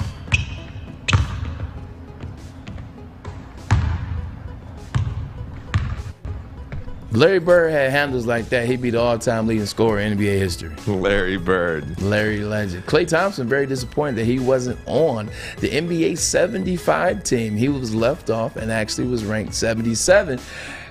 Larry Bird had handles like that. He'd be the all-time leading scorer in NBA history. Larry Bird. Larry Legend. Klay Thompson, very disappointed that he wasn't on the NBA 75 team. He was left off and actually was ranked 77.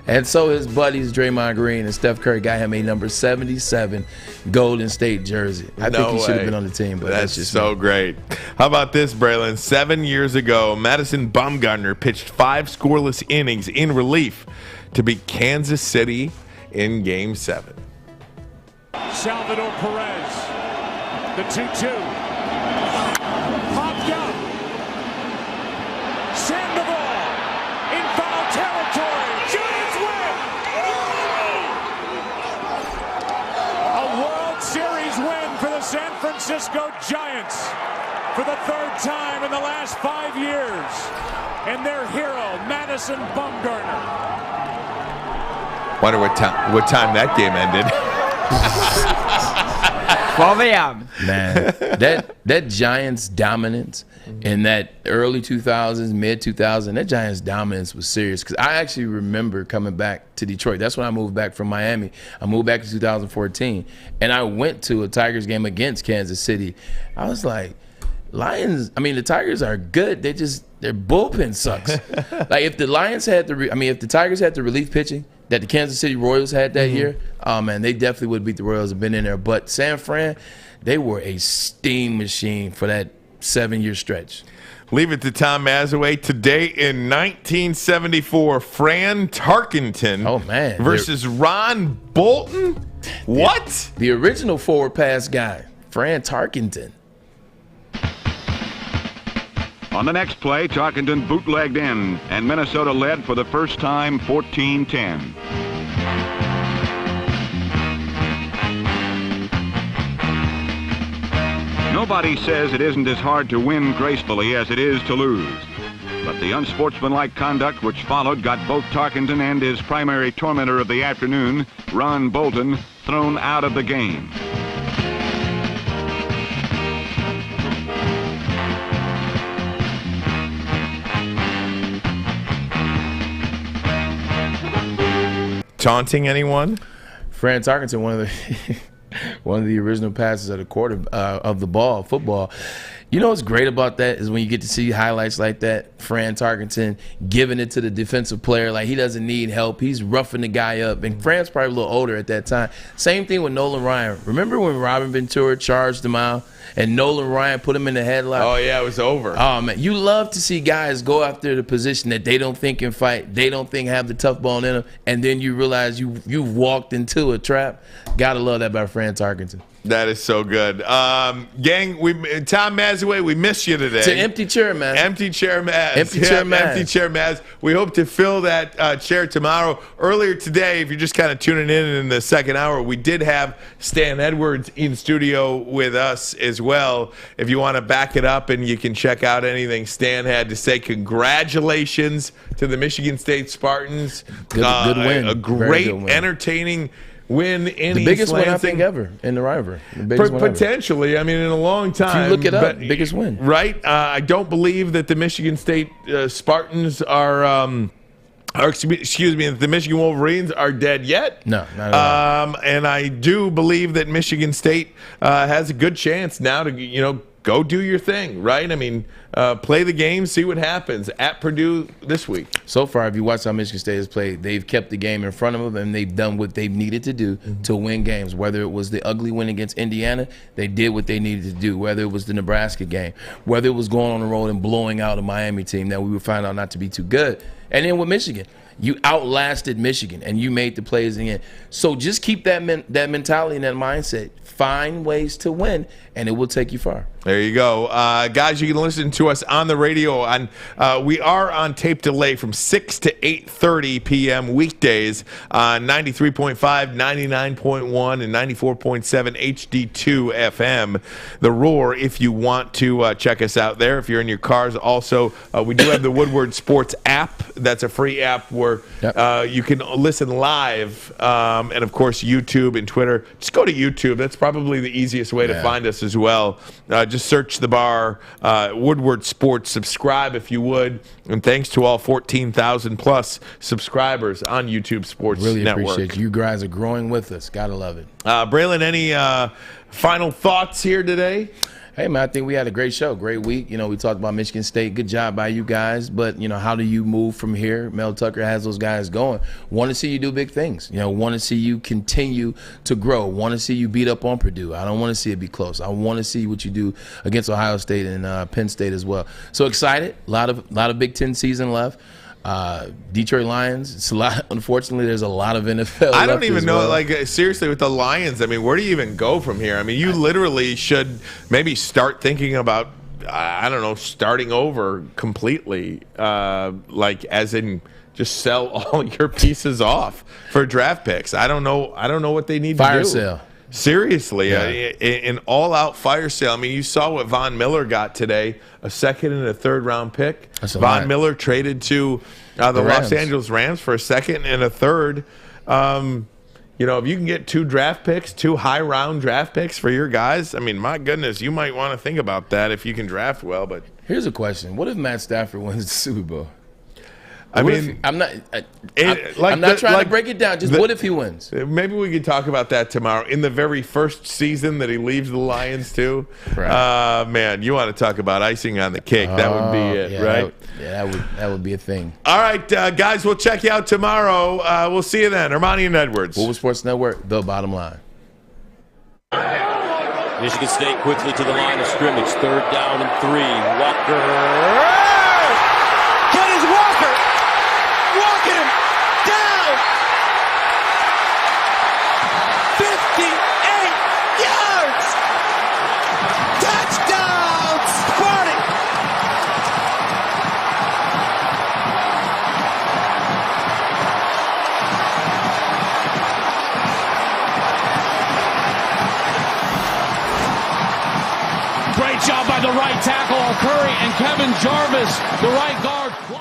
And so his buddies Draymond Green and Steph Curry got him a number 77 Golden State jersey. I think he should have been on the team, but that's just so great. How about this, Braylon? 7 years ago, Madison Bumgarner pitched 5 scoreless innings in relief to beat Kansas City in Game 7. Salvador Perez, the 2-2. Popped up. Sandoval in foul territory. Giants win! A World Series win for the San Francisco Giants for the 3rd time in the last 5 years. And their hero, Madison Bumgarner. Wonder what time that game ended. 12 a.m. Man, that Giants dominance in that early 2000s, mid 2000s, that Giants dominance was serious. Because I actually remember coming back to Detroit. That's when I moved back from Miami. I moved back in 2014, and I went to a Tigers game against Kansas City. I was like, Lions, I mean, the Tigers are good. Their bullpen sucks. Like, if the Lions had if the Tigers had the relief pitching that the Kansas City Royals had that year, oh, man, they definitely would beat the Royals and been in there. But San Fran, they were a steam machine for that 7-year stretch. Leave it to Tom Mazaway. Today in 1974, Fran Tarkenton versus Ron Bolton. What? The original forward pass guy, Fran Tarkenton. On the next play, Tarkenton bootlegged in, and Minnesota led for the first time 14-10. Nobody says it isn't as hard to win gracefully as it is to lose. But the unsportsmanlike conduct which followed got both Tarkenton and his primary tormentor of the afternoon, Ron Bolton, thrown out of the game. Taunting anyone? Fran Tarkenton, one of the original passes at the quarter of the ball, football. You know what's great about that is when you get to see highlights like that, Fran Tarkenton giving it to the defensive player like he doesn't need help. He's roughing the guy up. And Fran's probably a little older at that time. Same thing with Nolan Ryan. Remember when Robin Ventura charged him out and Nolan Ryan put him in the headlock? Oh, yeah, it was over. Oh, man. You love to see guys go after the position that they don't think can fight, they don't think have the tough bone in them, and then you realize you've walked into a trap. Gotta love that by Fran Tarkenton. That is so good. Gang, Tom Mazaway, we miss you today. It's an empty chair, man. Empty chair, Maz. Empty chair, Maz. Empty chair, Maz. We hope to fill that chair tomorrow. Earlier today, if you're just kind of tuning in the second hour, we did have Stan Edwards in studio with us as well. If you want to back it up and you can check out anything Stan had to say, congratulations to the Michigan State Spartans. Good win. A great, entertaining win in the biggest East win I Lansing. think ever in the rivalry. The biggest win potentially, I mean, in a long time. If you look it up, biggest win. Right? I don't believe that the Michigan State Spartans are, excuse me, the Michigan Wolverines are dead yet. No, not at all. And I do believe that Michigan State has a good chance now to, go do your thing, right? I mean, play the game, see what happens at Purdue this week. So far, if you watch how Michigan State has played, they've kept the game in front of them, and they've done what they've needed to do to win games. Whether it was the ugly win against Indiana, they did what they needed to do. Whether it was the Nebraska game, whether it was going on the road and blowing out a Miami team that we would find out not to be too good. And then with Michigan, you outlasted Michigan, and you made the plays in the end. So just keep that mentality and that mindset. Find ways to win, and it will take you far. There you go. Guys, you can listen to us on the radio. We are on tape delay from 6 to 8:30 p.m. weekdays on 93.5, 99.1, and 94.7 HD2 FM. The Roar, if you want to check us out there. If you're in your cars, also, we do have the Woodward Sports app. That's a free app where you can listen live. And, of course, YouTube and Twitter. Just go to YouTube. That's probably the easiest way to find us as well. Just search the bar, Woodward Sports. Subscribe if you would. And thanks to all 14,000 plus subscribers on YouTube Sports Really Network. appreciate you. You guys are growing with us. Gotta love it. Braylon, any final thoughts here today? Hey, man, I think we had a great show, great week. We talked about Michigan State. Good job by you guys. But, how do you move from here? Mel Tucker has those guys going. Want to see you do big things. Want to see you continue to grow. Want to see you beat up on Purdue. I don't want to see it be close. I want to see what you do against Ohio State and Penn State as well. So excited. A lot of Big Ten season left. Detroit Lions, it's a lot. Unfortunately, there's a lot of NFL. I don't even know, seriously, with the Lions, I mean, where do you even go from here? I mean, you literally should maybe start thinking about, I don't know, starting over completely, as in just sell all your pieces off for draft picks. I don't know what they need to do. Fire sale. Seriously, an all-out fire sale. I mean, you saw what Von Miller got today, a second and a third-round pick. Von Miller traded to the Los Angeles Rams for a second and a third. if you can get 2 draft picks, 2 high-round draft picks for your guys, I mean, my goodness, you might want to think about that if you can draft well. But here's a question: what if Matt Stafford wins the Super Bowl? I mean, I'm not trying to break it down. Just what if he wins? Maybe we could talk about that tomorrow. In the very first season that he leaves the Lions too, man, you want to talk about icing on the cake? That would be it, right? That would be a thing. All right, guys, we'll check you out tomorrow. We'll see you then. Armani and Edwards, Woodward Sports Network. The Bottom Line. Michigan State quickly to the line of scrimmage. 3rd down and 3. Walker. Walking him down. 58 yards. Touchdown, Sparty. Great job by the right tackle, Curry, and Kevin Jarvis, the right guard.